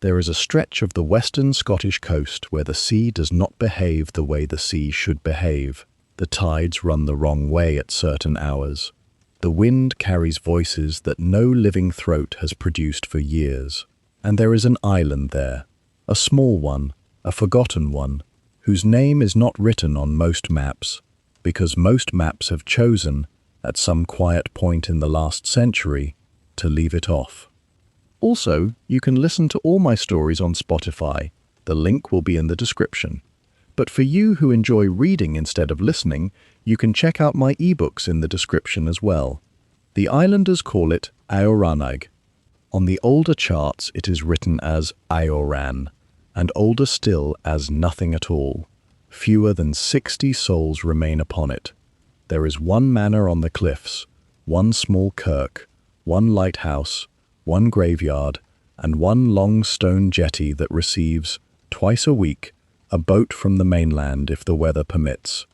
There is a stretch of the western Scottish coast where the sea does not behave the way the sea should behave. The tides run the wrong way at certain hours. The wind carries voices that no living throat has produced for years. And there is an island there, a small one, a forgotten one, whose name is not written on most maps, because most maps have chosen, at some quiet point in the last century, to leave it off. Also, you can listen to all my stories on Spotify. The link will be in the description. But for you who enjoy reading instead of listening, you can check out my ebooks in the description as well. The islanders call it Aoranaig. On the older charts it is written as Aoran, and older still as nothing at all. Fewer than 60 souls remain upon it. There is one manor on the cliffs, one small kirk, one lighthouse, one graveyard, and one long stone jetty that receives, twice a week, a boat from the mainland if the weather permits.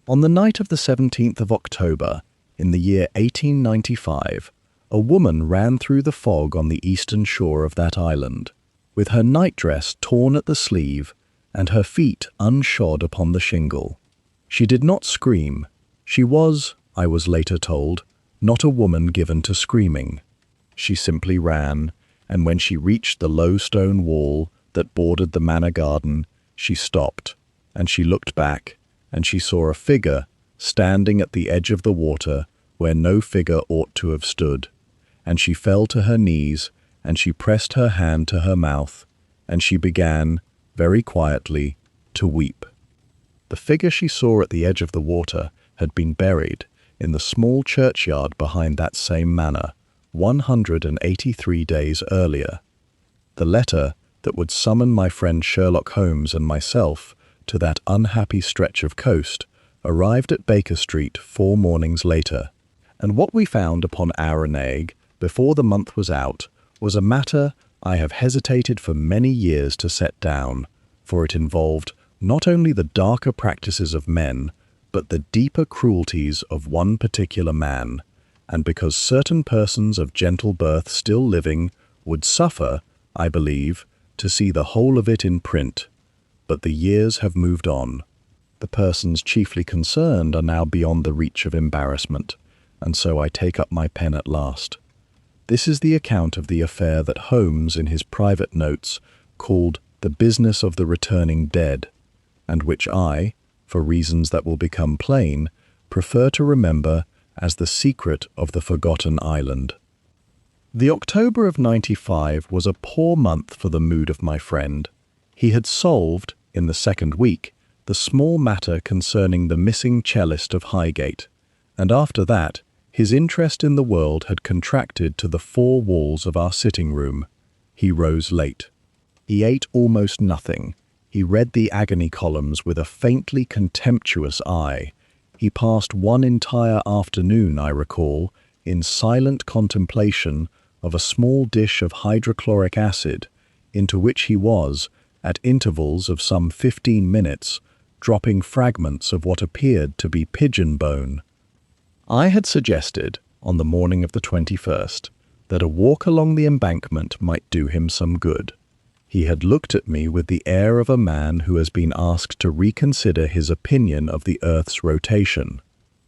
On the night of the 17th of October, in the year 1895, a woman ran through the fog on the eastern shore of that island, with her nightdress torn at the sleeve and her feet unshod upon the shingle. She did not scream. She was, I was later told, not a woman given to screaming. She simply ran, and when she reached the low stone wall that bordered the manor garden, she stopped, and she looked back, and she saw a figure standing at the edge of the water where no figure ought to have stood, and she fell to her knees, and she pressed her hand to her mouth, and she began, very quietly, to weep. The figure she saw at the edge of the water had been buried in the small churchyard behind that same manor 183 days earlier. The letter that would summon my friend Sherlock Holmes and myself to that unhappy stretch of coast arrived at Baker Street 4 mornings later, and what we found upon Aoranaig before the month was out was a matter I have hesitated for many years to set down, for it involved not only the darker practices of men, but the deeper cruelties of one particular man, and because certain persons of gentle birth still living would suffer, I believe, to see the whole of it in print. But the years have moved on. The persons chiefly concerned are now beyond the reach of embarrassment, and so I take up my pen at last. This is the account of the affair that Holmes, in his private notes, called the business of the returning dead, and which I, for reasons that will become plain, prefer to remember as the secret of the forgotten island. The October of '95 was a poor month for the mood of my friend. He had solved, in the second week, the small matter concerning the missing cellist of Highgate, and after that, his interest in the world had contracted to the 4 walls of our sitting room. He rose late. He ate almost nothing. He read the agony columns with a faintly contemptuous eye. He passed one entire afternoon, I recall, in silent contemplation of a small dish of hydrochloric acid, into which he was, at intervals of some 15 minutes, dropping fragments of what appeared to be pigeon bone. I had suggested, on the morning of the 21st, that a walk along the embankment might do him some good. He had looked at me with the air of a man who has been asked to reconsider his opinion of the Earth's rotation.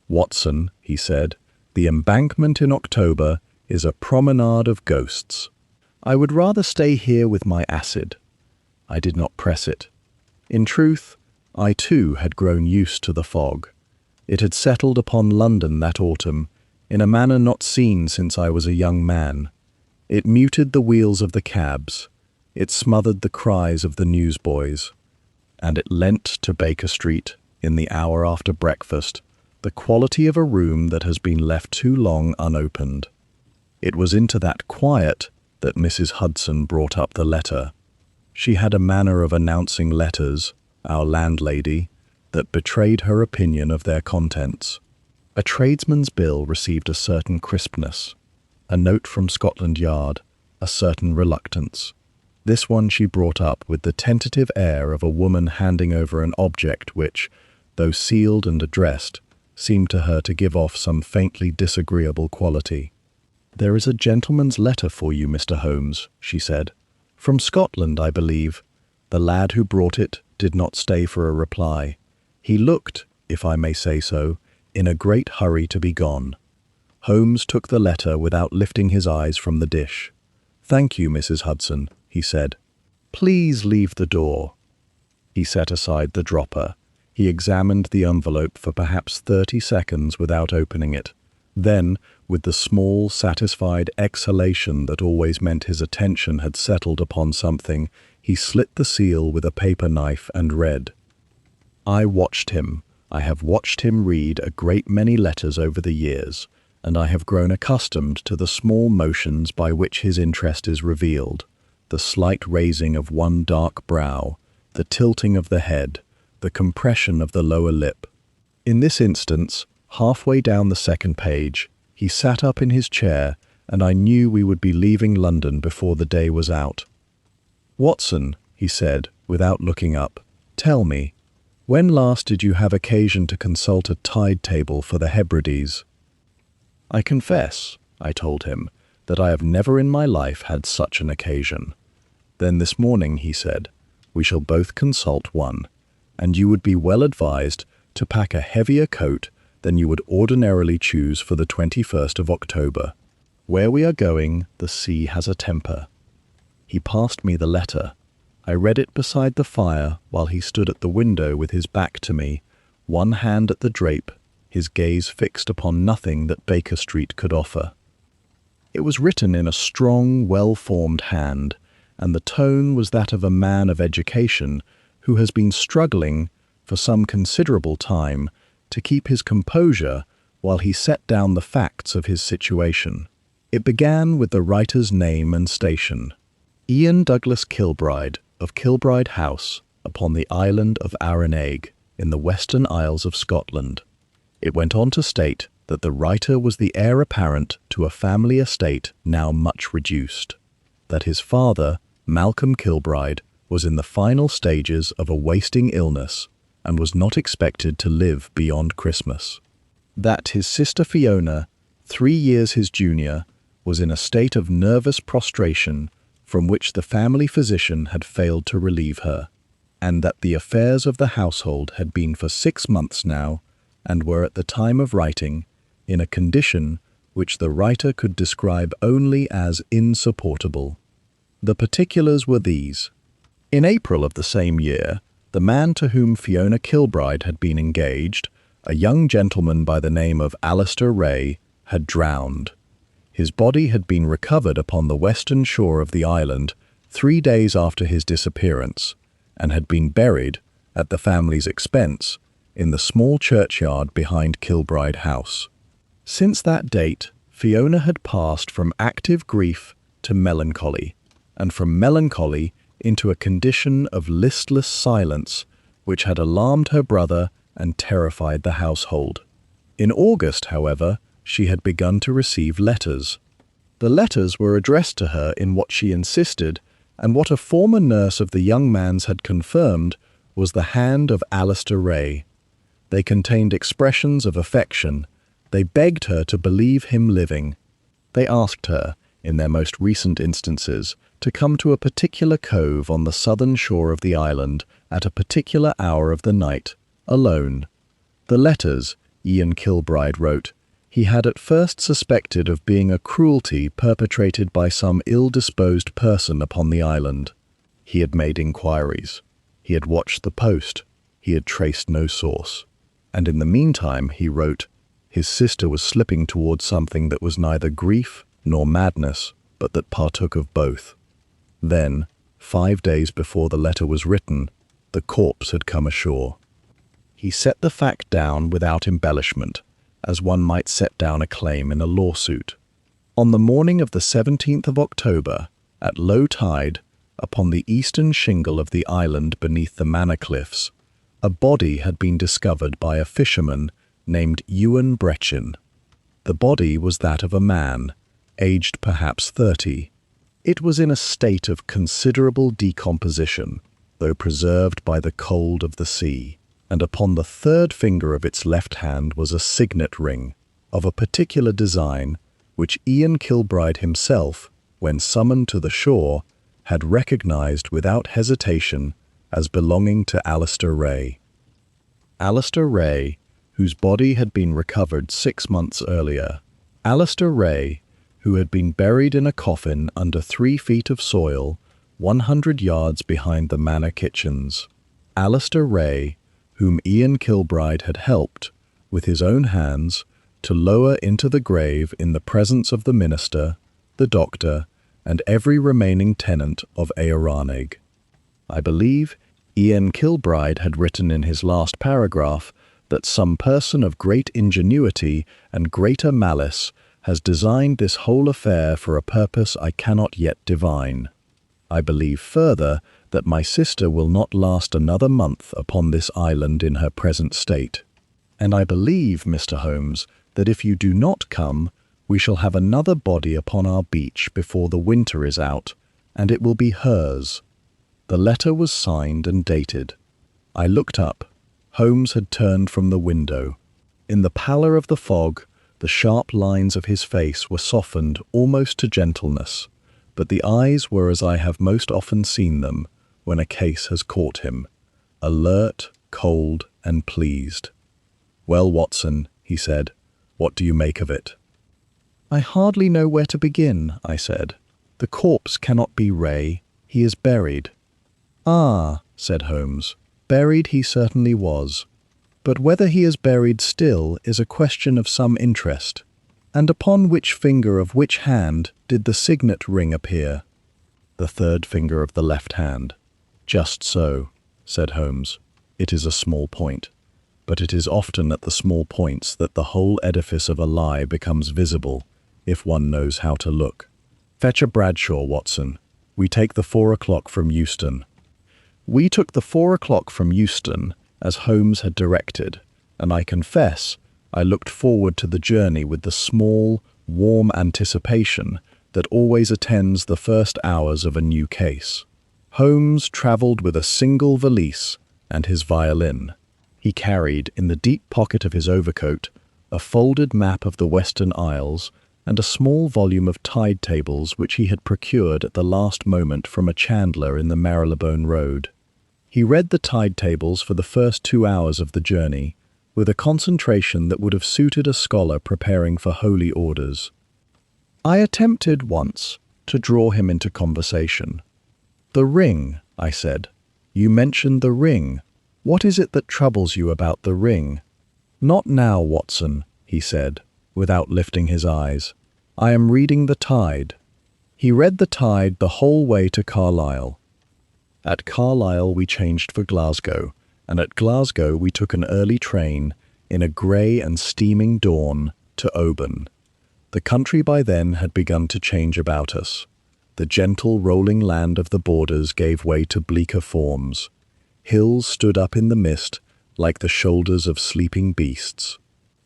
"Watson," he said, "the embankment in October is a promenade of ghosts. I would rather stay here with my acid." I did not press it. In truth, I too had grown used to the fog. It had settled upon London that autumn in a manner not seen since I was a young man. It muted the wheels of the cabs. It smothered the cries of the newsboys, and it lent to Baker Street, in the hour after breakfast, the quality of a room that has been left too long unopened. It was into that quiet that Mrs. Hudson brought up the letter. She had a manner of announcing letters, our landlady, that betrayed her opinion of their contents. A tradesman's bill received a certain crispness, a note from Scotland Yard, a certain reluctance. This one she brought up with the tentative air of a woman handing over an object which, though sealed and addressed, seemed to her to give off some faintly disagreeable quality. "There is a gentleman's letter for you, Mr. Holmes," she said, "From Scotland, I believe." The lad who brought it did not stay for a reply. He looked, if I may say so, in a great hurry to be gone. Holmes took the letter without lifting his eyes from the dish. "Thank you, Mrs. Hudson," he said. "Please leave the door." He set aside the dropper. He examined the envelope for perhaps 30 seconds without opening it. Then, with the small, satisfied exhalation that always meant his attention had settled upon something, he slit the seal with a paper knife and read. "I watched him. I have watched him read a great many letters over the years, and I have grown accustomed to the small motions by which his interest is revealed, the slight raising of one dark brow, the tilting of the head, the compression of the lower lip. In this instance, halfway down the second page, he sat up in his chair, and I knew we would be leaving London before the day was out. "Watson," he said, without looking up, "tell me, when last did you have occasion to consult a tide table for the Hebrides?" "I confess," I told him, "that I have never in my life had such an occasion." "Then this morning," he said, "we shall both consult one, and you would be well advised to pack a heavier coat than you would ordinarily choose for the 21st of October. Where we are going, the sea has a temper." He passed me the letter. I read it beside the fire while he stood at the window with his back to me, one hand at the drape, his gaze fixed upon nothing that Baker Street could offer. It was written in a strong, well-formed hand, and the tone was that of a man of education who has been struggling for some considerable time to keep his composure while he set down the facts of his situation. It began with the writer's name and station. Ian Douglas Kilbride, of Kilbride House, upon the island of Aoranaig, in the Western Isles of Scotland. It went on to state that the writer was the heir apparent to a family estate now much reduced, that his father, Malcolm Kilbride, was in the final stages of a wasting illness and was not expected to live beyond Christmas, that his sister Fiona, 3 years his junior, was in a state of nervous prostration from which the family physician had failed to relieve her, and that the affairs of the household had been for 6 months now, and were at the time of writing, in a condition which the writer could describe only as insupportable. The particulars were these. In April of the same year, the man to whom Fiona Kilbride had been engaged, a young gentleman by the name of Alistair Ray, had drowned. His body had been recovered upon the western shore of the island 3 days after his disappearance, and had been buried, at the family's expense, in the small churchyard behind Kilbride House. Since that date, Fiona had passed from active grief to melancholy, and from melancholy into a condition of listless silence which had alarmed her brother and terrified the household. In August, however, she had begun to receive letters. The letters were addressed to her in what she insisted, and what a former nurse of the young man's had confirmed, was the hand of Alistair Ray. They contained expressions of affection. They begged her to believe him living. They asked her, in their most recent instances, to come to a particular cove on the southern shore of the island at a particular hour of the night, alone. The letters, Ian Kilbride wrote, he had at first suspected of being a cruelty perpetrated by some ill-disposed person upon the island. He had made inquiries. He had watched the post. He had traced no source. And in the meantime, he wrote, his sister was slipping towards something that was neither grief nor madness, but that partook of both. Then, 5 days before the letter was written, the corpse had come ashore. He set the fact down without embellishment, as one might set down a claim in a lawsuit. On the morning of the 17th of October, at low tide, upon the eastern shingle of the island beneath the Manor Cliffs, a body had been discovered by a fisherman named Ewan Brechin. The body was that of a man, aged perhaps 30. It was in a state of considerable decomposition, though preserved by the cold of the sea, and upon the third finger of its left hand was a signet ring, of a particular design, which Ian Kilbride himself, when summoned to the shore, had recognized without hesitation as belonging to Alistair Ray. Alistair Ray, whose body had been recovered 6 months earlier. Alistair Ray, who had been buried in a coffin under 3 feet of soil, 100 yards behind the manor kitchens. Alistair Ray, whom Ian Kilbride had helped, with his own hands, to lower into the grave in the presence of the minister, the doctor, and every remaining tenant of Aoranaig. I believe Ian Kilbride had written in his last paragraph that some person of great ingenuity and greater malice has designed this whole affair for a purpose I cannot yet divine. I believe further that my sister will not last another month upon this island in her present state. And I believe, Mr. Holmes, that if you do not come, we shall have another body upon our beach before the winter is out, and it will be hers. The letter was signed and dated. I looked up. Holmes had turned from the window. In the pallor of the fog, the sharp lines of his face were softened almost to gentleness, but the eyes were as I have most often seen them when a case has caught him, alert, cold, and pleased. "Well, Watson," he said, "what do you make of it?" "I hardly know where to begin," I said. "The corpse cannot be Ray. He is buried." "Ah," said Holmes, "buried he certainly was. But whether he is buried still is a question of some interest. And upon which finger of which hand did the signet ring appear?" "The third finger of the left hand." "Just so," said Holmes. "It is a small point. But it is often at the small points that the whole edifice of a lie becomes visible, if one knows how to look. Fetch a Bradshaw, Watson. We take the 4 o'clock from Euston." We took the 4 o'clock from Euston, as Holmes had directed, and I confess I looked forward to the journey with the small, warm anticipation that always attends the first hours of a new case. Holmes travelled with a single valise and his violin. He carried, in the deep pocket of his overcoat, a folded map of the Western Isles and a small volume of tide tables which he had procured at the last moment from a chandler in the Marylebone Road. He read the tide tables for the first 2 hours of the journey, with a concentration that would have suited a scholar preparing for holy orders. I attempted once to draw him into conversation. "The ring," I said. "You mentioned the ring. What is it that troubles you about the ring?" "Not now, Watson," he said, without lifting his eyes. "I am reading the tide." He read the tide the whole way to Carlisle. At Carlisle we changed for Glasgow, and at Glasgow we took an early train, in a grey and steaming dawn, to Oban. The country by then had begun to change about us. The gentle rolling land of the borders gave way to bleaker forms. Hills stood up in the mist like the shoulders of sleeping beasts.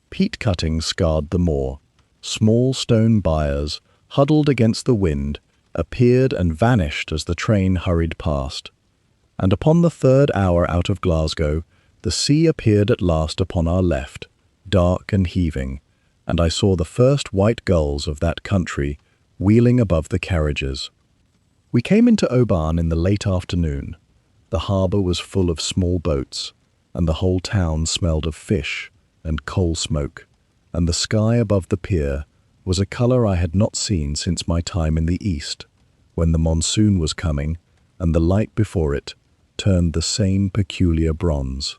Peat cuttings scarred the moor. Small stone byres, huddled against the wind, appeared and vanished as the train hurried past. And upon the 3rd hour out of Glasgow, the sea appeared at last upon our left, dark and heaving, and I saw the first white gulls of that country wheeling above the carriages. We came into Oban in the late afternoon. The harbour was full of small boats, and the whole town smelled of fish and coal smoke, and the sky above the pier was a colour I had not seen since my time in the East, when the monsoon was coming, and the light before it turned the same peculiar bronze.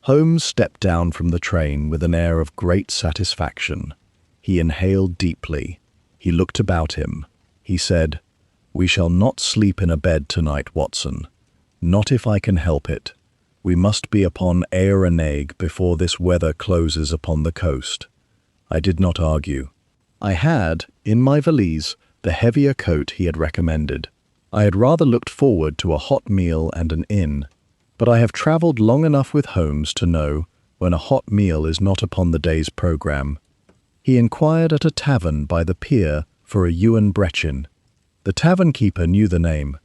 Holmes stepped down from the train with an air of great satisfaction. He inhaled deeply. He looked about him. He said, "We shall not sleep in a bed tonight, Watson. Not if I can help it. We must be upon Aoranaig before this weather closes upon the coast." I did not argue. I had, in my valise, the heavier coat he had recommended. I had rather looked forward to a hot meal and an inn, but I have travelled long enough with Holmes to know when a hot meal is not upon the day's programme. He inquired at a tavern by the pier for a Ewan Brechin. The tavern-keeper knew the name.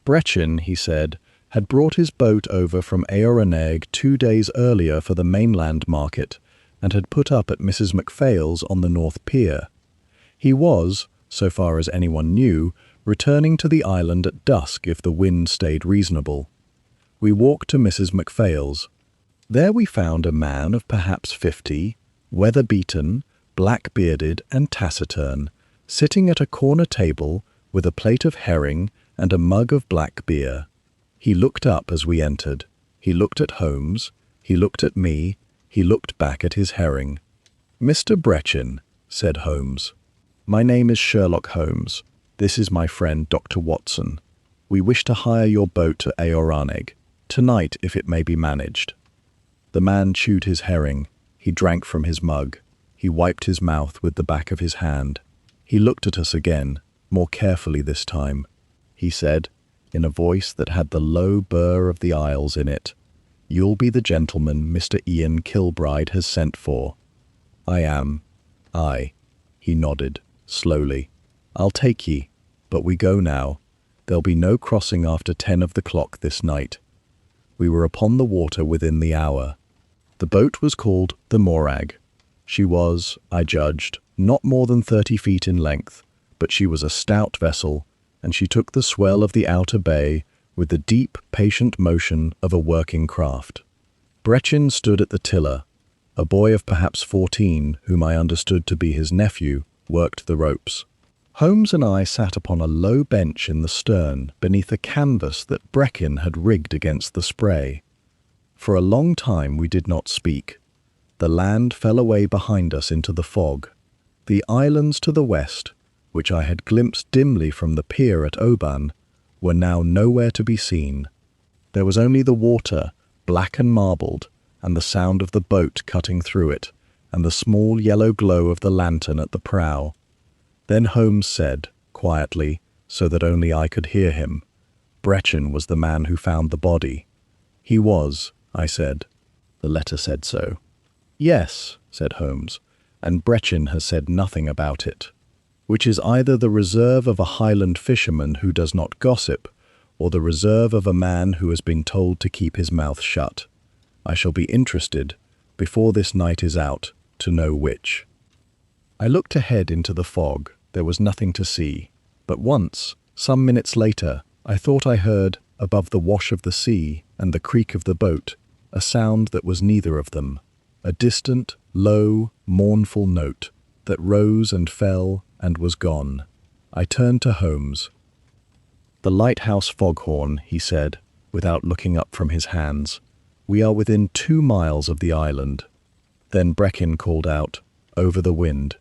Brechin, he said, had brought his boat over from Aoranaig 2 days earlier for the mainland market, and had put up at Mrs. MacPhail's on the North Pier. He was, so far as anyone knew, returning to the island at dusk if the wind stayed reasonable. We walked to Mrs. MacPhail's. There we found a man of perhaps 50, weather-beaten, black-bearded and taciturn, sitting at a corner table with a plate of herring and a mug of black beer. He looked up as we entered. He looked at Holmes. He looked at me. He looked back at his herring. "Mr. Brechin," said Holmes. "My name is Sherlock Holmes. This is my friend Dr. Watson. We wish to hire your boat to Aoranaig, tonight if it may be managed." The man chewed his herring. He drank from his mug. He wiped his mouth with the back of his hand. He looked at us again, more carefully this time. He said, in a voice that had the low burr of the Isles in it, "You'll be the gentleman Mr. Ian Kilbride has sent for." "I am." "Aye." He nodded, slowly. "I'll take ye, but we go now. There'll be no crossing after 10 of the clock this night." We were upon the water within the hour. The boat was called the Aoranaig. She was, I judged, not more than 30 feet in length, but she was a stout vessel, and she took the swell of the outer bay with the deep, patient motion of a working craft. Brechin stood at the tiller. A boy of perhaps 14, whom I understood to be his nephew, worked the ropes. Holmes and I sat upon a low bench in the stern beneath a canvas that Brechin had rigged against the spray. For a long time we did not speak. The land fell away behind us into the fog. The islands to the west, which I had glimpsed dimly from the pier at Oban, were now nowhere to be seen. There was only the water, black and marbled, and the sound of the boat cutting through it, and the small yellow glow of the lantern at the prow. Then Holmes said, quietly, so that only I could hear him, "Brechin was the man who found the body." "He was," I said. "The letter said so." "Yes," said Holmes, "and Brechin has said nothing about it." Which is either the reserve of a Highland fisherman who does not gossip, or the reserve of a man who has been told to keep his mouth shut. I shall be interested, before this night is out, to know which. I looked ahead into the fog. There was nothing to see. But once, some minutes later, I thought I heard, above the wash of the sea and the creak of the boat, a sound that was neither of them, a distant, low, mournful note that rose and fell and was gone. I turned to Holmes. "The lighthouse foghorn," he said, without looking up from his hands. "We are within 2 miles of the island." Then Brechin called out, over the wind,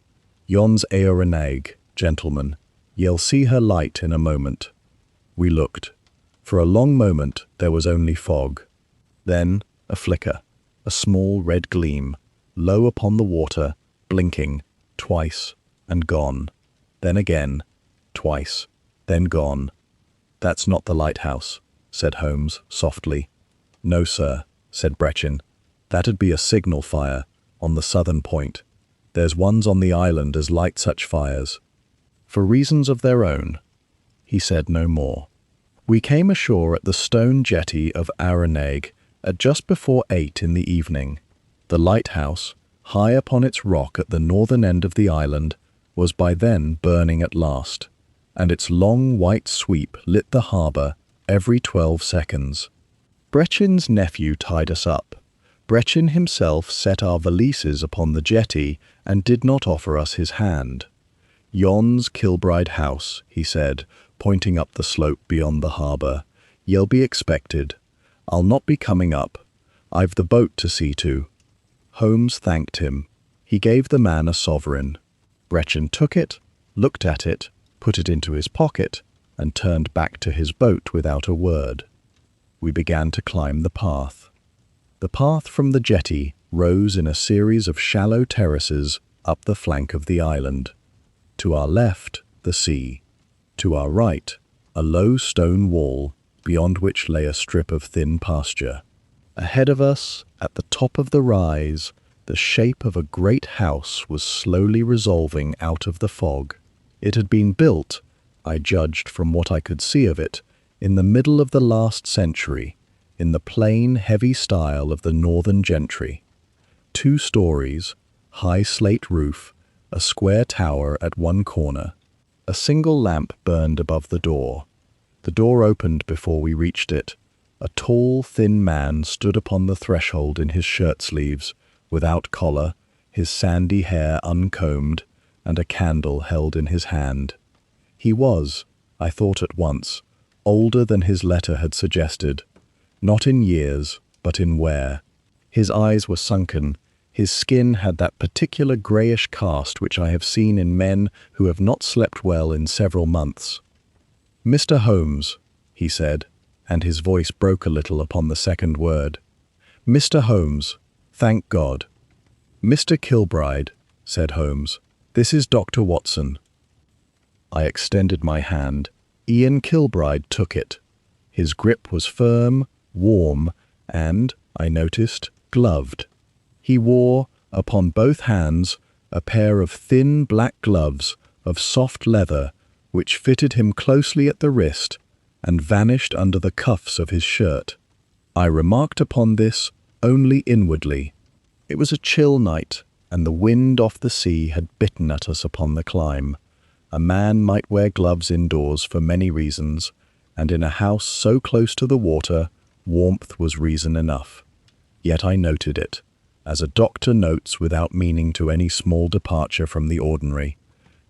"Yon's Aoranaig, gentlemen. Ye'll see her light in a moment." We looked. For a long moment there was only fog. Then a flicker, a small red gleam, low upon the water, blinking, twice, and gone. Then again, twice, then gone. "That's not the lighthouse," said Holmes softly. "No, sir," said Brechin. "That'd be a signal fire, on the southern point. There's ones on the island as light such fires. For reasons of their own." He said no more. We came ashore at the stone jetty of Aoranaig at just before 8 in the evening. The lighthouse, high upon its rock at the northern end of the island, was by then burning at last, and its long white sweep lit the harbour every 12 seconds. Brechin's nephew tied us up. Brechin himself set our valises upon the jetty and did not offer us his hand. "Yon's Kilbride House," he said, pointing up the slope beyond the harbour. "Ye'll be expected. I'll not be coming up. I've the boat to see to." Holmes thanked him. He gave the man a sovereign. Brechin took it, looked at it, put it into his pocket, and turned back to his boat without a word. We began to climb the path. The path from the jetty rose in a series of shallow terraces up the flank of the island. To our left, the sea. To our right, a low stone wall, beyond which lay a strip of thin pasture. Ahead of us, at the top of the rise, the shape of a great house was slowly resolving out of the fog. It had been built, I judged from what I could see of it, in the middle of the last century, in the plain, heavy style of the northern gentry. 2 stories, high slate roof, a square tower at one corner. A single lamp burned above the door. The door opened before we reached it. A tall, thin man stood upon the threshold in his shirt-sleeves, without collar, his sandy hair uncombed, and a candle held in his hand. He was, I thought at once, older than his letter had suggested, not in years, but in wear. His eyes were sunken. His skin had that particular greyish cast which I have seen in men who have not slept well in several months. "Mr. Holmes," he said, and his voice broke a little upon the second word. "Mr. Holmes, thank God." "Mr. Kilbride," said Holmes, "this is Dr. Watson." I extended my hand. Ian Kilbride took it. His grip was firm, warm, and, I noticed, gloved. He wore, upon both hands, a pair of thin black gloves of soft leather, which fitted him closely at the wrist and vanished under the cuffs of his shirt. I remarked upon this only inwardly. It was a chill night, and the wind off the sea had bitten at us upon the climb. A man might wear gloves indoors for many reasons, and in a house so close to the water, warmth was reason enough. Yet I noted it, as a doctor notes without meaning to any small departure from the ordinary,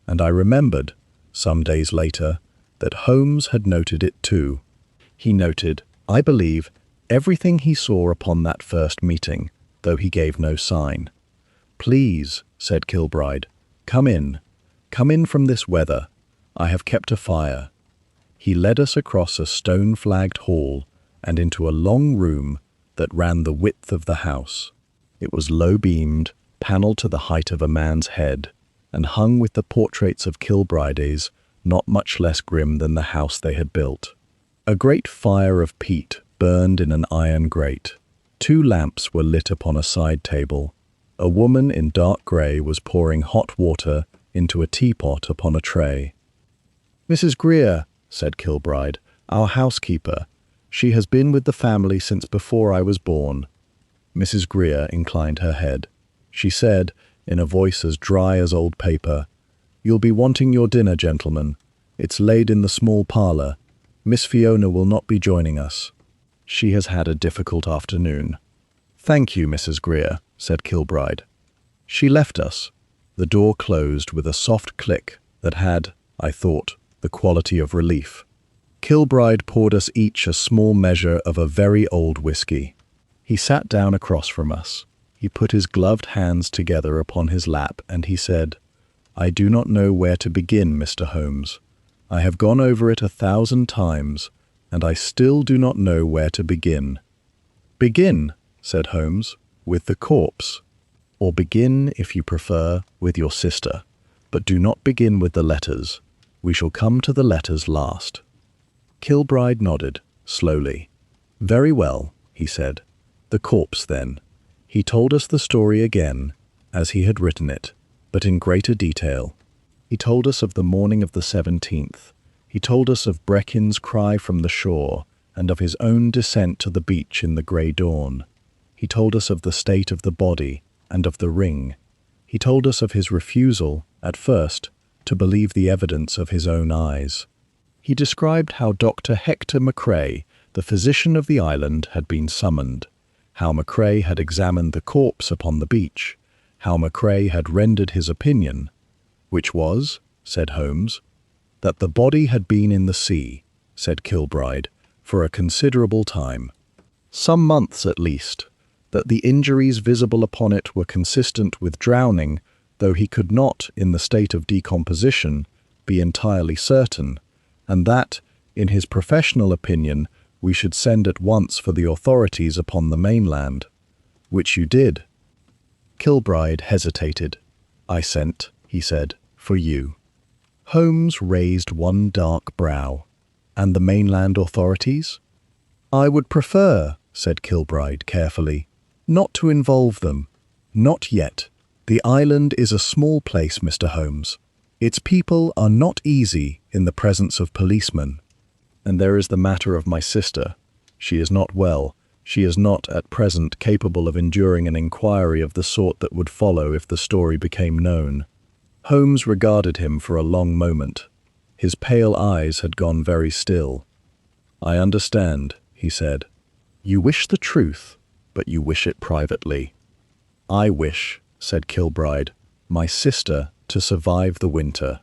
and I remembered, some days later, that Holmes had noted it too. He noted, I believe, everything he saw upon that first meeting, though he gave no sign. "Please," said Kilbride, "come in. Come in from this weather. I have kept a fire." He led us across a stone-flagged hall and into a long room that ran the width of the house. It was low-beamed, panelled to the height of a man's head, and hung with the portraits of Kilbrides, not much less grim than the house they had built. A great fire of peat burned in an iron grate. 2 lamps were lit upon a side table. A woman in dark grey was pouring hot water into a teapot upon a tray. "Mrs. Greer," said Kilbride, "our housekeeper. She has been with the family since before I was born." Mrs. Greer inclined her head. She said, in a voice as dry as old paper, "You'll be wanting your dinner, gentlemen. It's laid in the small parlour. Miss Fiona will not be joining us. She has had a difficult afternoon." "Thank you, Mrs. Greer," said Kilbride. She left us. The door closed with a soft click that had, I thought, the quality of relief. Kilbride poured us each a small measure of a very old whisky. He sat down across from us. He put his gloved hands together upon his lap, and he said, "I do not know where to begin, Mr. Holmes. I have gone over it 1,000 times, and I still do not know where to begin." "Begin," said Holmes, "with the corpse. Or begin, if you prefer, with your sister. But do not begin with the letters. We shall come to the letters last." Kilbride nodded, slowly. "Very well," he said. "The corpse, then." He told us the story again, as he had written it, but in greater detail. He told us of the morning of the 17th. He told us of Brechin's cry from the shore, and of his own descent to the beach in the grey dawn. He told us of the state of the body, and of the ring. He told us of his refusal, at first, to believe the evidence of his own eyes. He described how Dr. Hector Macrae, the physician of the island, had been summoned, how Macrae had examined the corpse upon the beach, how Macrae had rendered his opinion, which was, said Holmes, that the body had been in the sea, said Kilbride, for a considerable time, some months at least, that the injuries visible upon it were consistent with drowning, though he could not, in the state of decomposition, be entirely certain, and that, in his professional opinion, we should send at once for the authorities upon the mainland. "Which you did." Kilbride hesitated. "I sent," he said, "for you." Holmes raised one dark brow. "And the mainland authorities?" "I would prefer," said Kilbride carefully, "not to involve them. Not yet. The island is a small place, Mr. Holmes. Its people are not easy in the presence of policemen. And there is the matter of my sister. She is not well. She is not at present capable of enduring an inquiry of the sort that would follow if the story became known." Holmes regarded him for a long moment. His pale eyes had gone very still. "I understand," he said. "You wish the truth, but you wish it privately." "I wish," said Kilbride, "my sister to survive the winter,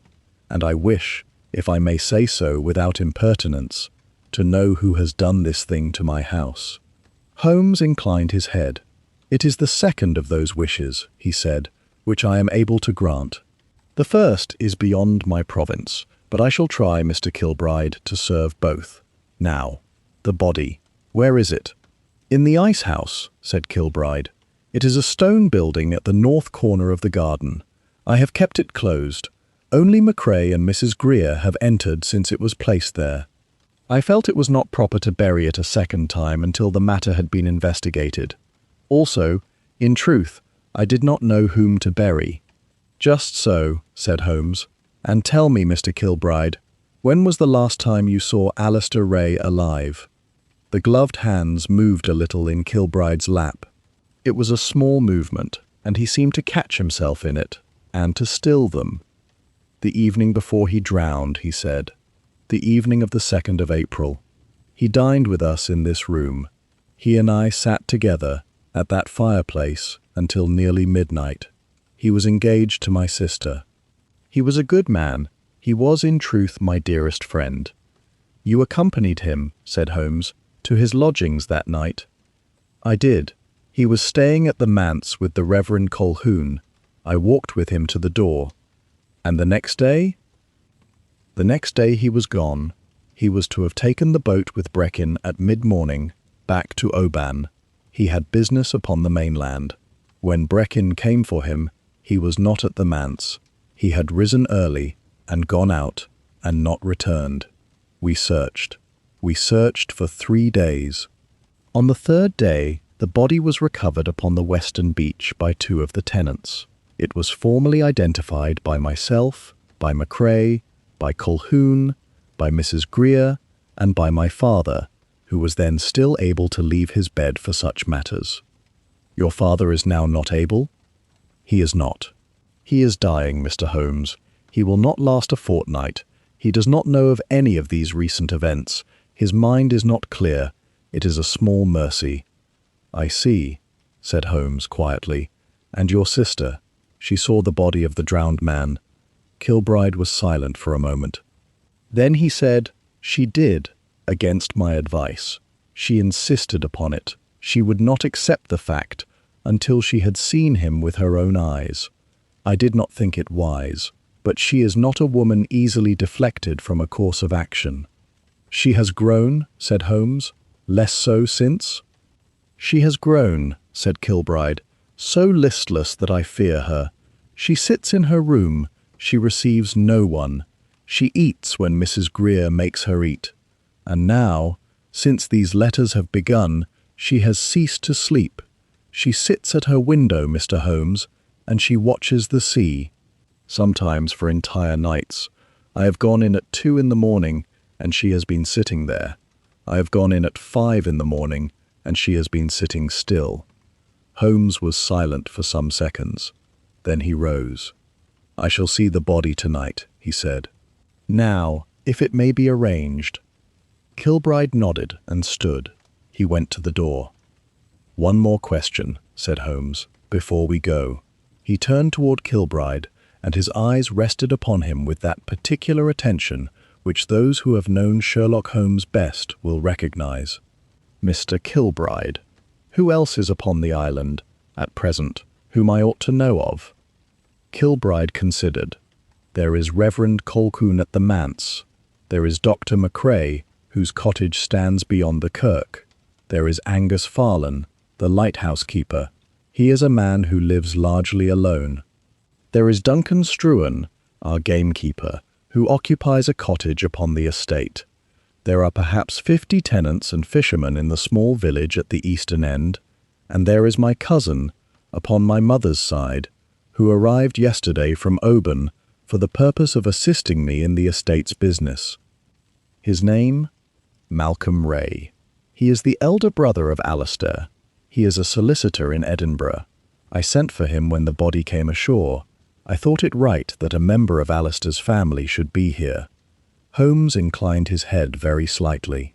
and I wish, if I may say so without impertinence, to know who has done this thing to my house." Holmes inclined his head. "It is the second of those wishes," he said, "which I am able to grant. The first is beyond my province, but I shall try, Mr. Kilbride, to serve both. Now, the body. Where is it?" "In the ice house," said Kilbride. "It is a stone building at the north corner of the garden. I have kept it closed. Only Macrae and Mrs. Greer have entered since it was placed there. I felt it was not proper to bury it a second time until the matter had been investigated. Also, in truth, I did not know whom to bury." "Just so," said Holmes. "And tell me, Mr. Kilbride, when was the last time you saw Alistair Ray alive?" The gloved hands moved a little in Kilbride's lap. It was a small movement, and he seemed to catch himself in it, and to still them. "The evening before he drowned," he said. "The evening of the 2nd of April. He dined with us in this room. He and I sat together at that fireplace until nearly midnight. He was engaged to my sister. He was a good man. He was in truth my dearest friend." "You accompanied him," said Holmes, "to his lodgings that night?" "I did. He was staying at the manse with the Reverend Colquhoun. I walked with him to the door." "And the next day?" "The next day he was gone. He was to have taken the boat with Brechin at mid-morning, back to Oban. He had business upon the mainland. When Brechin came for him, he was not at the manse. He had risen early, and gone out, and not returned. We searched. We searched for 3 days. On the 3rd day, the body was recovered upon the western beach by 2 of the tenants. It was formally identified by myself, by Macrae, by Colquhoun, by Mrs. Greer, and by my father, who was then still able to leave his bed for such matters." "Your father is now not able?" "He is not. He is dying, Mr. Holmes. He will not last a fortnight. He does not know of any of these recent events. His mind is not clear. It is a small mercy." "I see," said Holmes quietly. "And your sister? She saw the body of the drowned man." Kilbride was silent for a moment. Then he said, "She did, against my advice. She insisted upon it. She would not accept the fact until she had seen him with her own eyes. I did not think it wise, but she is not a woman easily deflected from a course of action." "She has grown," said Holmes. "Less so since?" "She has grown," said Kilbride, "so listless that I fear her. She sits in her room. She receives no one. She eats when Mrs. Greer makes her eat. And now, since these letters have begun, she has ceased to sleep. She sits at her window, Mr. Holmes, and she watches the sea. Sometimes for entire nights. I have gone in at 2 in the morning, and she has been sitting there. I have gone in at 5 in the morning, and she has been sitting still." Holmes was silent for some seconds. Then he rose. "I shall see the body tonight," he said. "Now, if it may be arranged." Kilbride nodded and stood. He went to the door. "One more question," said Holmes, "before we go." He turned toward Kilbride, and his eyes rested upon him with that particular attention which those who have known Sherlock Holmes best will recognize. "Mr. Kilbride, who else is upon the island, at present, whom I ought to know of?" Kilbride considered. "There is Reverend Colquhoun at the manse. There is Dr. Macrae, whose cottage stands beyond the kirk. There is Angus Farlan, the lighthouse keeper. He is a man who lives largely alone. There is Duncan Struan, our gamekeeper, who occupies a cottage upon the estate. There are perhaps 50 tenants and fishermen in the small village at the eastern end, and there is my cousin, upon my mother's side, who arrived yesterday from Oban for the purpose of assisting me in the estate's business. His name? Malcolm Ray. He is the elder brother of Alistair. He is a solicitor in Edinburgh. I sent for him when the body came ashore. I thought it right that a member of Alistair's family should be here. Holmes inclined his head very slightly.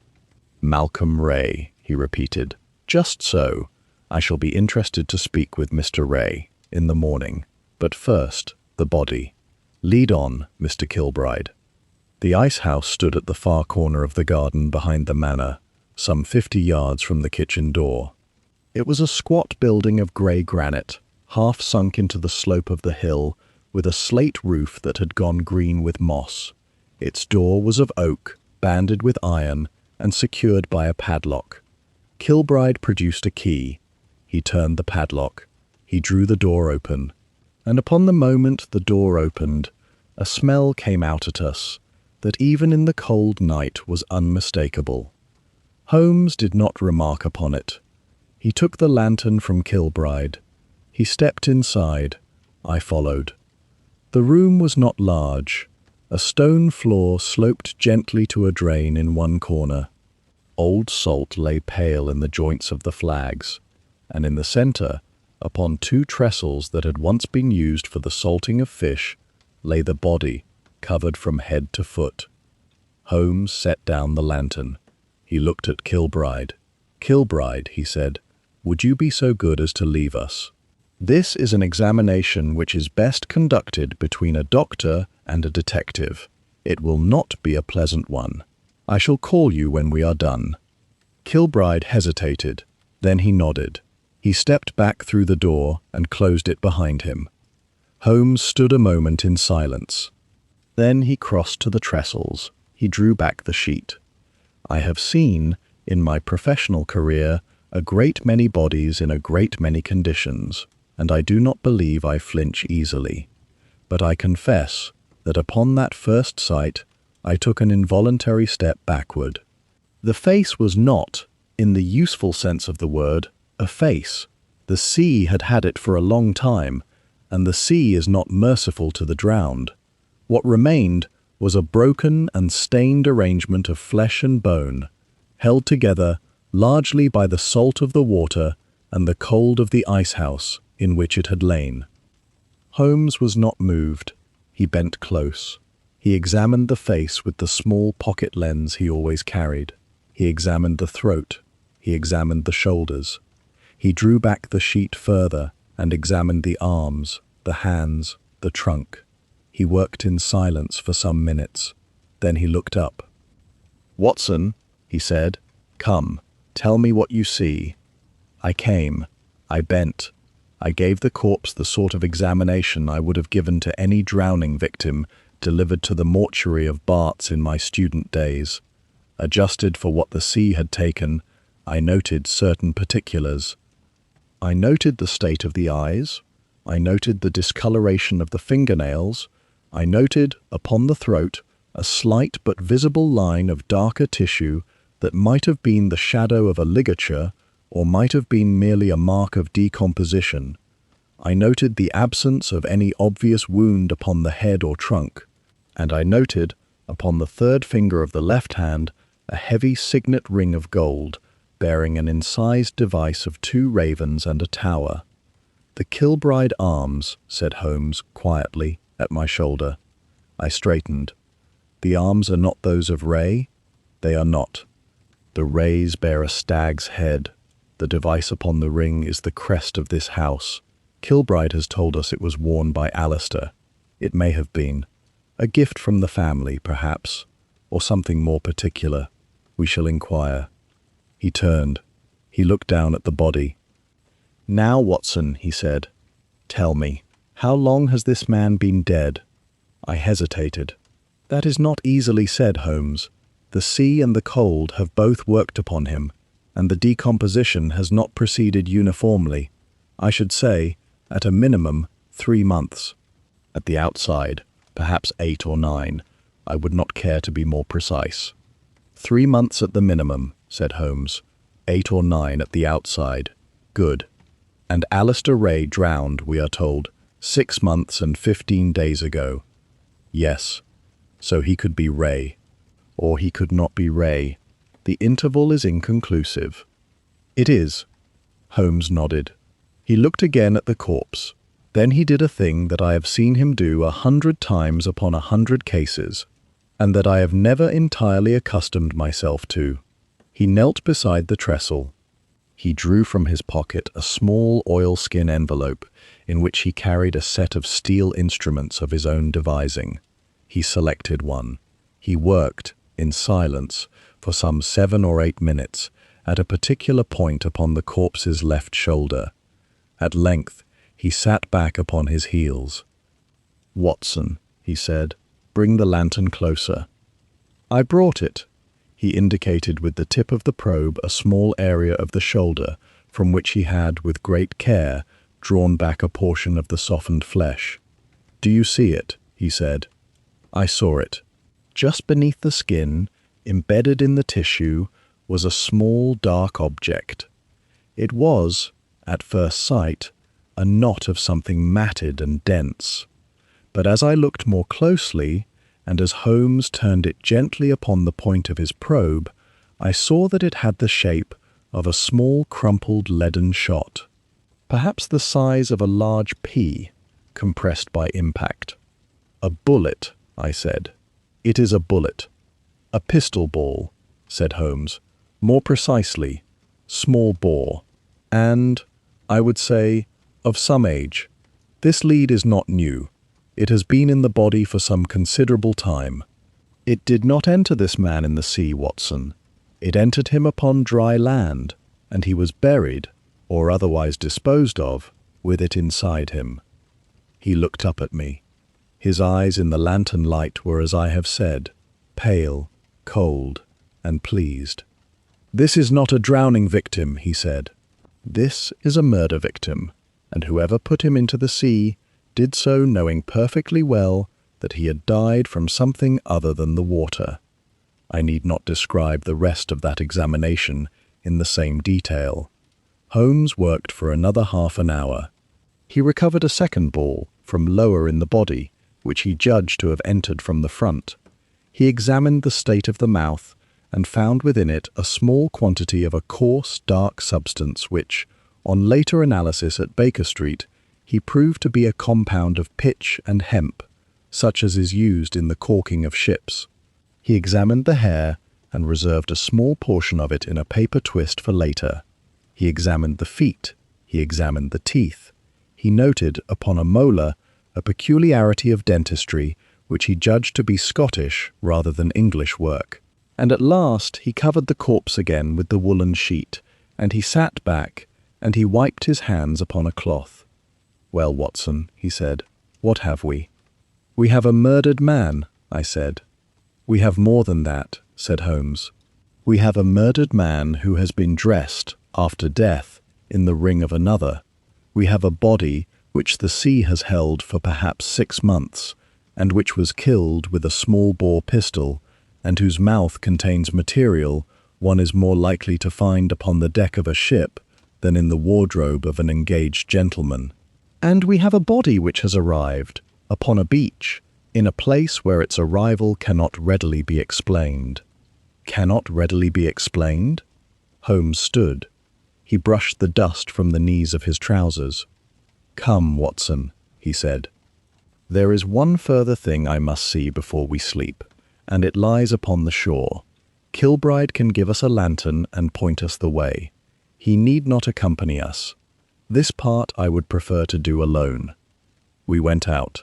"Malcolm Ray," he repeated. "Just so. I shall be interested to speak with Mr. Ray in the morning. But first, the body. Lead on, Mr. Kilbride." The ice house stood at the far corner of the garden behind the manor, some 50 yards from the kitchen door. It was a squat building of grey granite, half sunk into the slope of the hill, with a slate roof that had gone green with moss. Its door was of oak, banded with iron, and secured by a padlock. Kilbride produced a key. He turned the padlock. He drew the door open. And upon the moment the door opened, a smell came out at us that even in the cold night was unmistakable. Holmes did not remark upon it. He took the lantern from Kilbride. He stepped inside. I followed. The room was not large. A stone floor sloped gently to a drain in one corner. Old salt lay pale in the joints of the flags, and in the centre, upon 2 trestles that had once been used for the salting of fish, lay the body, covered from head to foot. Holmes set down the lantern. He looked at Kilbride. "Kilbride," he said, "would you be so good as to leave us? This is an examination which is best conducted between a doctor and a detective. It will not be a pleasant one. I shall call you when we are done." Kilbride hesitated. Then he nodded. He stepped back through the door and closed it behind him. Holmes stood a moment in silence. Then he crossed to the trestles. He drew back the sheet. "I have seen, in my professional career, a great many bodies in a great many conditions, and I do not believe I flinch easily. But I confess that upon that first sight I took an involuntary step backward. The face was not, in the useful sense of the word, a face. The sea had had it for a long time, and the sea is not merciful to the drowned. What remained was a broken and stained arrangement of flesh and bone, held together largely by the salt of the water and the cold of the ice house in which it had lain." Holmes was not moved. He bent close. He examined the face with the small pocket lens he always carried. He examined the throat. He examined the shoulders. He drew back the sheet further and examined the arms, the hands, the trunk. He worked in silence for some minutes. Then he looked up. "Watson," he said, "come, tell me what you see." I came. I bent. I gave the corpse the sort of examination I would have given to any drowning victim delivered to the mortuary of Bart's in my student days. Adjusted for what the sea had taken, I noted certain particulars. I noted the state of the eyes. I noted the discoloration of the fingernails. I noted, upon the throat, a slight but visible line of darker tissue that might have been the shadow of a ligature or might have been merely a mark of decomposition. I noted the absence of any obvious wound upon the head or trunk, and I noted, upon the third finger of the left hand, a heavy signet ring of gold, bearing an incised device of 2 ravens and a tower. "The Kilbride arms," said Holmes quietly, at my shoulder. I straightened. "The arms are not those of Ray?" "They are not. The rays bear a stag's head. The device upon the ring is the crest of this house. Kilbride has told us it was worn by Alistair. It may have been. A gift from the family, perhaps, or something more particular. We shall inquire." He turned. He looked down at the body. "Now, Watson," he said, "tell me, how long has this man been dead?" I hesitated. "That is not easily said, Holmes. The sea and the cold have both worked upon him, and the decomposition has not proceeded uniformly. I should say, at a minimum, 3 months. At the outside, perhaps 8 or 9. I would not care to be more precise." 3 months at the minimum," said Holmes. 8 or 9 at the outside. Good. And Alistair Ray drowned, we are told, 6 months and 15 days ago. Yes. So he could be Ray. Or he could not be Ray. The interval is inconclusive. "It is." Holmes nodded. He looked again at the corpse. Then he did a thing that I have seen him do 100 times upon 100 cases. and that I have never entirely accustomed myself to. He knelt beside the trestle. He drew from his pocket a small oilskin envelope in which he carried a set of steel instruments of his own devising. He selected one. He worked, in silence, for some 7 or 8 minutes, at a particular point upon the corpse's left shoulder. At length, he sat back upon his heels. "Watson," he said, "bring the lantern closer." I brought it. He indicated with the tip of the probe a small area of the shoulder from which he had, with great care, drawn back a portion of the softened flesh. "Do you see it?" he said. I saw it. Just beneath the skin, embedded in the tissue, was a small dark object. It was, at first sight, a knot of something matted and dense. But as I looked more closely, and as Holmes turned it gently upon the point of his probe, I saw that it had the shape of a small crumpled leaden shot, perhaps the size of a large pea, compressed by impact. "A bullet," I said. "It is a bullet." "A pistol ball," said Holmes. "More precisely, small bore, and, I would say, of some age. This lead is not new. It has been in the body for some considerable time. It did not enter this man in the sea, Watson. It entered him upon dry land, and he was buried, or otherwise disposed of, with it inside him." He looked up at me. His eyes in the lantern light were, as I have said, pale, cold, and pleased. "This is not a drowning victim," he said. "This is a murder victim, and whoever put him into the sea did so knowing perfectly well that he had died from something other than the water. I need not describe the rest of that examination in the same detail. Holmes worked for another half an hour. He recovered a second ball from lower in the body, which he judged to have entered from the front. He examined the state of the mouth and found within it a small quantity of a coarse, dark substance which, on later analysis at Baker Street, he proved to be a compound of pitch and hemp, such as is used in the caulking of ships. He examined the hair and reserved a small portion of it in a paper twist for later. He examined the feet. He examined the teeth. He noted upon a molar a peculiarity of dentistry which he judged to be Scottish rather than English work. And at last he covered the corpse again with the woolen sheet, and he sat back, and he wiped his hands upon a cloth. "Well, Watson," he said, "what have we?" "We have a murdered man," I said. "We have more than that," said Holmes. "We have a murdered man who has been dressed, after death, in the ring of another. We have a body which the sea has held for perhaps 6 months, and which was killed with a small-bore pistol, and whose mouth contains material one is more likely to find upon the deck of a ship than in the wardrobe of an engaged gentleman. And we have a body which has arrived, upon a beach, in a place where its arrival cannot readily be explained." "Cannot readily be explained?" Holmes stood. He brushed the dust from the knees of his trousers. "Come, Watson," he said. "There is one further thing I must see before we sleep, and it lies upon the shore. Kilbride can give us a lantern and point us the way. He need not accompany us. This part I would prefer to do alone." We went out.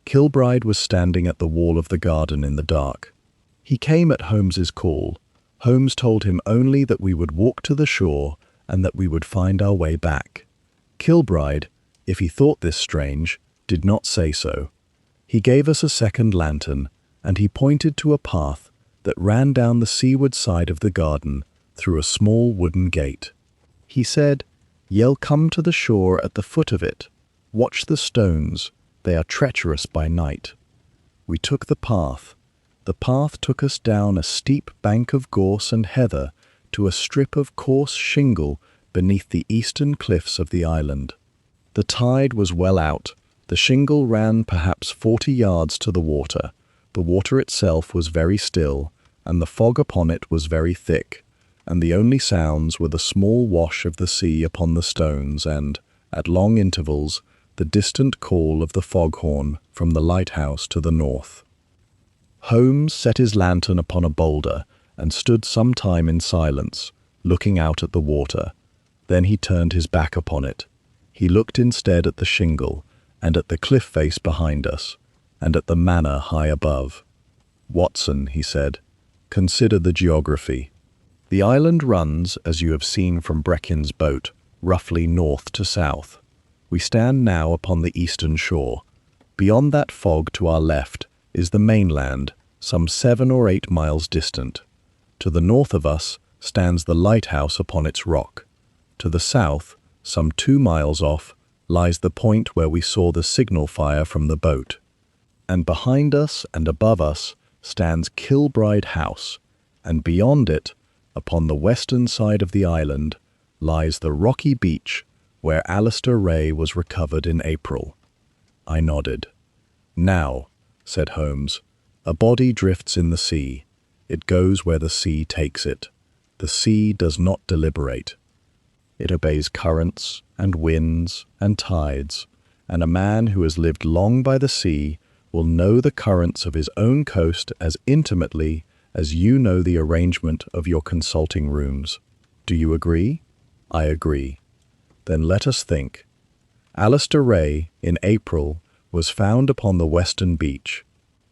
Kilbride was standing at the wall of the garden in the dark. He came at Holmes's call. Holmes told him only that we would walk to the shore and that we would find our way back. Kilbride, if he thought this strange, did not say so. He gave us a second lantern, and he pointed to a path that ran down the seaward side of the garden through a small wooden gate. He said, "Ye'll come to the shore at the foot of it. Watch the stones. They are treacherous by night." We took the path. The path took us down a steep bank of gorse and heather to a strip of coarse shingle beneath the eastern cliffs of the island. The tide was well out. The shingle ran perhaps 40 yards to the water. The water itself was very still, and the fog upon it was very thick, and the only sounds were the small wash of the sea upon the stones and, at long intervals, the distant call of the foghorn from the lighthouse to the north. Holmes set his lantern upon a boulder and stood some time in silence, looking out at the water. Then he turned his back upon it. He looked instead at the shingle, and at the cliff face behind us, and at the manor high above. "Watson," he said, "consider the geography. The island runs, as you have seen from Brecken's boat, roughly north to south. We stand now upon the eastern shore. Beyond that fog to our left is the mainland, some 7 or 8 miles distant. To the north of us stands the lighthouse upon its rock. To the south, some 2 miles off, lies the point where we saw the signal fire from the boat. And behind us and above us stands Kilbride House, and beyond it, upon the western side of the island, lies the rocky beach where Alistair Ray was recovered in April." I nodded. "Now," said Holmes, "a body drifts in the sea. It goes where the sea takes it. The sea does not deliberate. It obeys currents and winds and tides, and a man who has lived long by the sea will know the currents of his own coast as intimately as you know the arrangement of your consulting rooms. Do you agree?" "I agree." "Then let us think. Alistair Ray, in April, was found upon the western beach,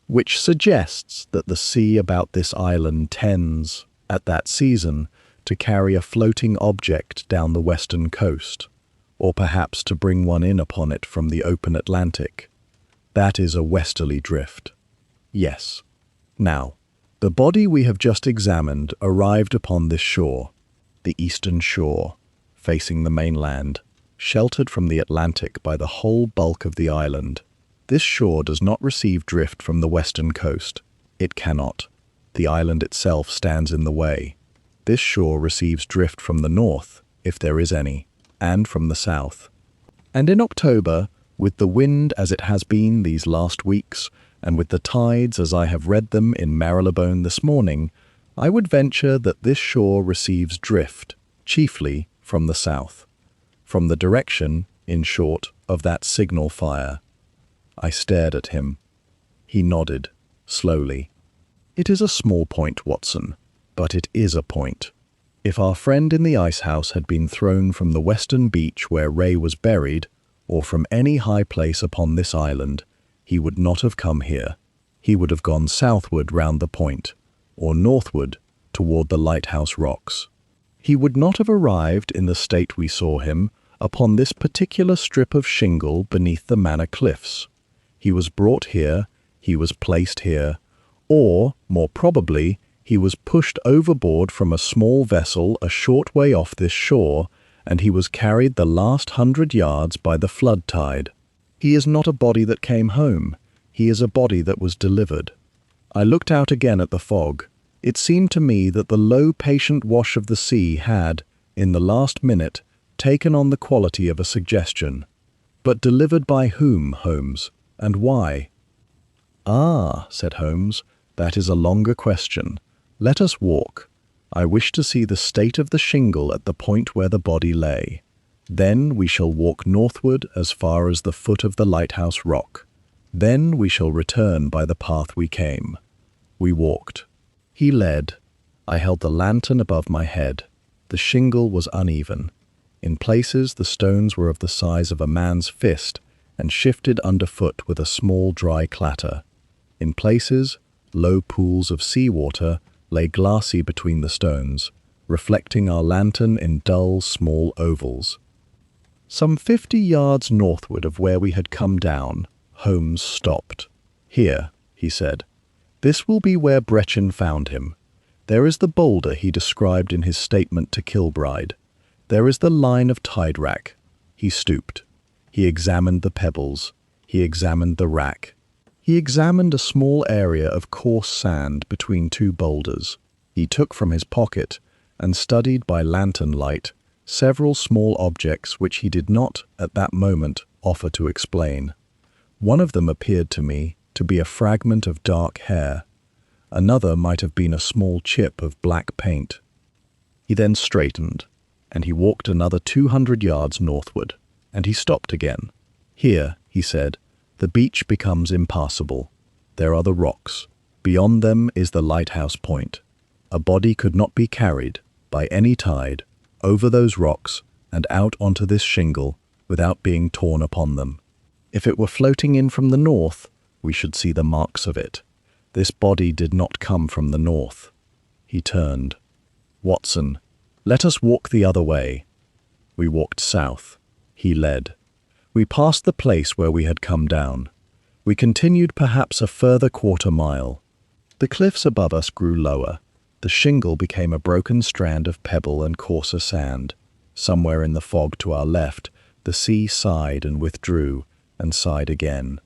which suggests that the sea about this island tends, at that season, to carry a floating object down the western coast, or perhaps to bring one in upon it from the open Atlantic. That is a westerly drift." "Yes. Now, the body we have just examined arrived upon this shore, the eastern shore, facing the mainland, sheltered from the Atlantic by the whole bulk of the island. This shore does not receive drift from the western coast. It cannot. The island itself stands in the way. This shore receives drift from the north, if there is any, and from the south. And in October, with the wind as it has been these last weeks, and with the tides as I have read them in Marylebone this morning, I would venture that this shore receives drift, chiefly from the south. From the direction, in short, of that signal fire." I stared at him. He nodded, slowly. "It is a small point, Watson, but it is a point. If our friend in the ice house had been thrown from the western beach where Ray was buried, or from any high place upon this island, he would not have come here. He would have gone southward round the point, or northward toward the lighthouse rocks. He would not have arrived in the state we saw him upon this particular strip of shingle beneath the manor cliffs. He was brought here, he was placed here, or, more probably, he was pushed overboard from a small vessel a short way off this shore, and he was carried the last 100 yards by the flood tide. He is not a body that came home. He is a body that was delivered." I looked out again at the fog. It seemed to me that the low, patient wash of the sea had, in the last minute, taken on the quality of a suggestion. "But delivered by whom, Holmes, and why?" "Ah," said Holmes, "that is a longer question. Let us walk. I wish to see the state of the shingle at the point where the body lay. Then we shall walk northward as far as the foot of the lighthouse rock. Then we shall return by the path we came." We walked. He led. I held the lantern above my head. The shingle was uneven. In places the stones were of the size of a man's fist and shifted underfoot with a small dry clatter. In places, low pools of seawater lay glassy between the stones, reflecting our lantern in dull, small ovals. Some 50 yards northward of where we had come down, Holmes stopped. "Here," he said. "This will be where Brechen found him. There is the boulder he described in his statement to Kilbride. There is the line of tide rack." He stooped. He examined the pebbles. He examined the rack. He examined a small area of coarse sand between 2 boulders. He took from his pocket, and studied by lantern light, several small objects which he did not, at that moment, offer to explain. One of them appeared to me to be a fragment of dark hair. Another might have been a small chip of black paint. He then straightened, and he walked another 200 yards northward, and he stopped again. "Here," he said, "the beach becomes impassable. There are the rocks. Beyond them is the lighthouse point. A body could not be carried, by any tide, over those rocks and out onto this shingle without being torn upon them. If it were floating in from the north, we should see the marks of it. This body did not come from the north. He turned. "Watson, let us walk the other way." We walked south. He led. We passed the place where we had come down. We continued perhaps a further quarter-mile. The cliffs above us grew lower. The shingle became a broken strand of pebble and coarser sand. Somewhere in the fog to our left, the sea sighed and withdrew, and sighed again.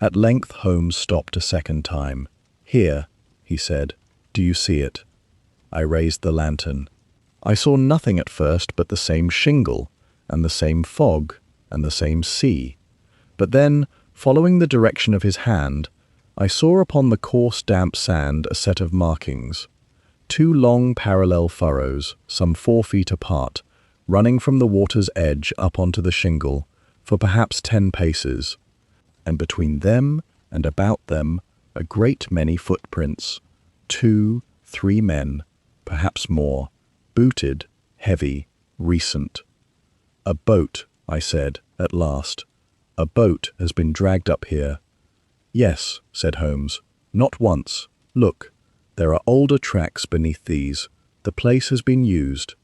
At length Holmes stopped a second time. "Here," he said. "Do you see it?" I raised the lantern. I saw nothing at first but the same shingle, and the same fog, and the same sea. But then, following the direction of his hand, I saw upon the coarse damp sand a set of markings. 2 long parallel furrows, some 4 feet apart, running from the water's edge up onto the shingle for perhaps 10 paces, and between them and about them a great many footprints, 2, 3 men, perhaps more, booted, heavy, recent. "A boat," I said, at last. "A boat has been dragged up here." "Yes," said Holmes, "not once. Look, there are older tracks beneath these. The place has been used.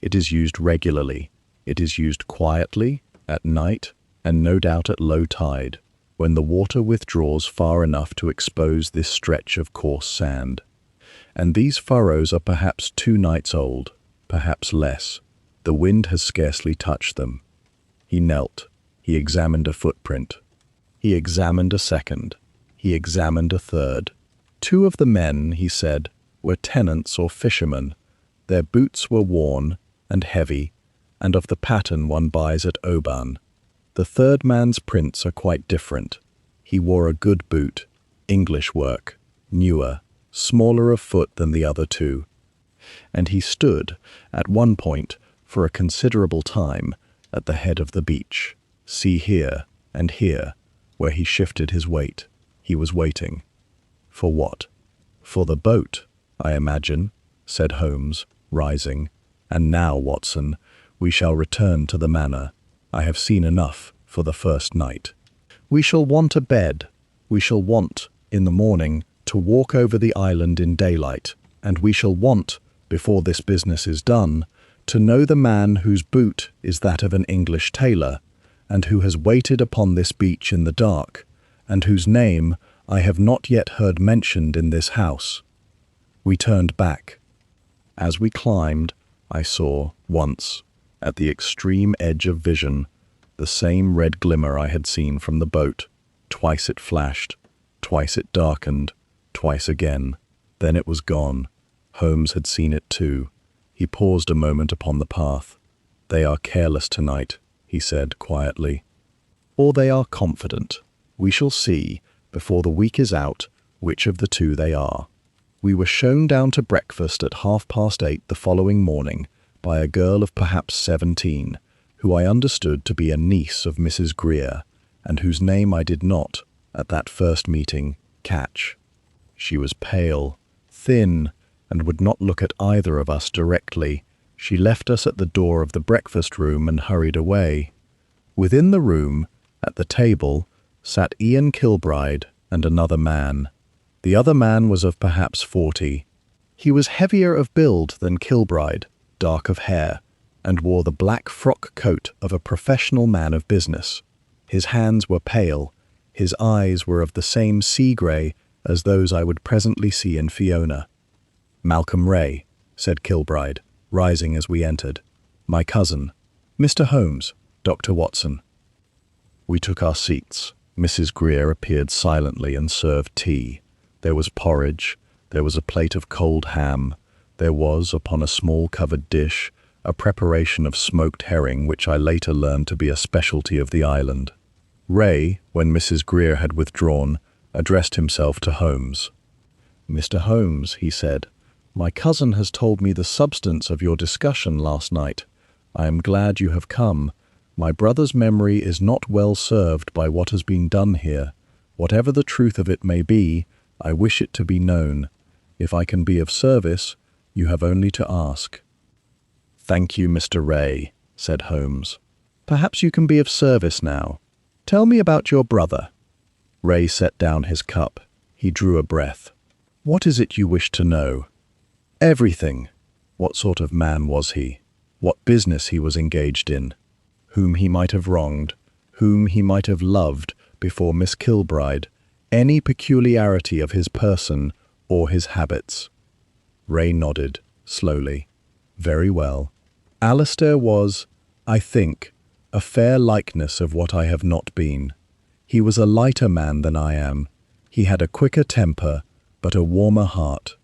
It is used regularly. It is used quietly, at night, and no doubt at low tide, when the water withdraws far enough to expose this stretch of coarse sand. And these furrows are perhaps 2 nights old, perhaps less. The wind has scarcely touched them." He knelt. He examined a footprint. He examined a second. He examined a third. 2 of the men, he said, were tenants or fishermen. Their boots were worn and heavy, and of the pattern one buys at Oban. The third man's prints are quite different. He wore a good boot, English work, newer, smaller of foot than the other 2. And he stood, at one point, for a considerable time, at the head of the beach. See here, and here, where he shifted his weight. He was waiting. For what? For the boat, I imagine, said Holmes, rising. "And now, Watson, we shall return to the manor. I have seen enough for the first night. We shall want a bed. We shall want, in the morning, to walk over the island in daylight, and we shall want, before this business is done, to know the man whose boot is that of an English tailor, and who has waited upon this beach in the dark, and whose name I have not yet heard mentioned in this house." We turned back. As we climbed, I saw, once, at the extreme edge of vision, the same red glimmer I had seen from the boat. Twice it flashed, twice it darkened, twice again. Then it was gone. Holmes had seen it too. He paused a moment upon the path. "They are careless tonight," he said quietly. "Or they are confident. We shall see, before the week is out, which of the 2 they are." We were shown down to breakfast at 8:30 the following morning by a girl of perhaps 17, who I understood to be a niece of Mrs. Greer, and whose name I did not, at that first meeting, catch. She was pale, thin, and would not look at either of us directly. She left us at the door of the breakfast room and hurried away. Within the room, at the table, sat Ian Kilbride and another man. The other man was of perhaps 40. He was heavier of build than Kilbride, dark of hair, and wore the black frock coat of a professional man of business. His hands were pale. His eyes were of the same sea-grey as those I would presently see in Fiona. "Malcolm Ray," said Kilbride, rising as we entered. "My cousin. Mr. Holmes, Dr. Watson." We took our seats. Mrs. Greer appeared silently and served tea. There was porridge, there was a plate of cold ham, there was, upon a small covered dish, a preparation of smoked herring which I later learned to be a specialty of the island. Ray, when Mrs. Greer had withdrawn, addressed himself to Holmes. "Mr. Holmes," he said, "my cousin has told me the substance of your discussion last night. I am glad you have come. My brother's memory is not well served by what has been done here. Whatever the truth of it may be, I wish it to be known. If I can be of service, you have only to ask." "Thank you, Mr. Ray," said Holmes. "Perhaps you can be of service now. Tell me about your brother." Ray set down his cup. He drew a breath. "What is it you wish to know?" "Everything. What sort of man was he? What business he was engaged in? Whom he might have wronged? Whom he might have loved before Miss Kilbride? Any peculiarity of his person or his habits?" Ray nodded, slowly. "Very well. Alistair was, I think, a fair likeness of what I have not been. He was a lighter man than I am. He had a quicker temper, but a warmer heart.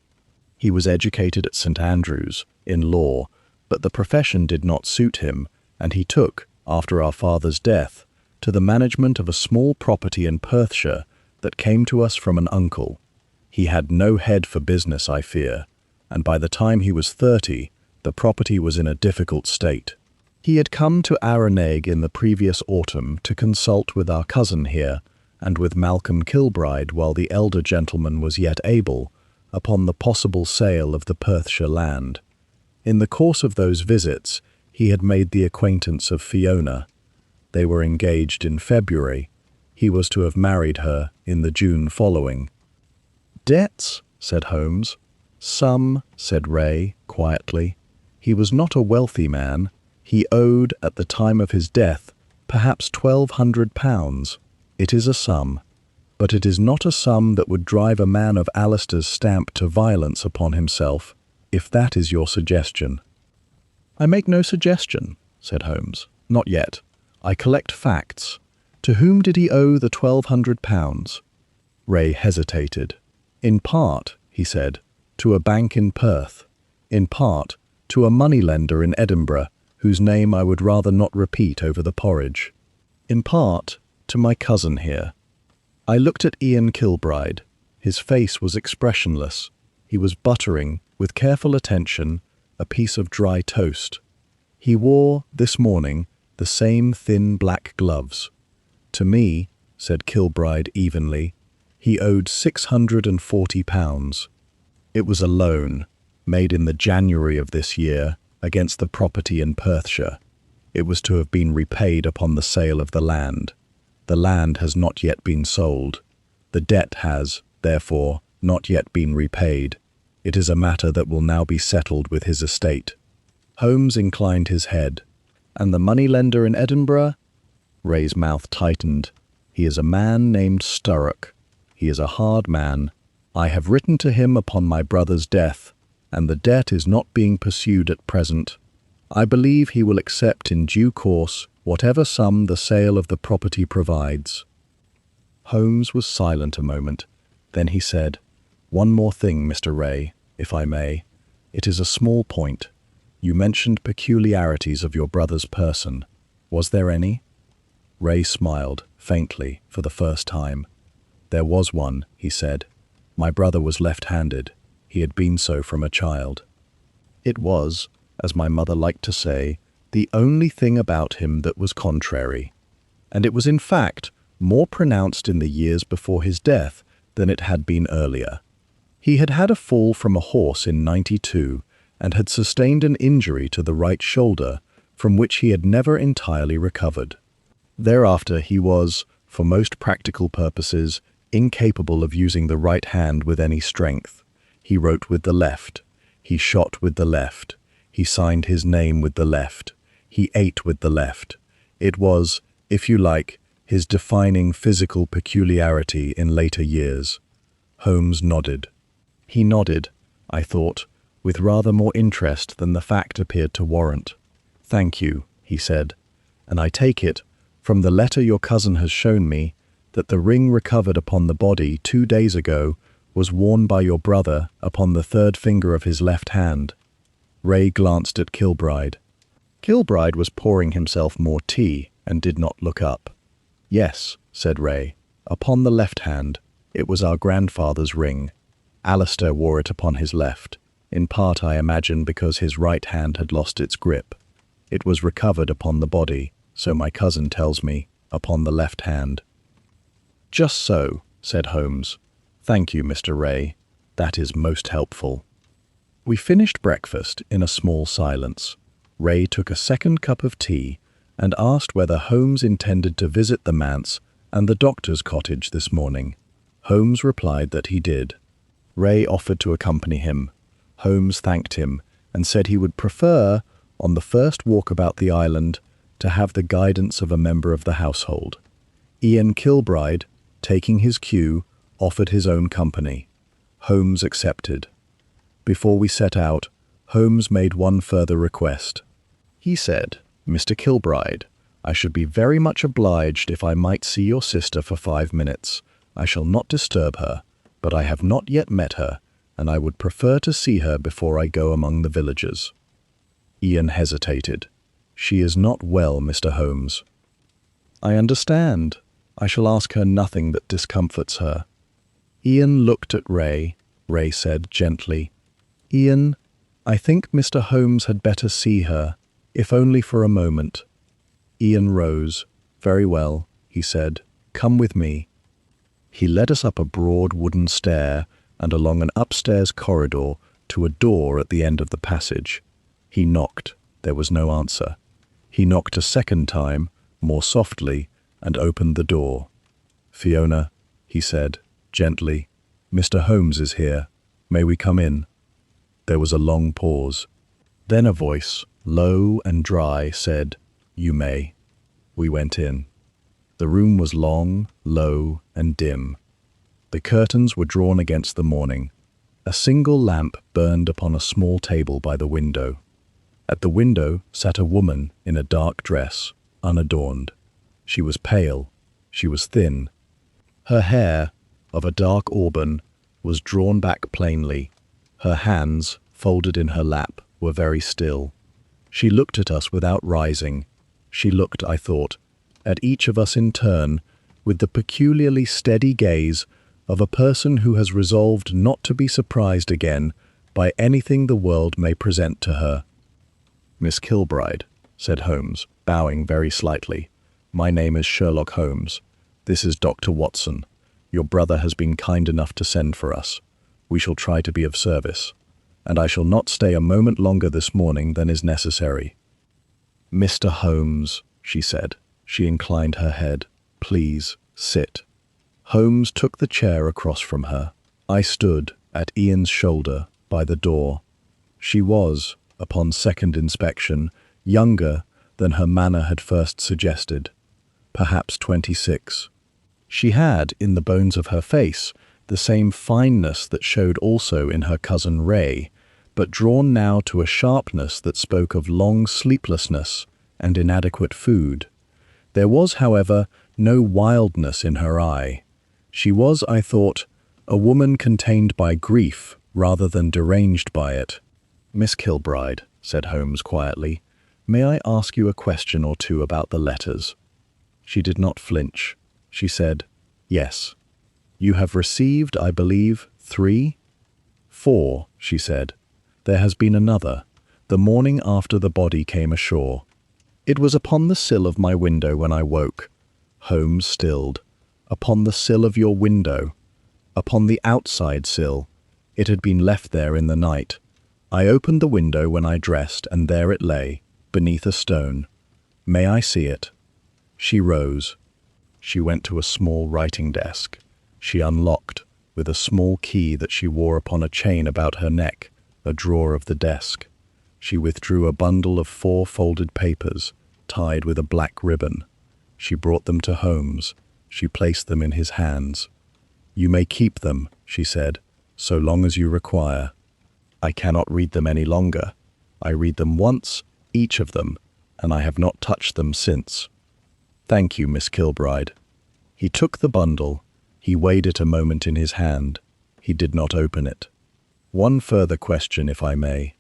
He was educated at St. Andrews, in law, but the profession did not suit him, and he took, after our father's death, to the management of a small property in Perthshire that came to us from an uncle. He had no head for business, I fear, and by the time he was 30, the property was in a difficult state. He had come to Aoranaig in the previous autumn to consult with our cousin here, and with Malcolm Kilbride while the elder gentleman was yet able, upon the possible sale of the Perthshire land. In the course of those visits, he had made the acquaintance of Fiona. They were engaged in February. He was to have married her in the June following. "Debts?" said Holmes. "Some," said Ray, quietly. "He was not a wealthy man. He owed, at the time of his death, perhaps £1,200. It is a sum, but it is not a sum that would drive a man of Alistair's stamp to violence upon himself, if that is your suggestion." "I make no suggestion," said Holmes. "Not yet. I collect facts. To whom did he owe the £1,200? Ray hesitated. "In part," he said, "to a bank in Perth. In part, to a moneylender in Edinburgh, whose name I would rather not repeat over the porridge. In part, to my cousin here." I looked at Ian Kilbride. His face was expressionless. He was buttering, with careful attention, a piece of dry toast. He wore, this morning, the same thin black gloves. "To me," said Kilbride evenly, "he owed £640. It was a loan, made in the January of this year, against the property in Perthshire. It was to have been repaid upon the sale of the land. The land has not yet been sold. The debt has, therefore, not yet been repaid. It is a matter that will now be settled with his estate." Holmes inclined his head. "And the moneylender in Edinburgh?" Ray's mouth tightened. "He is a man named Sturrock. He is a hard man. I have written to him upon my brother's death, and the debt is not being pursued at present. I believe he will accept in due course whatever sum the sale of the property provides." Holmes was silent a moment. Then he said, "One more thing, Mr. Ray, if I may. It is a small point. You mentioned peculiarities of your brother's person. Was there any?" Ray smiled, faintly, for the first time. "There was one," he said. "My brother was left-handed. He had been so from a child. It was, as my mother liked to say, the only thing about him that was contrary. And it was in fact more pronounced in the years before his death than it had been earlier. He had had a fall from a horse in '92 and had sustained an injury to the right shoulder from which he had never entirely recovered. Thereafter he was, for most practical purposes, incapable of using the right hand with any strength. He wrote with the left. He shot with the left. He signed his name with the left. He ate with the left. It was, if you like, his defining physical peculiarity in later years." Holmes nodded. He nodded, I thought, with rather more interest than the fact appeared to warrant. "Thank you," he said, "and I take it, from the letter your cousin has shown me, that the ring recovered upon the body 2 days ago was worn by your brother upon the third finger of his left hand." Ray glanced at Kilbride. Kilbride was pouring himself more tea and did not look up. "Yes," said Ray, "upon the left hand. It was our grandfather's ring. Alistair wore it upon his left, in part, I imagine, because his right hand had lost its grip. It was recovered upon the body, so my cousin tells me, upon the left hand." "Just so," said Holmes. Thank you, Mr. Ray. That is most helpful. We finished breakfast in a small silence. Ray took a second cup of tea and asked whether Holmes intended to visit the manse and the doctor's cottage this morning. Holmes replied that he did. Ray offered to accompany him. Holmes thanked him and said he would prefer, on the first walk about the island, to have the guidance of a member of the household. Ian Kilbride, taking his cue, offered his own company. Holmes accepted. Before we set out, Holmes made one further request. He said, "Mr. Kilbride, I should be very much obliged if I might see your sister for 5 minutes. I shall not disturb her, but I have not yet met her, and I would prefer to see her before I go among the villagers." Ian hesitated. "She is not well, Mr. Holmes." "I understand. I shall ask her nothing that discomforts her." Ian looked at Ray. Ray said gently, "Ian, I think Mr. Holmes had better see her, if only for a moment." Ian rose. "Very well," he said. "Come with me." He led us up a broad wooden stair and along an upstairs corridor to a door at the end of the passage. He knocked. There was no answer. He knocked a second time, more softly, and opened the door. "Fiona," he said, gently, "Mr. Holmes is here. May we come in?" There was a long pause. Then a voice, low and dry, said, "You may." We went in. The room was long, low, and dim. The curtains were drawn against the morning. A single lamp burned upon a small table by the window. At the window sat a woman in a dark dress, unadorned. She was pale. She was thin. Her hair, of a dark auburn, was drawn back plainly. Her hands, folded in her lap, were very still. She looked at us without rising. She looked, I thought, at each of us in turn, with the peculiarly steady gaze of a person who has resolved not to be surprised again by anything the world may present to her. "Miss Kilbride," said Holmes, bowing very slightly, "my name is Sherlock Holmes. This is Dr. Watson. Your brother has been kind enough to send for us. We shall try to be of service, and I shall not stay a moment longer this morning than is necessary." "Mr. Holmes," she said. She inclined her head. "Please, sit." Holmes took the chair across from her. I stood at Ian's shoulder by the door. She was, upon second inspection, younger than her manner had first suggested, perhaps 26. She had, in the bones of her face, the same fineness that showed also in her cousin Ray, but drawn now to a sharpness that spoke of long sleeplessness and inadequate food. There was, however, no wildness in her eye. She was, I thought, a woman contained by grief rather than deranged by it. "Miss Kilbride," said Holmes quietly, "may I ask you a question or two about the letters?" She did not flinch. She said, "Yes." "You have received, I believe, 3?" "4," she said. "There has been another, the morning after the body came ashore. It was upon the sill of my window when I woke." Holmes stilled. "Upon the sill of your window?" "Upon the outside sill. It had been left there in the night. I opened the window when I dressed, and there it lay, beneath a stone. May I see it?" She rose. She went to a small writing desk. She unlocked, with a small key that she wore upon a chain about her neck, a drawer of the desk. She withdrew a bundle of 4 folded papers, tied with a black ribbon. She brought them to Holmes. She placed them in his hands. "You may keep them," she said, "so long as you require. I cannot read them any longer. I read them once, each of them, and I have not touched them since." "Thank you, Miss Kilbride." He took the bundle. He weighed it a moment in his hand. He did not open it. "One further question, if I may.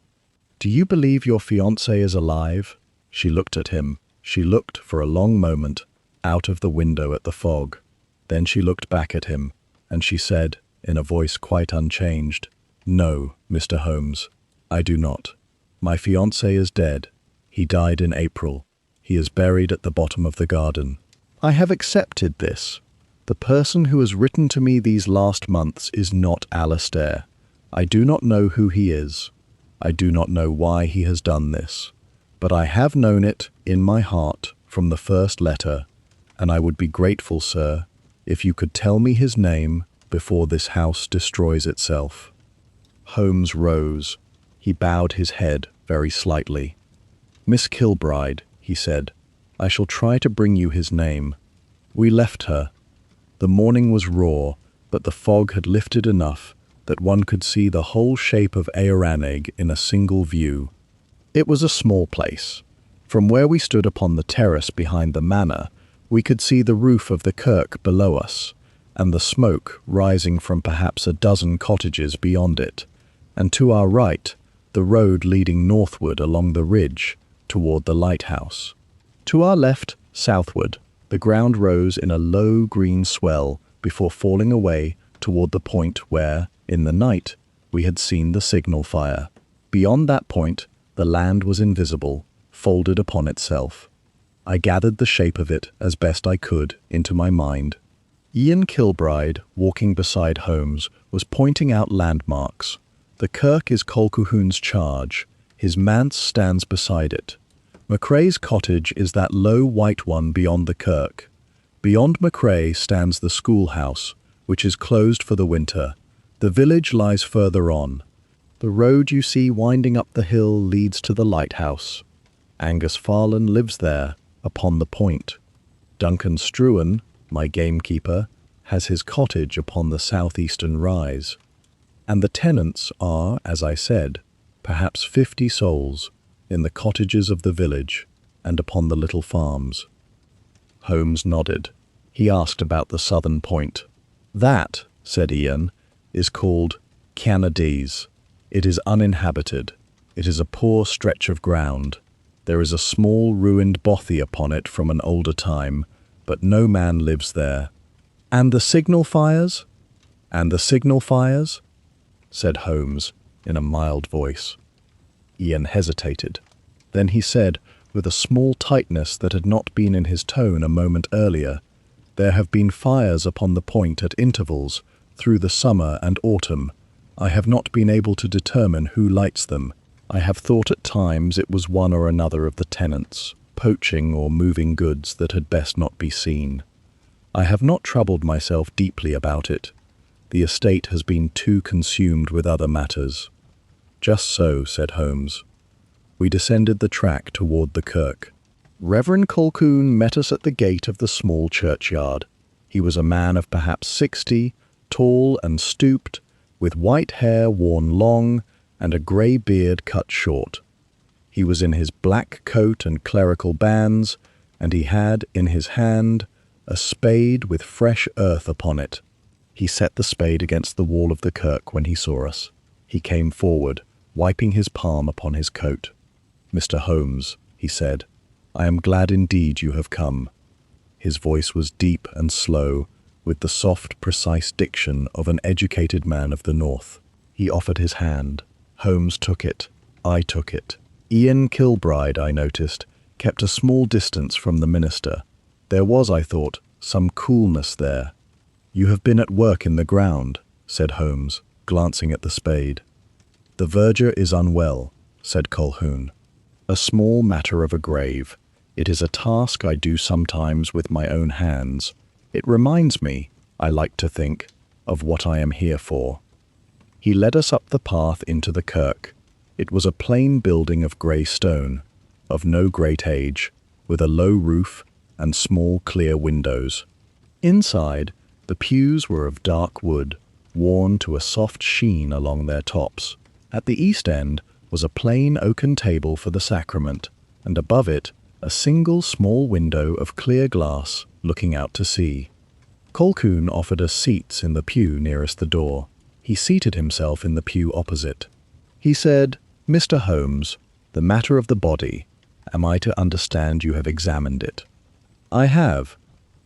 Do you believe your fiancé is alive?" She looked at him. She looked, for a long moment, out of the window at the fog. Then she looked back at him, and she said, in a voice quite unchanged, "No, Mr. Holmes, I do not. My fiancé is dead. He died in April. He is buried at the bottom of the garden." "I have accepted this. The person who has written to me these last months is not Alastair. I do not know who he is. I do not know why he has done this. But I have known it in my heart from the first letter, and I would be grateful, sir, if you could tell me his name before this house destroys itself." Holmes rose. He bowed his head very slightly. "Miss Kilbride," he said, "I shall try to bring you his name." We left her. The morning was raw, but the fog had lifted enough that one could see the whole shape of Aoranaig in a single view. It was a small place. From where we stood upon the terrace behind the manor, we could see the roof of the kirk below us, and the smoke rising from perhaps a dozen cottages beyond it, and to our right, the road leading northward along the ridge toward the lighthouse. To our left, southward, the ground rose in a low green swell before falling away toward the point where, in the night, we had seen the signal fire. Beyond that point, the land was invisible, folded upon itself. I gathered the shape of it as best I could into my mind. Ian Kilbride, walking beside Holmes, was pointing out landmarks. The kirk is Colquhoun's charge. His manse stands beside it. MacRae's cottage is that low white one beyond the kirk. Beyond MacRae stands the schoolhouse, which is closed for the winter. The village lies further on. The road you see winding up the hill leads to the lighthouse. Angus Farlan lives there, upon the point. Duncan Struan, my gamekeeper, has his cottage upon the southeastern rise. And the tenants are, as I said, perhaps 50 souls, in the cottages of the village and upon the little farms. Holmes nodded. He asked about the southern point. "That," said Ian, "is called Canadies. It is uninhabited. It is a poor stretch of ground. There is a small ruined bothy upon it from an older time, but no man lives there." "And the signal fires?" "And the signal fires?" said Holmes in a mild voice. Ian hesitated. Then he said, with a small tightness that had not been in his tone a moment earlier, "There have been fires upon the point at intervals through the summer and autumn. I have not been able to determine who lights them. I have thought at times it was one or another of the tenants, poaching or moving goods that had best not be seen. I have not troubled myself deeply about it. The estate has been too consumed with other matters." "Just so," said Holmes. We descended the track toward the kirk. Reverend Colquhoun met us at the gate of the small churchyard. He was a man of perhaps 60, tall and stooped, with white hair worn long and a grey beard cut short. He was in his black coat and clerical bands, and he had in his hand a spade with fresh earth upon it. He set the spade against the wall of the kirk when he saw us. He came forward, wiping his palm upon his coat. "Mr. Holmes," he said, "I am glad indeed you have come." His voice was deep and slow, with the soft, precise diction of an educated man of the north. He offered his hand. Holmes took it. I took it. Ian Kilbride, I noticed, kept a small distance from the minister. There was, I thought, some coolness there. "You have been at work in the ground," said Holmes, glancing at the spade. "The verger is unwell," said Colquhoun. "A small matter of a grave. It is a task I do sometimes with my own hands. It reminds me, I like to think, of what I am here for." He led us up the path into the kirk. It was a plain building of grey stone, of no great age, with a low roof and small clear windows. Inside, the pews were of dark wood, worn to a soft sheen along their tops. At the east end was a plain oaken table for the sacrament, and above it a single small window of clear glass looking out to sea. Colquhoun offered us seats in the pew nearest the door. He seated himself in the pew opposite. He said, "Mr. Holmes, the matter of the body, am I to understand you have examined it?" "I have."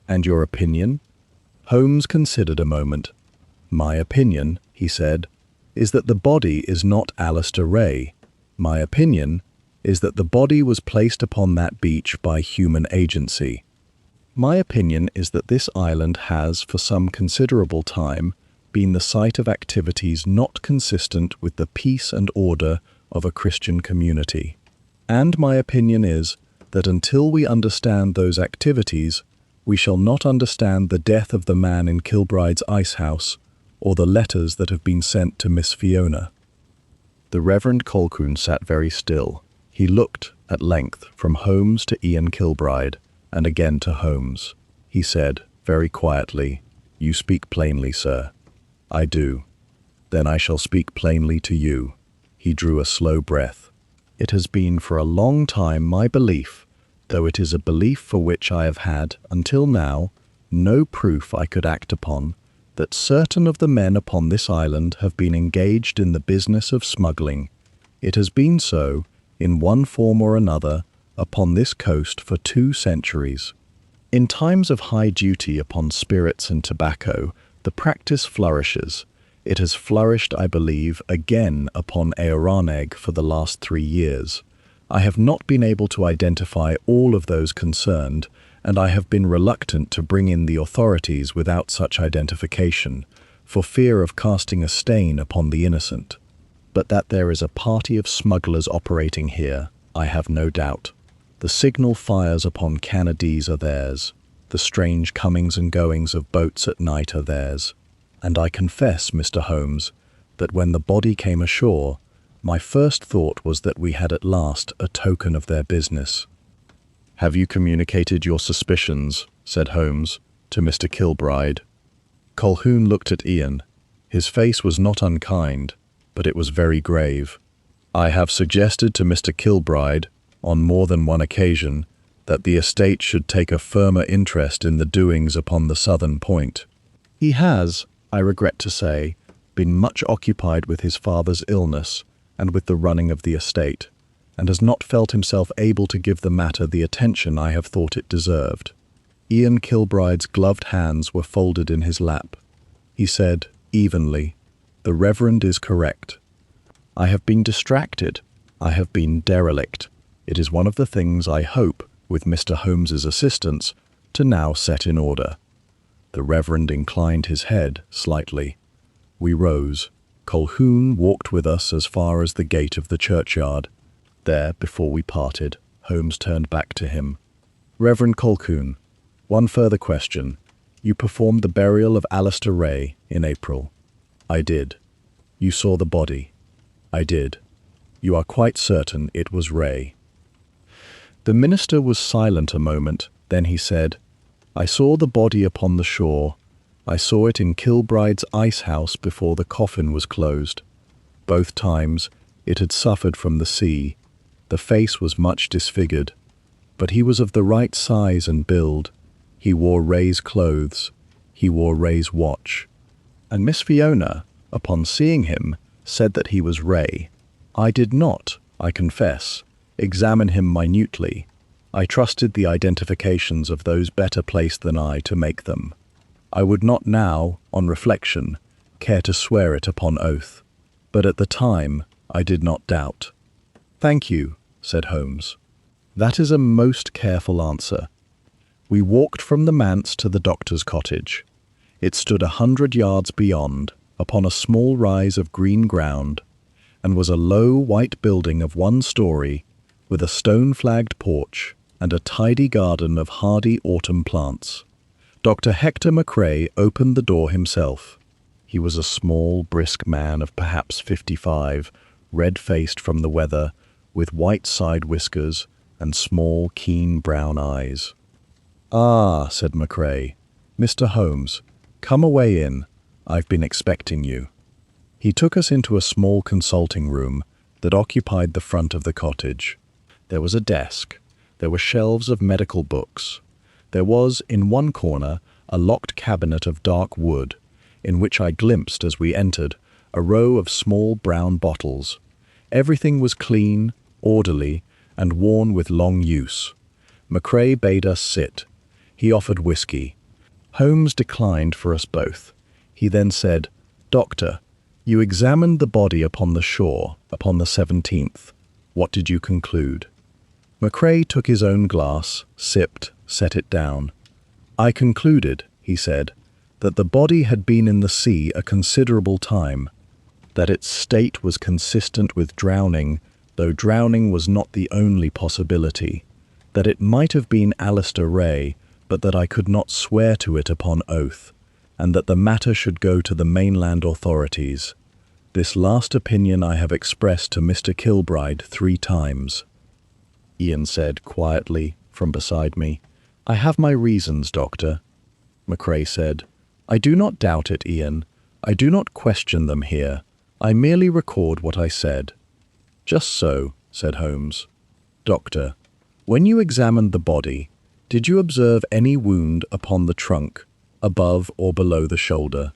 "And your opinion?" Holmes considered a moment. "My opinion," he said, "is that the body is not Alastair Ray. My opinion is that the body was placed upon that beach by human agency." My opinion is that this island has, for some considerable time, been the site of activities not consistent with the peace and order of a Christian community. And my opinion is that until we understand those activities, we shall not understand the death of the man in Kilbride's ice house or the letters that have been sent to Miss Fiona. The Reverend Colquhoun sat very still. He looked, at length, from Holmes to Ian Kilbride, and again to Holmes. He said, very quietly, "You speak plainly, sir." "I do." "Then I shall speak plainly to you." He drew a slow breath. "It has been for a long time my belief, though it is a belief for which I have had, until now, no proof I could act upon, that certain of the men upon this island have been engaged in the business of smuggling. It has been so, in one form or another, upon this coast for 2 centuries. In times of high duty upon spirits and tobacco, the practice flourishes. It has flourished, I believe, again upon Aoranaig for the last 3 years. I have not been able to identify all of those concerned, and I have been reluctant to bring in the authorities without such identification, for fear of casting a stain upon the innocent. But that there is a party of smugglers operating here, I have no doubt. The signal fires upon Canadees are theirs. The strange comings and goings of boats at night are theirs. And I confess, Mr. Holmes, that when the body came ashore, my first thought was that we had at last a token of their business." "Have you communicated your suspicions," said Holmes, "to Mr. Kilbride?" Colquhoun looked at Ian. His face was not unkind, but it was very grave. "I have suggested to Mr. Kilbride, on more than one occasion, that the estate should take a firmer interest in the doings upon the southern point. He has, I regret to say, been much occupied with his father's illness and with the running of the estate, and has not felt himself able to give the matter the attention I have thought it deserved." Ian Kilbride's gloved hands were folded in his lap. He said, evenly, "The Reverend is correct. I have been distracted. I have been derelict. It is one of the things I hope, with Mr. Holmes's assistance, to now set in order." The Reverend inclined his head slightly. We rose. Colquhoun walked with us as far as the gate of the churchyard. There, before we parted, Holmes turned back to him. "Reverend Colquhoun, one further question. You performed the burial of Alistair Ray in April." "I did." "You saw the body?" "I did." "You are quite certain it was Ray?" The minister was silent a moment, then he said, "I saw the body upon the shore. I saw it in Kilbride's ice house before the coffin was closed. Both times it had suffered from the sea. The face was much disfigured, but he was of the right size and build. He wore Ray's clothes. He wore Ray's watch. And Miss Fiona, upon seeing him, said that he was Ray. I did not, I confess, examine him minutely. I trusted the identifications of those better placed than I to make them. I would not now, on reflection, care to swear it upon oath, but at the time I did not doubt." "Thank you," said Holmes. "That is a most careful answer." We walked from the manse to the doctor's cottage. It stood 100 yards beyond, upon a small rise of green ground, and was a low white building of 1 story, with a stone-flagged porch and a tidy garden of hardy autumn plants. Dr. Hector McCrae opened the door himself. He was a small, brisk man of perhaps 55, red-faced from the weather, with white side whiskers and small, keen brown eyes. "Ah," said McCrae, "Mr. Holmes, come away in. I've been expecting you." He took us into a small consulting room that occupied the front of the cottage. There was a desk. There were shelves of medical books. There was, in one corner, a locked cabinet of dark wood, in which I glimpsed, as we entered, a row of small brown bottles. Everything was clean, orderly, and worn with long use. McCrae bade us sit. He offered whisky. Holmes declined for us both. He then said, "Doctor, you examined the body upon the shore, upon the 17th. What did you conclude?" McCrae took his own glass, sipped, set it down. I concluded, he said, that the body had been in the sea a considerable time, that its state was consistent with drowning, though drowning was not the only possibility, that it might have been Alistair Ray, but that I could not swear to it upon oath, and that the matter should go to the mainland authorities. This last opinion I have expressed to Mr. Kilbride 3 times. Ian said quietly from beside me, I have my reasons, Doctor. McCrae said, I do not doubt it, Ian. I do not question them here. I merely record what I said. Just so, said Holmes. Doctor, when you examined the body, did you observe any wound upon the trunk, above or below the shoulder?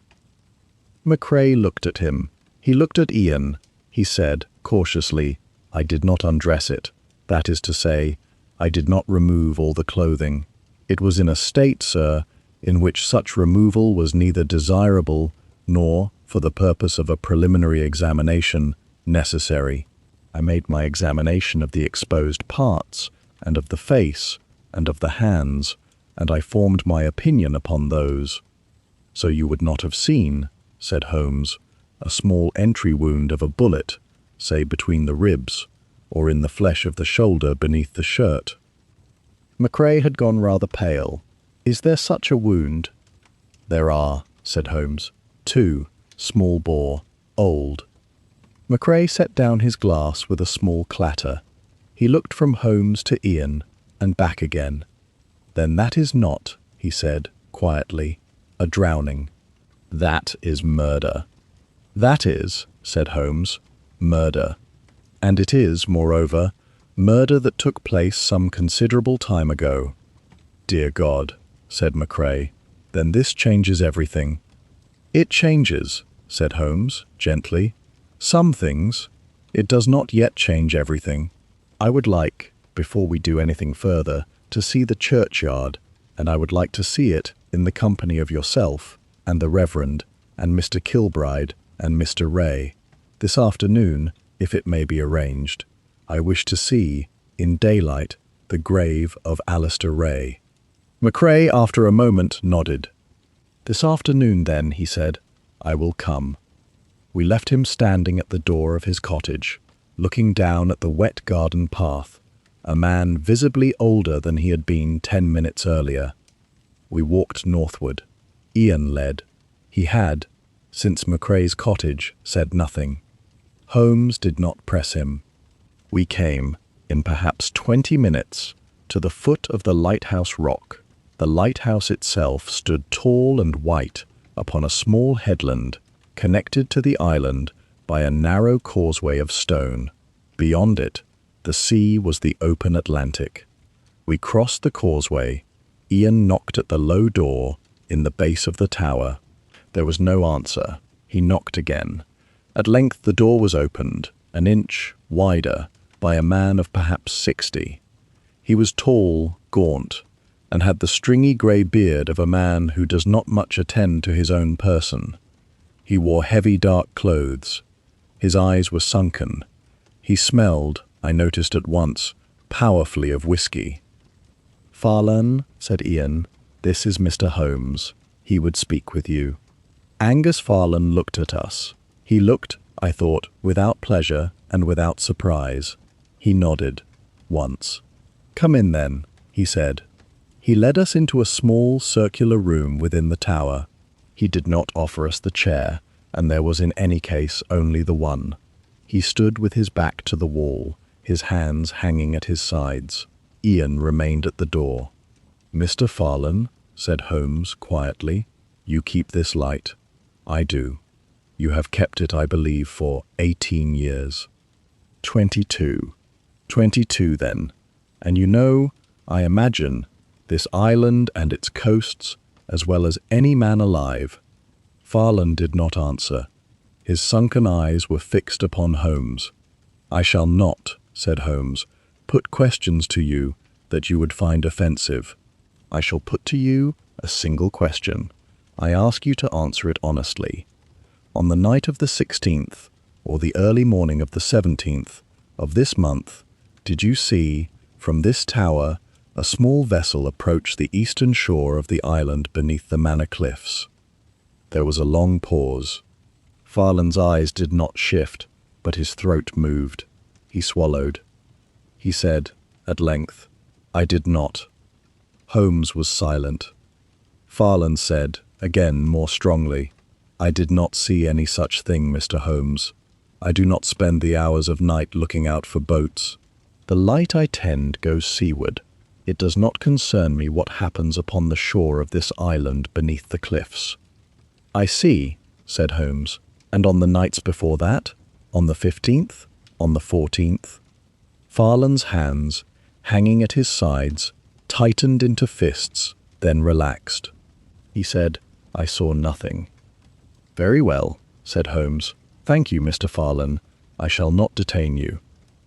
McCrae looked at him. He looked at Ian. He said, cautiously, I did not undress it. That is to say, I did not remove all the clothing. It was in a state, sir, in which such removal was neither desirable nor, for the purpose of a preliminary examination, necessary. I made my examination of the exposed parts, and of the face, and of the hands, and I formed my opinion upon those. So you would not have seen, said Holmes, a small entry wound of a bullet, say between the ribs, or in the flesh of the shoulder beneath the shirt. McCrae had gone rather pale. Is there such a wound? There are, said Holmes. 2, small bore, old. McCrae set down his glass with a small clatter. He looked from Holmes to Ian, and back again. Then that is not, he said, quietly, a drowning. That is murder. That is, said Holmes, murder. And it is, moreover, murder that took place some considerable time ago. Dear God, said McCrae, then this changes everything. It changes, said Holmes, gently. Some things. It does not yet change everything. I would like, before we do anything further, to see the churchyard, and I would like to see it in the company of yourself, and the Reverend, and Mr. Kilbride, and Mr. Ray. This afternoon, if it may be arranged, I wish to see, in daylight, the grave of Alistair Ray. McCrae, after a moment, nodded. This afternoon, then, he said, I will come. We left him standing at the door of his cottage, looking down at the wet garden path, a man visibly older than he had been 10 minutes earlier. We walked northward. Ian led. He had, since McCrae's cottage, said nothing. Holmes did not press him. We came, in perhaps 20 minutes, to the foot of the lighthouse rock. The lighthouse itself stood tall and white upon a small headland, connected to the island by a narrow causeway of stone. Beyond it, the sea was the open Atlantic. We crossed the causeway. Ian knocked at the low door in the base of the tower. There was no answer. He knocked again. At length the door was opened, an inch wider, by a man of perhaps 60. He was tall, gaunt, and had the stringy grey beard of a man who does not much attend to his own person. He wore heavy dark clothes. His eyes were sunken. He smelled, I noticed at once, powerfully of whisky. Farlan, said Ian, this is Mr. Holmes. He would speak with you. Angus Farlan looked at us. He looked, I thought, without pleasure and without surprise. He nodded, once. Come in, then, he said. He led us into a small circular room within the tower. He did not offer us the chair, and there was in any case only the one. He stood with his back to the wall, his hands hanging at his sides. Ian remained at the door. Mr. Farlan, said Holmes quietly, you keep this light. I do. You have kept it, I believe, for 18 years. 22. 22, then. And you know, I imagine, this island and its coasts, as well as any man alive. Farlan did not answer. His sunken eyes were fixed upon Holmes. I shall not, said Holmes, put questions to you that you would find offensive. I shall put to you a single question. I ask you to answer it honestly. On the night of the 16th, or the early morning of the 17th, of this month, did you see, from this tower, A small vessel approached the eastern shore of the island beneath the manor cliffs. There was a long pause. Farland's eyes did not shift, but his throat moved. He swallowed. He said, at length, "I did not." Holmes was silent. Farland said, again more strongly, "I did not see any such thing, Mr. Holmes. I do not spend the hours of night looking out for boats. The light I tend goes seaward. It does not concern me what happens upon the shore of this island beneath the cliffs." "I see," said Holmes. "And on the nights before that? On the 15th? On the 14th? Farland's hands, hanging at his sides, tightened into fists, then relaxed. He said, "I saw nothing." "Very well," said Holmes. "Thank you, Mr. Farland. I shall not detain you.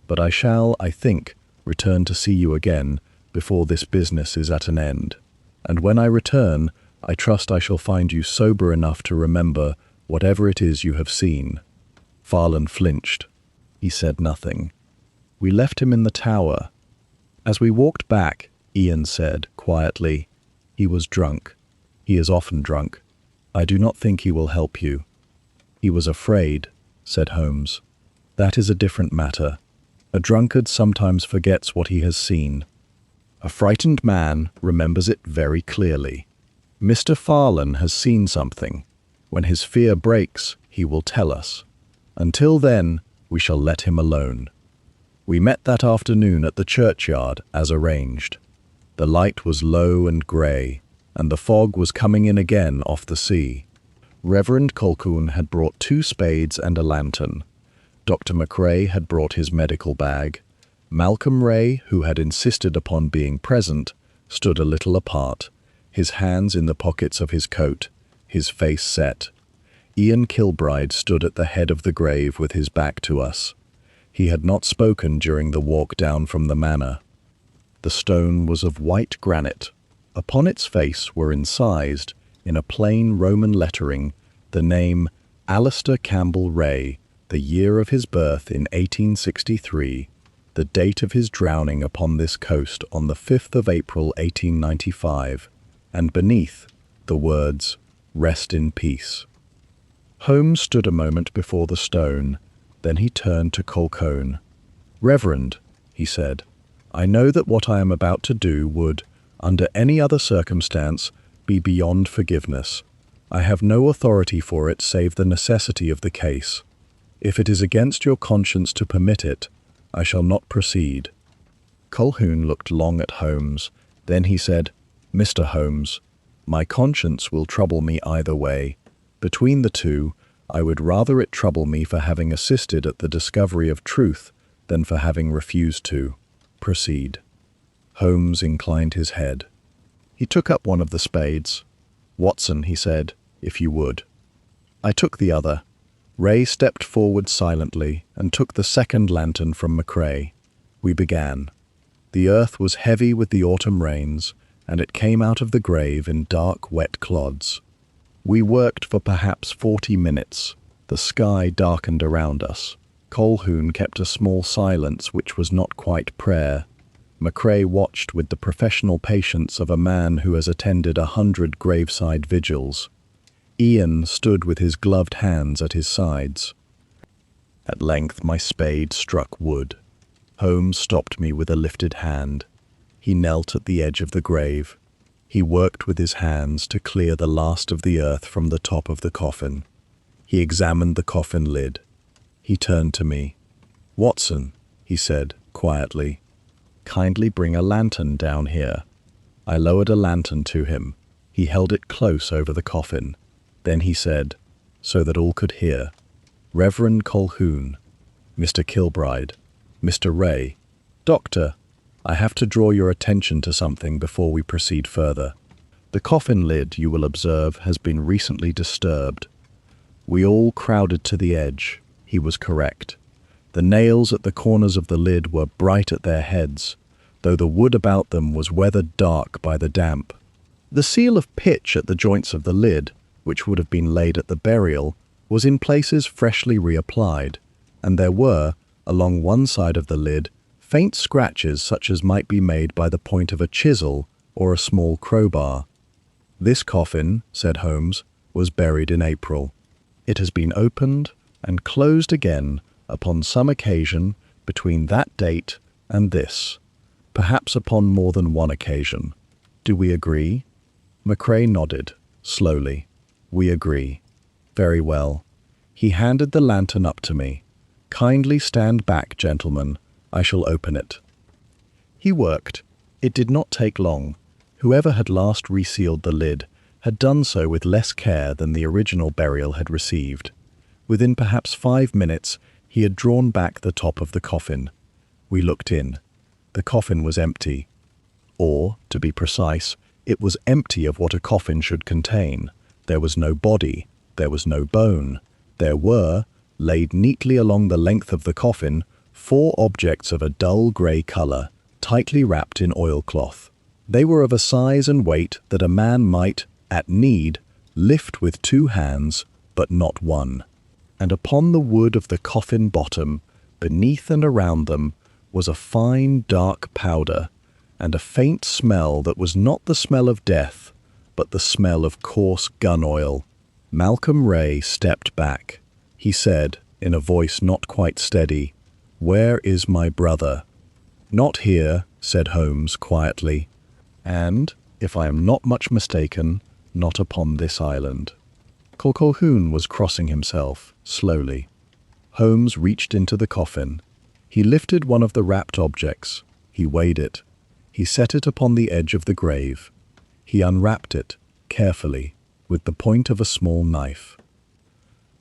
But I shall, I think, return to see you again before this business is at an end. And when I return, I trust I shall find you sober enough to remember whatever it is you have seen." Farland flinched. He said nothing. We left him in the tower. As we walked back, Ian said, quietly, "He was drunk. He is often drunk. I do not think he will help you." "He was afraid," said Holmes. "That is a different matter. A drunkard sometimes forgets what he has seen. A frightened man remembers it very clearly. Mr. Farland has seen something. When his fear breaks, he will tell us. Until then, we shall let him alone." We met that afternoon at the churchyard, as arranged. The light was low and grey, and the fog was coming in again off the sea. Reverend Colquhoun had brought 2 spades and a lantern. Dr. MacRae had brought his medical bag. Malcolm Ray, who had insisted upon being present, stood a little apart, his hands in the pockets of his coat, his face set. Ian Kilbride stood at the head of the grave with his back to us. He had not spoken during the walk down from the manor. The stone was of white granite. Upon its face were incised, in a plain Roman lettering, the name Alistair Campbell Ray, the year of his birth in 1863, the date of his drowning upon this coast on the 5th of April 1895, and beneath, the words, "Rest in peace." Holmes stood a moment before the stone, then he turned to Colquhoun. "Reverend," he said, "I know that what I am about to do would, under any other circumstance, be beyond forgiveness. I have no authority for it save the necessity of the case. If it is against your conscience to permit it, I shall not proceed." Colquhoun looked long at Holmes. Then he said, "Mr. Holmes, my conscience will trouble me either way. Between the two, I would rather it trouble me for having assisted at the discovery of truth than for having refused to. Proceed." Holmes inclined his head. He took up one of the spades. "Watson," he said, "if you would." I took the other. Ray stepped forward silently and took the second lantern from MacRae. We began. The earth was heavy with the autumn rains, and it came out of the grave in dark, wet clods. We worked for perhaps 40 minutes. The sky darkened around us. Colquhoun kept a small silence which was not quite prayer. MacRae watched with the professional patience of a man who has attended 100 graveside vigils. Ian stood with his gloved hands at his sides. At length my spade struck wood. Holmes stopped me with a lifted hand. He knelt at the edge of the grave. He worked with his hands to clear the last of the earth from the top of the coffin. He examined the coffin lid. He turned to me. "Watson," he said, quietly, "kindly bring a lantern down here." I lowered a lantern to him. He held it close over the coffin. Then he said, so that all could hear, "Reverend Colquhoun, Mr. Kilbride, Mr. Ray, Doctor, I have to draw your attention to something before we proceed further. The coffin lid, you will observe, has been recently disturbed." We all crowded to the edge. He was correct. The nails at the corners of the lid were bright at their heads, though the wood about them was weathered dark by the damp. The seal of pitch at the joints of the lid, which would have been laid at the burial, was in places freshly reapplied, and there were, along one side of the lid, faint scratches such as might be made by the point of a chisel or a small crowbar. "This coffin," said Holmes, "was buried in April. It has been opened and closed again upon some occasion between that date and this, perhaps upon more than one occasion. Do we agree?" McCrae nodded, slowly. "We agree." "Very well." He handed the lantern up to me. "Kindly stand back, gentlemen. I shall open it." He worked. It did not take long. Whoever had last resealed the lid had done so with less care than the original burial had received. Within perhaps 5 minutes, he had drawn back the top of the coffin. We looked in. The coffin was empty. Or, to be precise, it was empty of what a coffin should contain. There was no body. There was no bone. There were, laid neatly along the length of the coffin, 4 objects of a dull grey colour, tightly wrapped in oilcloth. They were of a size and weight that a man might, at need, lift with 2 hands, but not one. And upon the wood of the coffin bottom, beneath and around them, was a fine dark powder, and a faint smell that was not the smell of death, but the smell of coarse gun oil. Malcolm Ray stepped back. He said, in a voice not quite steady, "Where is my brother?" "Not here," said Holmes quietly, "and, if I am not much mistaken, not upon this island." Colquhoun was crossing himself, slowly. Holmes reached into the coffin. He lifted one of the wrapped objects. He weighed it. He set it upon the edge of the grave. He unwrapped it, carefully, with the point of a small knife.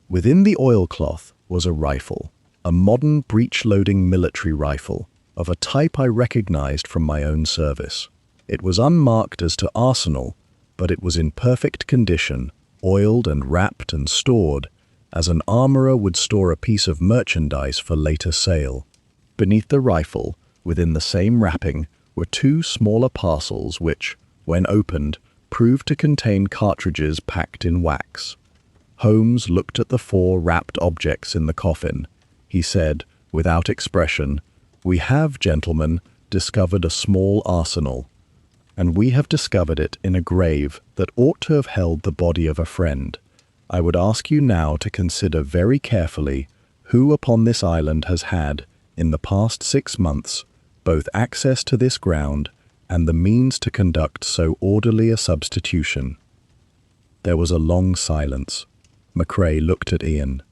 Within the oilcloth was a rifle, a modern breech-loading military rifle, of a type I recognized from my own service. It was unmarked as to arsenal, but it was in perfect condition, oiled and wrapped and stored, as an armorer would store a piece of merchandise for later sale. Beneath the rifle, within the same wrapping, were 2 smaller parcels which, when opened, proved to contain cartridges packed in wax. Holmes looked at the 4 wrapped objects in the coffin. He said, without expression, "We have, gentlemen, discovered a small arsenal, and we have discovered it in a grave that ought to have held the body of a friend. I would ask you now to consider very carefully who upon this island has had, in the past 6 months, both access to this ground and the means to conduct so orderly a substitution." There was a long silence. McCrae looked at Ian.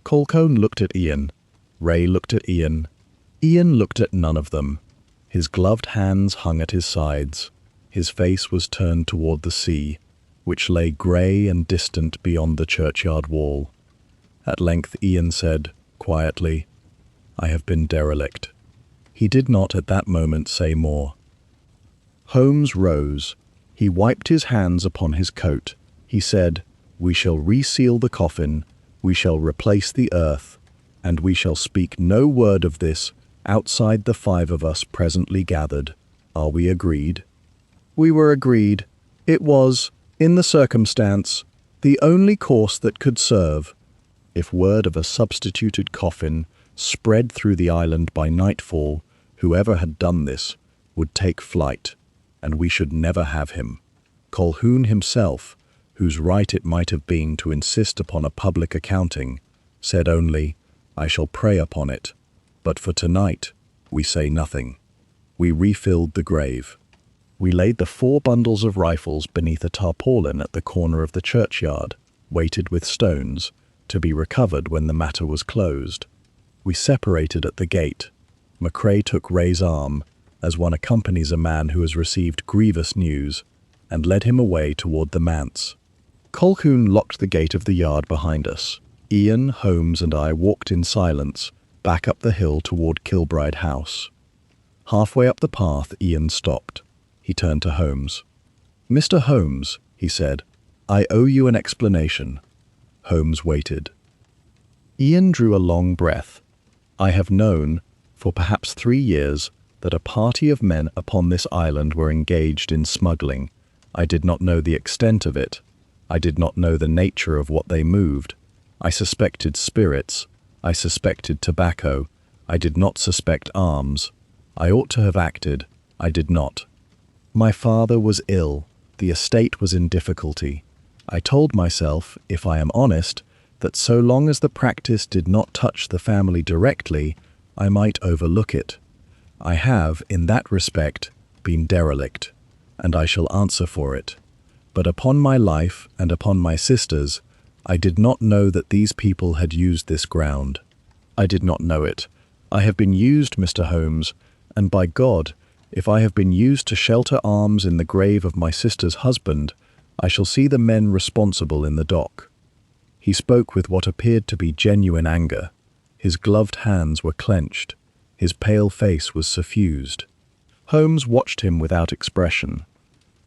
Colquhoun looked at Ian. Ray looked at Ian. Ian looked at none of them. His gloved hands hung at his sides. His face was turned toward the sea, which lay grey and distant beyond the churchyard wall. At length Ian said, quietly, "I have been derelict." He did not at that moment say more. Holmes rose. He wiped his hands upon his coat. He said, "We shall reseal the coffin, we shall replace the earth, and we shall speak no word of this outside the 5 of us presently gathered. Are we agreed?" We were agreed. It was, in the circumstance, the only course that could serve. If word of a substituted coffin spread through the island by nightfall, whoever had done this would take flight, and we should never have him. Colquhoun himself, whose right it might have been to insist upon a public accounting, said only, "I shall pray upon it, but for tonight we say nothing." We refilled the grave. We laid the 4 bundles of rifles beneath a tarpaulin at the corner of the churchyard, weighted with stones, to be recovered when the matter was closed. We separated at the gate. McCrae took Ray's arm, as one accompanies a man who has received grievous news, and led him away toward the manse. Colquhoun locked the gate of the yard behind us. Ian, Holmes, and I walked in silence back up the hill toward Kilbride House. Halfway up the path, Ian stopped. He turned to Holmes. "Mr. Holmes," he said, "I owe you an explanation." Holmes waited. Ian drew a long breath. "I have known, for perhaps 3 years, that a party of men upon this island were engaged in smuggling. I did not know the extent of it. I did not know the nature of what they moved. I suspected spirits. I suspected tobacco. I did not suspect arms. I ought to have acted. I did not. My father was ill. The estate was in difficulty. I told myself, if I am honest, that so long as the practice did not touch the family directly, I might overlook it. I have, in that respect, been derelict, and I shall answer for it. But upon my life and upon my sister's, I did not know that these people had used this ground. I did not know it. I have been used, Mr. Holmes, and by God, if I have been used to shelter arms in the grave of my sister's husband, I shall see the men responsible in the dock. He spoke with what appeared to be genuine anger. His gloved hands were clenched. His pale face was suffused. Holmes watched him without expression.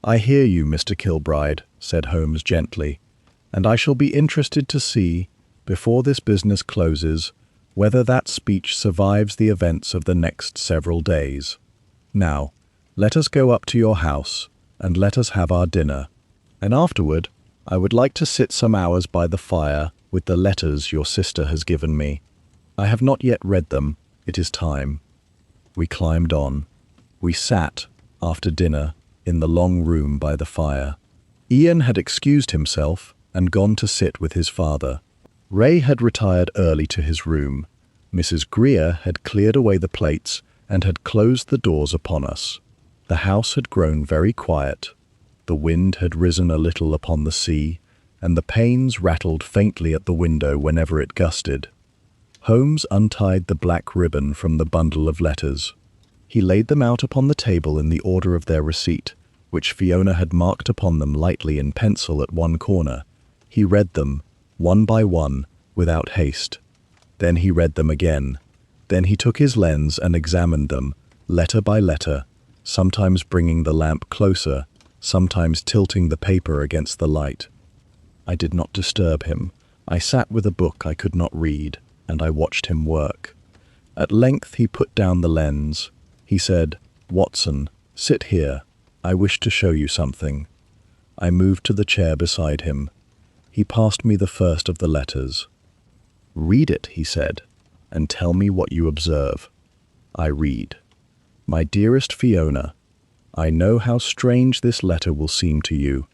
"I hear you, Mr. Kilbride," said Holmes gently, "and I shall be interested to see, before this business closes, whether that speech survives the events of the next several days. Now, let us go up to your house, and let us have our dinner, and afterward I would like to sit some hours by the fire with the letters your sister has given me. I have not yet read them. It is time." We climbed on. We sat, after dinner, in the long room by the fire. Ian had excused himself and gone to sit with his father. Ray had retired early to his room. Mrs. Greer had cleared away the plates and had closed the doors upon us. The house had grown very quiet. The wind had risen a little upon the sea, and the panes rattled faintly at the window whenever it gusted. Holmes untied the black ribbon from the bundle of letters. He laid them out upon the table in the order of their receipt, which Fiona had marked upon them lightly in pencil at one corner. He read them, one by one, without haste. Then he read them again. Then he took his lens and examined them, letter by letter, sometimes bringing the lamp closer, sometimes tilting the paper against the light. I did not disturb him. I sat with a book I could not read, and I watched him work. At length he put down the lens. He said, "Watson, sit here. I wish to show you something." I moved to the chair beside him. He passed me the first of the letters. "Read it," he said, "and tell me what you observe." I read. "My dearest Fiona, I know how strange this letter will seem to you.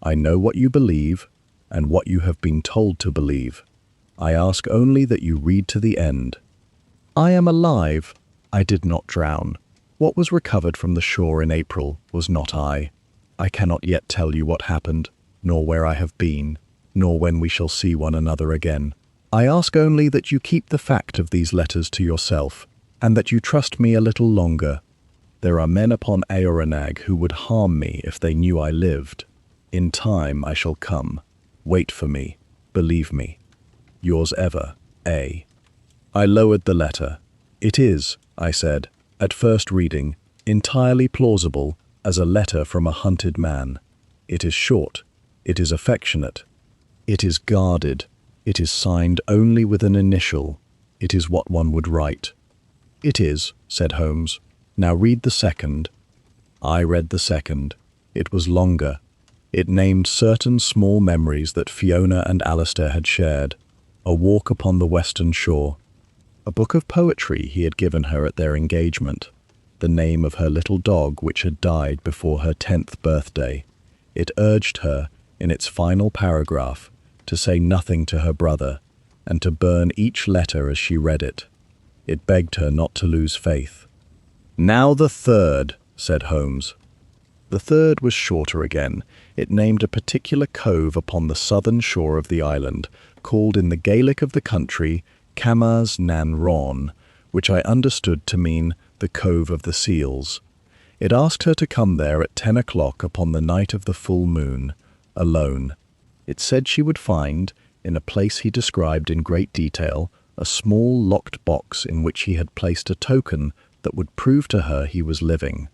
I know what you believe, and what you have been told to believe. I ask only that you read to the end. I am alive. I did not drown. What was recovered from the shore in April was not I. I cannot yet tell you what happened, nor where I have been, nor when we shall see one another again. I ask only that you keep the fact of these letters to yourself, and that you trust me a little longer. There are men upon Aoranaig who would harm me if they knew I lived. In time I shall come. Wait for me. Believe me. Yours ever, A." I lowered the letter. "It is," I said, at first reading, "entirely plausible as a letter from a hunted man. It is short. It is affectionate. It is guarded. It is signed only with an initial. It is what one would write." "It is," said Holmes. "Now read the second." I read the second. It was longer. It named certain small memories that Fiona and Alistair had shared. A walk upon the western shore. A book of poetry he had given her at their engagement. The name of her little dog which had died before her 10th birthday. It urged her, in its final paragraph, to say nothing to her brother, and to burn each letter as she read it. It begged her not to lose faith. "Now the third," said Holmes. The third was shorter again. It named a particular cove upon the southern shore of the island, called in the Gaelic of the country Camas nan Ron, which I understood to mean the Cove of the Seals. It asked her to come there at 10 o'clock upon the night of the full moon, alone. It said she would find, in a place he described in great detail, a small locked box in which he had placed a token that would prove to her he was living.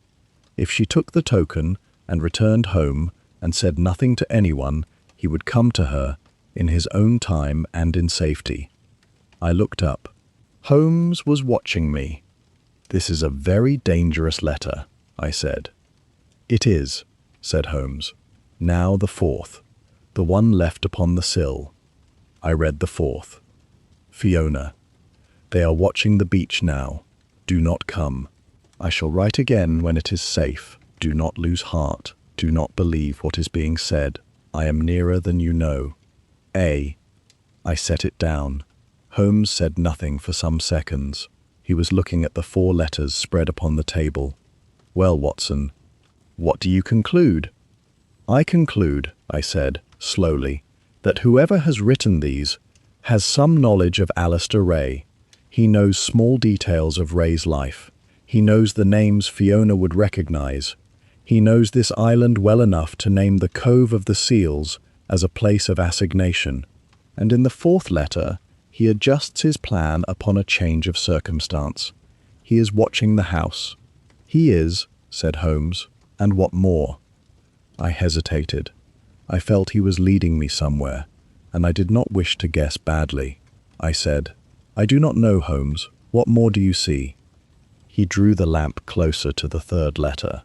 If she took the token and returned home and said nothing to anyone, he would come to her in his own time and in safety. I looked up. Holmes was watching me. "This is a very dangerous letter," I said. "It is," said Holmes. "Now the fourth, the one left upon the sill." I read the fourth. "Fiona, they are watching the beach now. Do not come. I shall write again when it is safe. Do not lose heart. Do not believe what is being said. I am nearer than you know. A. I set it down. Holmes said nothing for some seconds. He was looking at the 4 letters spread upon the table. Well, Watson, what do you conclude? I conclude, I said, slowly, that whoever has written these has some knowledge of Alistair Ray. He knows small details of Ray's life. He knows the names Fiona would recognize. He knows this island well enough to name the Cove of the Seals as a place of assignation. And in the 4th letter, he adjusts his plan upon a change of circumstance. He is watching the house. He is, said Holmes, and what more? I hesitated. I felt he was leading me somewhere, and I did not wish to guess badly. I said, I do not know, Holmes. What more do you see? He drew the lamp closer to the 3rd letter.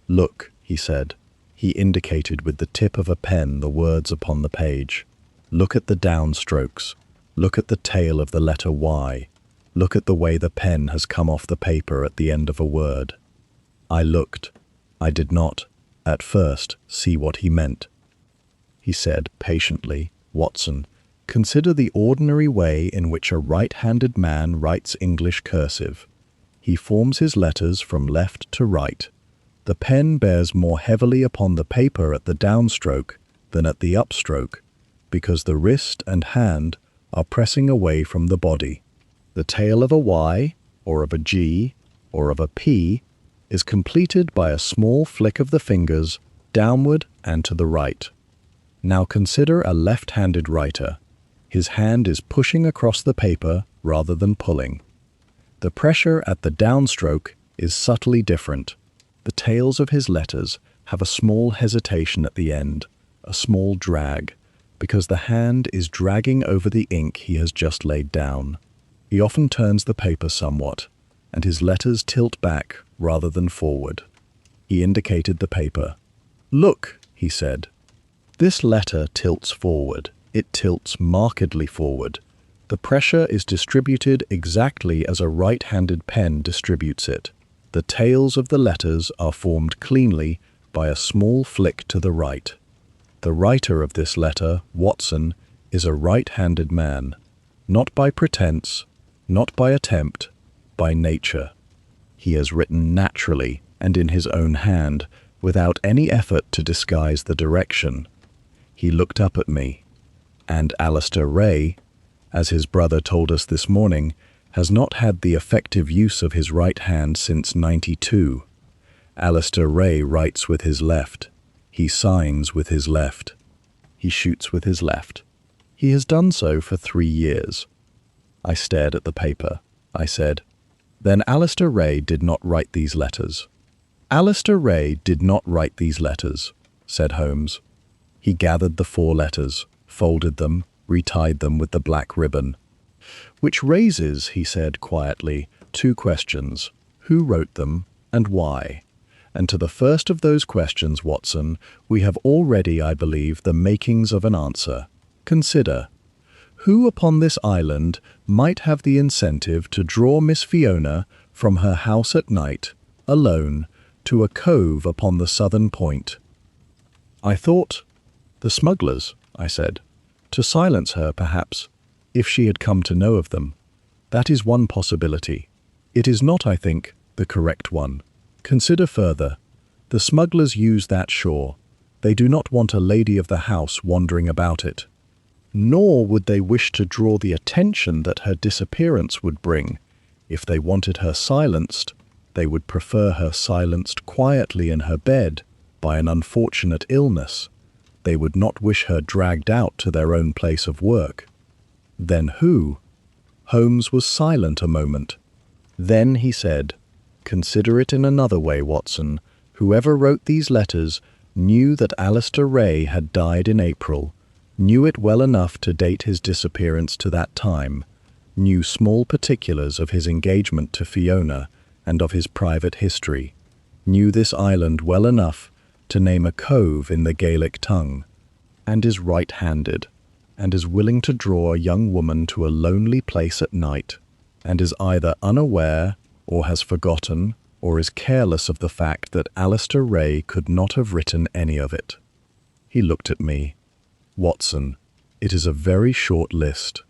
Look, he said. He indicated with the tip of a pen the words upon the page. Look at the downstrokes. Look at the tail of the letter Y. Look at the way the pen has come off the paper at the end of a word. I looked. I did not, at first, see what he meant. He said patiently, Watson, consider the ordinary way in which a right-handed man writes English cursive. He forms his letters from left to right. The pen bears more heavily upon the paper at the downstroke than at the upstroke, because the wrist and hand are pressing away from the body. The tail of a Y, or of a G, or of a P is completed by a small flick of the fingers downward and to the right. Now consider a left-handed writer. His hand is pushing across the paper rather than pulling. The pressure at the downstroke is subtly different. The tails of his letters have a small hesitation at the end, a small drag, because the hand is dragging over the ink he has just laid down. He often turns the paper somewhat, and his letters tilt back rather than forward. He indicated the paper. Look, he said. This letter tilts forward. It tilts markedly forward. The pressure is distributed exactly as a right-handed pen distributes it. The tails of the letters are formed cleanly by a small flick to the right. The writer of this letter, Watson, is a right-handed man, not by pretense, not by attempt, by nature. He has written naturally and in his own hand, without any effort to disguise the direction. He looked up at me, and Alistair Ray, as his brother told us this morning, has not had the effective use of his right hand since '92. Alistair Ray writes with his left. He signs with his left. He shoots with his left. He has done so for 3 years. I stared at the paper. I said, Then Alistair Ray did not write these letters. Alistair Ray did not write these letters, said Holmes. He gathered the 4 letters, folded them, retied them with the black ribbon. Which raises, he said quietly, 2 questions. Who wrote them, and why? And to the first of those questions, Watson, we have already, I believe, the makings of an answer. Consider. Who upon this island might have the incentive to draw Miss Fiona from her house at night, alone, to a cove upon the southern point? I thought, the smugglers, I said, to silence her, perhaps, if she had come to know of them. That is one possibility. It is not, I think, the correct one. Consider further. The smugglers use that shore. They do not want a lady of the house wandering about it. Nor would they wish to draw the attention that her disappearance would bring. If they wanted her silenced, they would prefer her silenced quietly in her bed by an unfortunate illness. They would not wish her dragged out to their own place of work. Then who? Holmes was silent a moment. Then he said, Consider it in another way, Watson. Whoever wrote these letters knew that Alistair Ray had died in April, knew it well enough to date his disappearance to that time, knew small particulars of his engagement to Fiona and of his private history, knew this island well enough to name a cove in the Gaelic tongue, and is right-handed, and is willing to draw a young woman to a lonely place at night, and is either unaware, or has forgotten, or is careless of the fact that Alistair Ray could not have written any of it. He looked at me. Watson, it is a very short list.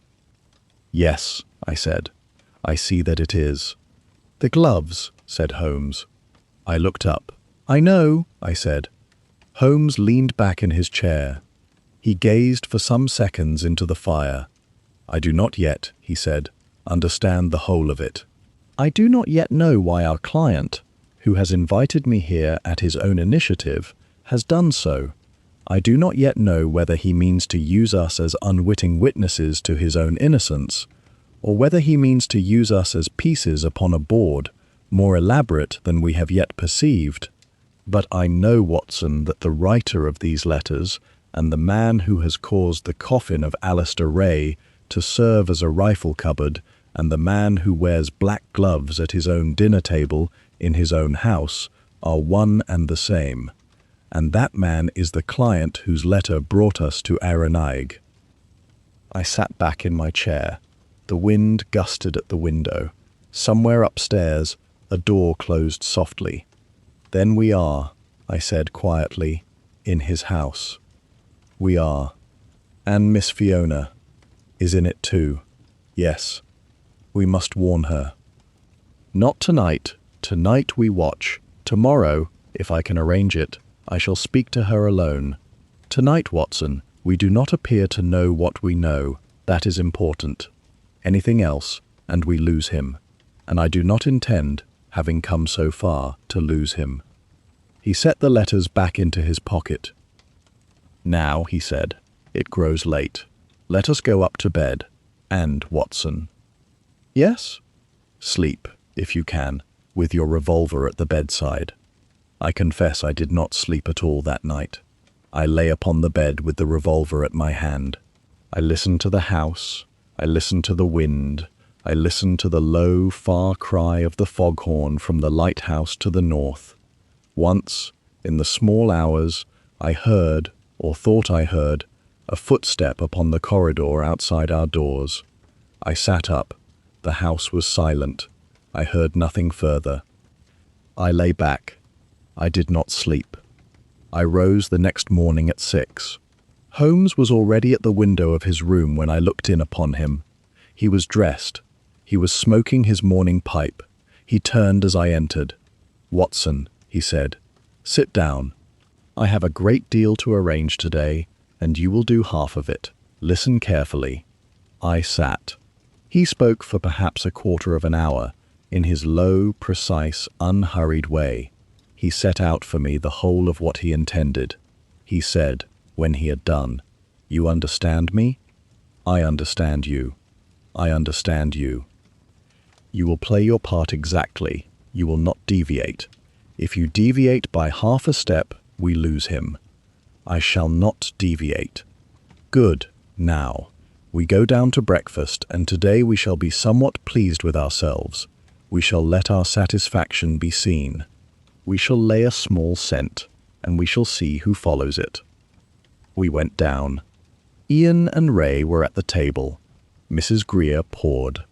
Yes, I said. I see that it is. The gloves, said Holmes. I looked up. I know, I said. Holmes leaned back in his chair. He gazed for some seconds into the fire. I do not yet, he said, understand the whole of it. I do not yet know why our client, who has invited me here at his own initiative, has done so. I do not yet know whether he means to use us as unwitting witnesses to his own innocence, or whether he means to use us as pieces upon a board, more elaborate than we have yet perceived. But I know, Watson, that the writer of these letters, and the man who has caused the coffin of Alistair Ray to serve as a rifle cupboard, and the man who wears black gloves at his own dinner table in his own house, are one and the same. And that man is the client whose letter brought us to Aoranaig. I sat back in my chair. The wind gusted at the window. Somewhere upstairs, a door closed softly. Then we are, I said quietly, in his house. We are. And Miss Fiona is in it too. Yes. We must warn her. Not tonight. Tonight we watch. Tomorrow, if I can arrange it, I shall speak to her alone. Tonight, Watson, we do not appear to know what we know. That is important. Anything else, and we lose him. And I do not intend, having come so far, to lose him. He set the letters back into his pocket. Now, he said, it grows late. Let us go up to bed. And, Watson. Yes? Sleep, if you can, with your revolver at the bedside. I confess I did not sleep at all that night. I lay upon the bed with the revolver at my hand. I listened to the house. I listened to the wind. I listened to the low, far cry of the foghorn from the lighthouse to the north. Once, in the small hours, I heard, or thought I heard, a footstep upon the corridor outside our doors. I sat up. The house was silent. I heard nothing further. I lay back. I did not sleep. I rose the next morning at 6. Holmes was already at the window of his room when I looked in upon him. He was dressed. He was smoking his morning pipe. He turned as I entered. Watson, he said, sit down. I have a great deal to arrange today, and you will do half of it. Listen carefully. I sat. He spoke for perhaps a quarter of an hour, in his low, precise, unhurried way. He set out for me the whole of what he intended. He said, when he had done, "You understand me? I understand you. I understand you. You will play your part exactly. You will not deviate. If you deviate by half a step, we lose him. I shall not deviate. Good. Now, we go down to breakfast, and today we shall be somewhat pleased with ourselves. We shall let our satisfaction be seen. We shall lay a small scent, and we shall see who follows it." We went down. Ian and Ray were at the table. Mrs. Greer poured.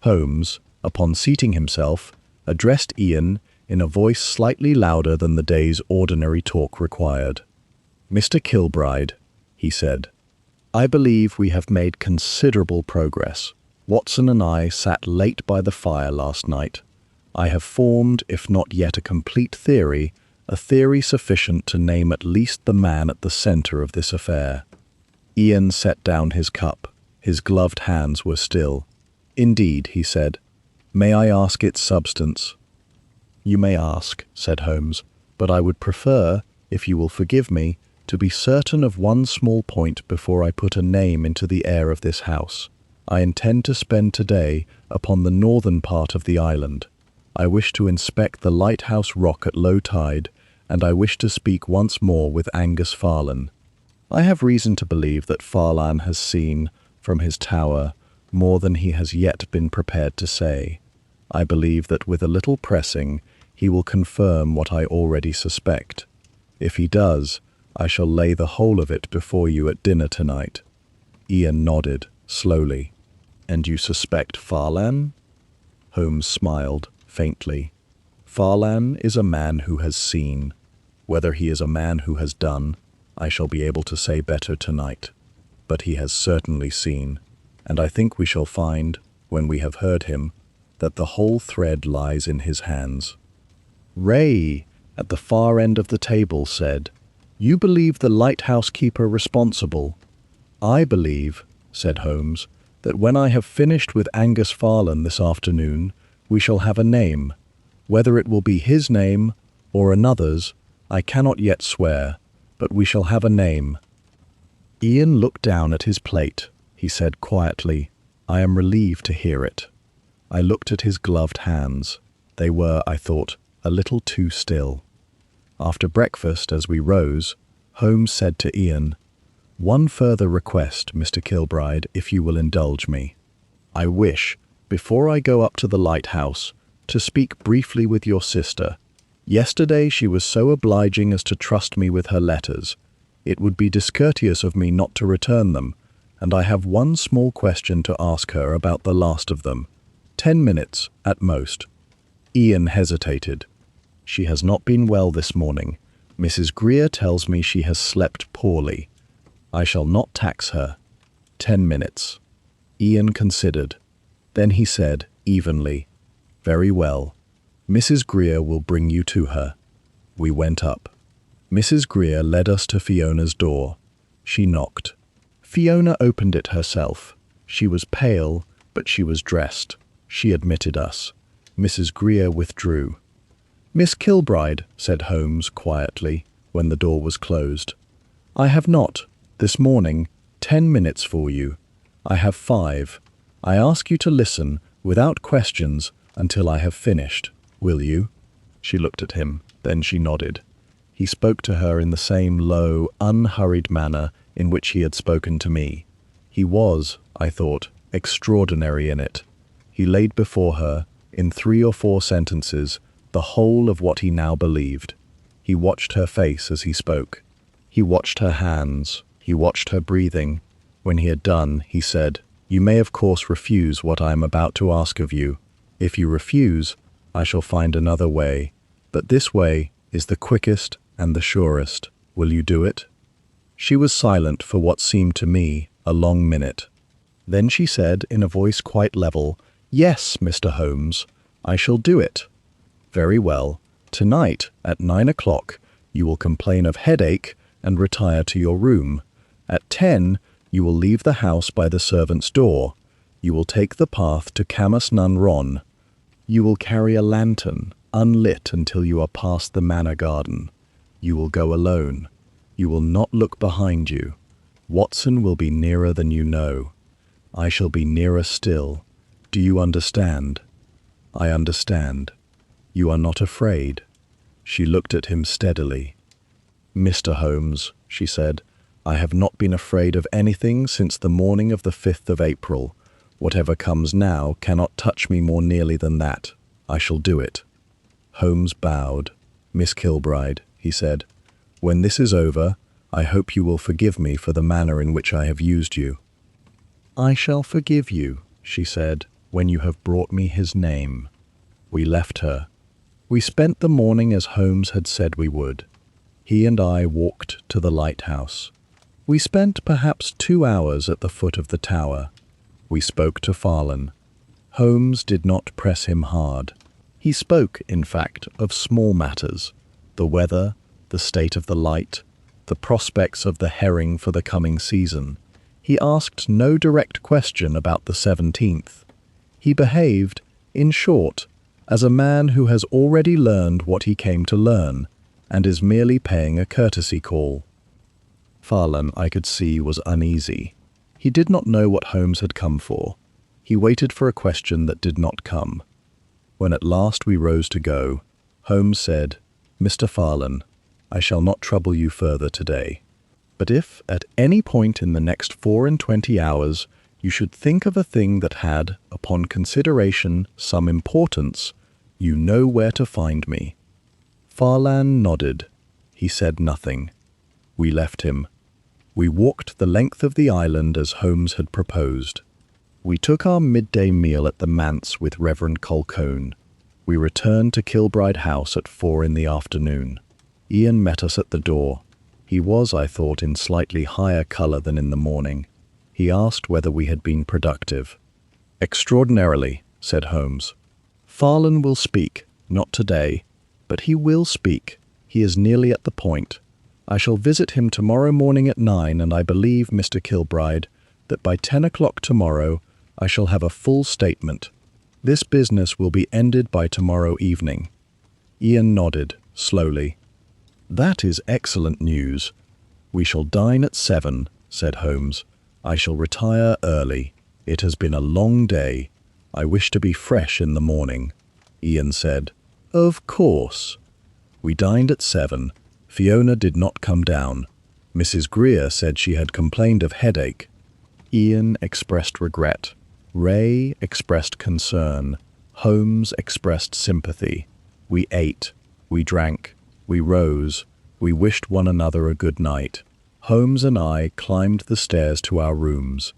Holmes, upon seating himself, addressed Ian in a voice slightly louder than the day's ordinary talk required. "Mr. Kilbride," he said, "I believe we have made considerable progress. Watson and I sat late by the fire last night. I have formed, if not yet a complete theory, a theory sufficient to name at least the man at the centre of this affair." Ian set down his cup. His gloved hands were still. "Indeed," he said. "May I ask its substance?" "You may ask," said Holmes, "but I would prefer, if you will forgive me, to be certain of one small point before I put a name into the air of this house. I intend to spend today upon the northern part of the island. I wish to inspect the lighthouse rock at low tide, and I wish to speak once more with Angus Farlan. I have reason to believe that Farlan has seen, from his tower, more than he has yet been prepared to say. I believe that with a little pressing, he will confirm what I already suspect. If he does, I shall lay the whole of it before you at dinner tonight." Ian nodded, slowly. "And you suspect Farlan?" Holmes smiled, faintly. Farlan is a man who has seen. Whether he is a man who has done, I shall be able to say better tonight. But he has certainly seen, and I think we shall find, when we have heard him, that the whole thread lies in his hands. Ray, at the far end of the table, said, "You believe the lighthouse keeper responsible?" "I believe," said Holmes, "that when I have finished with Angus Farlan this afternoon, we shall have a name. Whether it will be his name or another's, I cannot yet swear, but we shall have a name." Ian looked down at his plate. He said quietly, "I am relieved to hear it." I looked at his gloved hands. They were, I thought, a little too still. After breakfast, as we rose, Holmes said to Ian, "One further request, Mr. Kilbride, if you will indulge me. I wish, before I go up to the lighthouse, to speak briefly with your sister. Yesterday she was so obliging as to trust me with her letters. It would be discourteous of me not to return them, and I have one small question to ask her about the last of them. 10 minutes, at most." Ian hesitated. "She has not been well this morning. Mrs. Greer tells me she has slept poorly. I shall not tax her. 10 minutes. Ian considered. Then he said, evenly, "Very well. Mrs. Greer will bring you to her." We went up. Mrs. Greer led us to Fiona's door. She knocked. Fiona opened it herself. She was pale, but she was dressed. She admitted us. Mrs. Greer withdrew. "Miss Kilbride," said Holmes quietly, when the door was closed, "I have not, this morning, 10 minutes for you. I have 5. I ask you to listen, without questions, until I have finished. Will you?" She looked at him, then she nodded. He spoke to her in the same low, unhurried manner in which he had spoken to me. He was, I thought, extraordinary in it. He laid before her, in 3 or 4 sentences, the whole of what he now believed. He watched her face as he spoke. He watched her hands. He watched her breathing. When he had done, he said, "You may of course refuse what I am about to ask of you. If you refuse, I shall find another way. But this way is the quickest and the surest. Will you do it?" She was silent for what seemed to me a long minute. Then she said, in a voice quite level, "Yes, Mr. Holmes, I shall do it." "Very well. Tonight, at 9 o'clock, you will complain of headache and retire to your room. At 10, you will leave the house by the servant's door. You will take the path to Camas Nun Ron. You will carry a lantern, unlit until you are past the manor garden. You will go alone. You will not look behind you. Watson will be nearer than you know. I shall be nearer still. Do you understand?" "I understand. You are not afraid?" She looked at him steadily. "Mr. Holmes," she said, "I have not been afraid of anything since the morning of the 5th of April. Whatever comes now cannot touch me more nearly than that. I shall do it." Holmes bowed. "Miss Kilbride," he said, "when this is over, I hope you will forgive me for the manner in which I have used you." "I shall forgive you," she said, "when you have brought me his name." We left her. We spent the morning as Holmes had said we would. He and I walked to the lighthouse. We spent perhaps 2 hours at the foot of the tower. We spoke to Farlan. Holmes did not press him hard. He spoke, in fact, of small matters: the weather, the state of the light, the prospects of the herring for the coming season. He asked no direct question about the 17th. He behaved, in short, as a man who has already learned what he came to learn, and is merely paying a courtesy call. Farlan, I could see, was uneasy. He did not know what Holmes had come for. He waited for a question that did not come. When at last we rose to go, Holmes said, "Mr. Farlan, I shall not trouble you further today. But if, at any point in the next 24 hours, you should think of a thing that had, upon consideration, some importance, you know where to find me." Farlan nodded. He said nothing. We left him. We walked the length of the island as Holmes had proposed. We took our midday meal at the manse with Reverend Colquhoun. We returned to Kilbride House at 4 in the afternoon. Ian met us at the door. He was, I thought, in slightly higher colour than in the morning. He asked whether we had been productive. "Extraordinarily," said Holmes. "Farlan will speak, not today, but he will speak. He is nearly at the point. I shall visit him tomorrow morning at 9, and I believe, Mr. Kilbride, that by 10 o'clock tomorrow I shall have a full statement. This business will be ended by tomorrow evening." Ian nodded, slowly. "That is excellent news. We shall dine at 7, said Holmes. "I shall retire early. It has been a long day. I wish to be fresh in the morning." Ian said, "Of course." We dined at 7. Fiona did not come down. Mrs. Greer said she had complained of headache. Ian expressed regret. Ray expressed concern. Holmes expressed sympathy. We ate. We drank. We rose. We wished one another a good night. Holmes and I climbed the stairs to our rooms.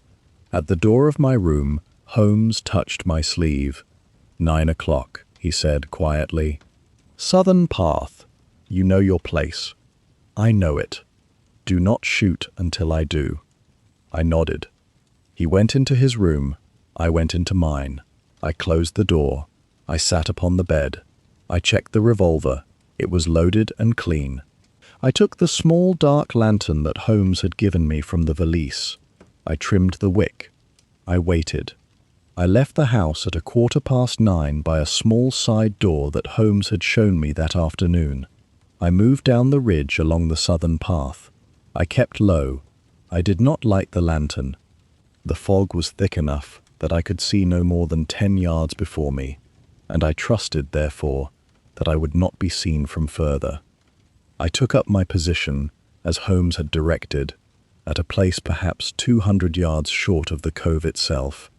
At the door of my room, Holmes touched my sleeve. 9 o'clock, he said quietly. "Southern Path. You know your place." "I know it. Do not shoot until I do." I nodded. He went into his room. I went into mine. I closed the door. I sat upon the bed. I checked the revolver. It was loaded and clean. I took the small dark lantern that Holmes had given me from the valise. I trimmed the wick. I waited. I left the house at 9:15 by a small side door that Holmes had shown me that afternoon. I moved down the ridge along the southern path. I kept low. I did not light the lantern. The fog was thick enough that I could see no more than 10 yards before me, and I trusted, therefore, that I would not be seen from further. I took up my position, as Holmes had directed, at a place perhaps 200 yards short of the cove itself,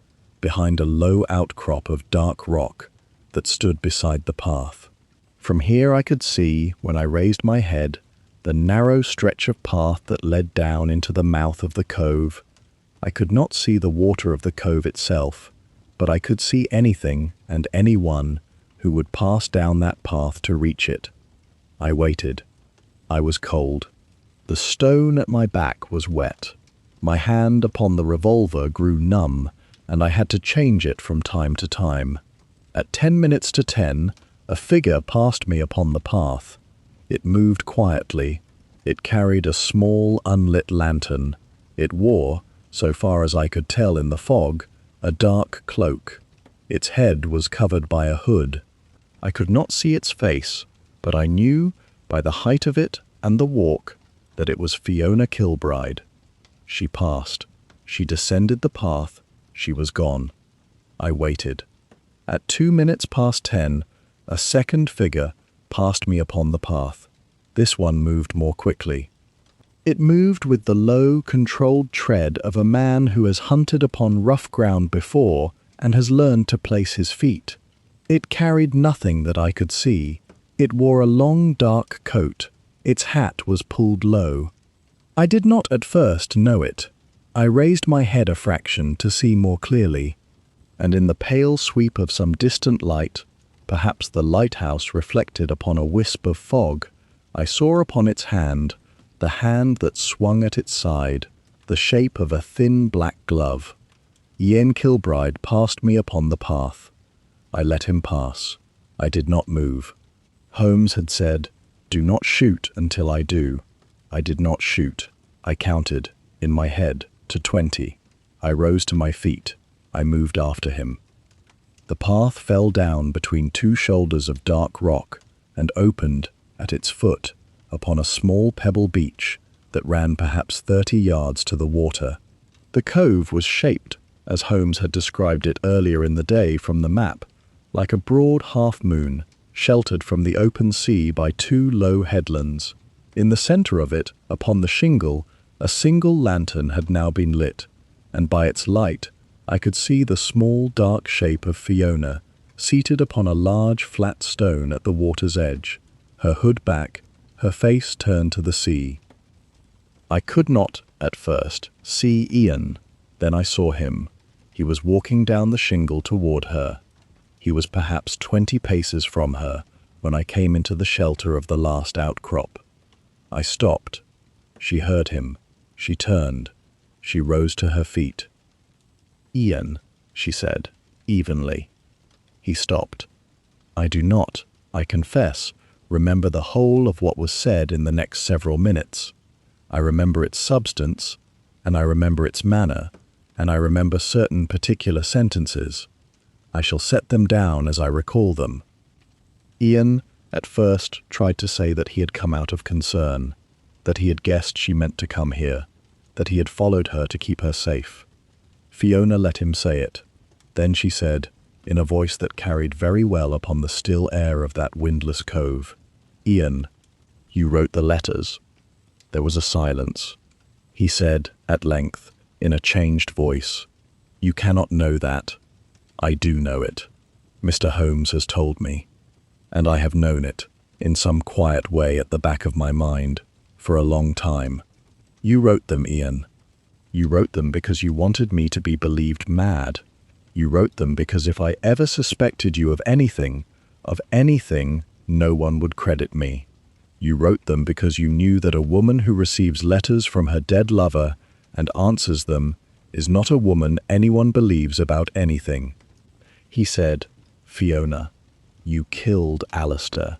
behind a low outcrop of dark rock that stood beside the path. From here I could see, when I raised my head, the narrow stretch of path that led down into the mouth of the cove. I could not see the water of the cove itself, but I could see anything and anyone who would pass down that path to reach it. I waited. I was cold. The stone at my back was wet. My hand upon the revolver grew numb, and I had to change it from time to time. At 10 minutes to 10, a figure passed me upon the path. It moved quietly. It carried a small, unlit lantern. It wore, so far as I could tell in the fog, a dark cloak. Its head was covered by a hood. I could not see its face, but I knew, by the height of it and the walk, that it was Fiona Kilbride. She passed. She descended the path. She was gone. I waited. At 2 minutes past 10, a second figure passed me upon the path. This one moved more quickly. It moved with the low, controlled tread of a man who has hunted upon rough ground before and has learned to place his feet. It carried nothing that I could see. It wore a long, dark coat. Its hat was pulled low. I did not at first know it. I raised my head a fraction to see more clearly, and in the pale sweep of some distant light, perhaps the lighthouse reflected upon a wisp of fog, I saw upon its hand, the hand that swung at its side, the shape of a thin black glove. Ian Kilbride passed me upon the path. I let him pass. I did not move. Holmes had said, "Do not shoot until I do." I did not shoot. I counted, in my head, to 20. I rose to my feet. I moved after him. The path fell down between 2 shoulders of dark rock and opened, at its foot, upon a small pebble beach that ran perhaps 30 yards to the water. The cove was shaped, as Holmes had described it earlier in the day from the map, like a broad half-moon, sheltered from the open sea by 2 low headlands. In the centre of it, upon the shingle, a single lantern had now been lit, and by its light I could see the small dark shape of Fiona, seated upon a large flat stone at the water's edge, her hood back, her face turned to the sea. I could not, at first, see Ian. Then I saw him. He was walking down the shingle toward her. He was perhaps 20 paces from her when I came into the shelter of the last outcrop. I stopped. She heard him. She turned. She rose to her feet. "Ian," she said, evenly. He stopped. I do not, I confess, remember the whole of what was said in the next several minutes. I remember its substance, and I remember its manner, and I remember certain particular sentences. I shall set them down as I recall them. Ian, at first, tried to say that he had come out of concern, that he had guessed she meant to come here, that he had followed her to keep her safe. Fiona let him say it. Then she said, in a voice that carried very well upon the still air of that windless cove, "Ian, you wrote the letters." There was a silence. He said, at length, in a changed voice, "You cannot know that. I do know it. Mr. Holmes has told me. And I have known it, in some quiet way at the back of my mind, for a long time. You wrote them, Ian. You wrote them because you wanted me to be believed mad. You wrote them because if I ever suspected you of anything, no one would credit me. You wrote them because you knew that a woman who receives letters from her dead lover and answers them is not a woman anyone believes about anything." He said, "Fiona, you killed Alistair."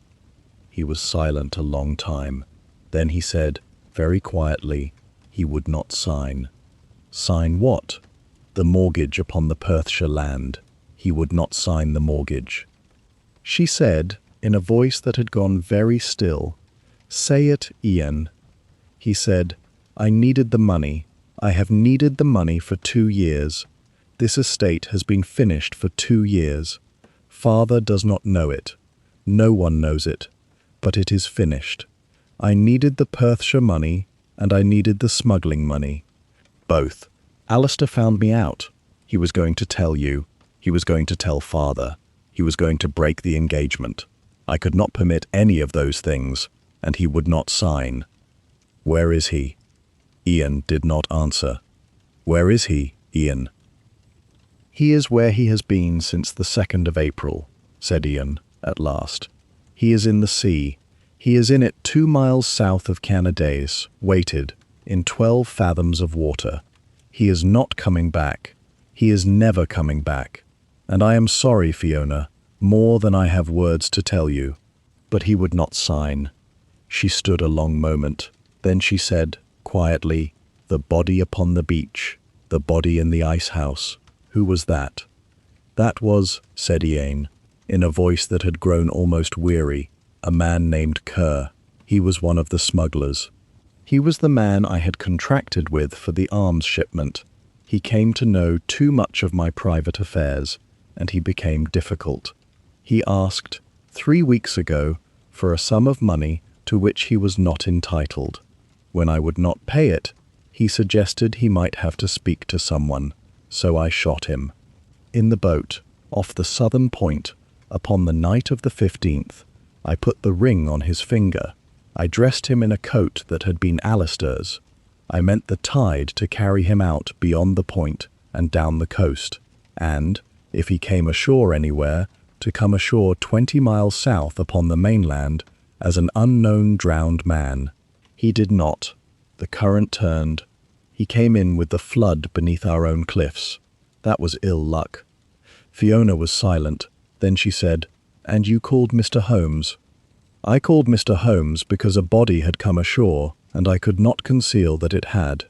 He was silent a long time. Then he said, very quietly, he would not sign. Sign what? The mortgage upon the Perthshire land. He would not sign the mortgage. She said, in a voice that had gone very still, "Say it, Ian." He said, "I needed the money. I have needed the money for 2 years. This estate has been finished for 2 years. Father does not know it. No one knows it. But it is finished. I needed the Perthshire money, and I needed the smuggling money. Both. Alistair found me out. He was going to tell you. He was going to tell Father. He was going to break the engagement. I could not permit any of those things, and he would not sign. Where is he?" Ian did not answer. "Where is he, Ian?" "He is where he has been since the 2nd of April, said Ian, at last. "He is in the sea. He is in it 2 miles south of Canadace, weighted, in 12 fathoms of water. He is not coming back. He is never coming back. And I am sorry, Fiona, more than I have words to tell you. But he would not sign." She stood a long moment. Then she said, quietly, "The body upon the beach, the body in the ice house. Who was that?" "That was," said Ian, in a voice that had grown almost weary, "a man named Kerr. He was one of the smugglers. He was the man I had contracted with for the arms shipment. He came to know too much of my private affairs, and he became difficult. He asked, 3 weeks ago, for a sum of money to which he was not entitled. When I would not pay it, he suggested he might have to speak to someone, so I shot him. In the boat, off the southern point, upon the night of the 15th, I put the ring on his finger. I dressed him in a coat that had been Alistair's. I meant the tide to carry him out beyond the point and down the coast, and, if he came ashore anywhere, to come ashore 20 miles south upon the mainland as an unknown drowned man. He did not. The current turned. He came in with the flood beneath our own cliffs. That was ill luck." Fiona was silent. Then she said, "And you called Mr. Holmes?" "I called Mr. Holmes because a body had come ashore, and I could not conceal that it had.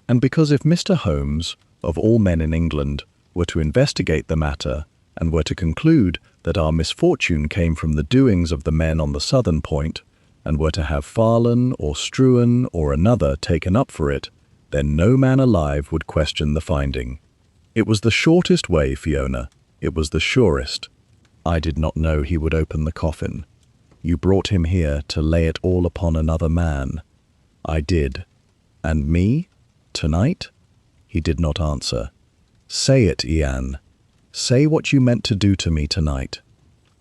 And because if Mr. Holmes, of all men in England, were to investigate the matter, and were to conclude that our misfortune came from the doings of the men on the southern point, and were to have Farlan or Struan or another taken up for it, then no man alive would question the finding. It was the shortest way, Fiona. It was the surest. I did not know he would open the coffin. You brought him here to lay it all upon another man. I did. And me? Tonight?" He did not answer. "Say it, Ian. Say what you meant to do to me tonight."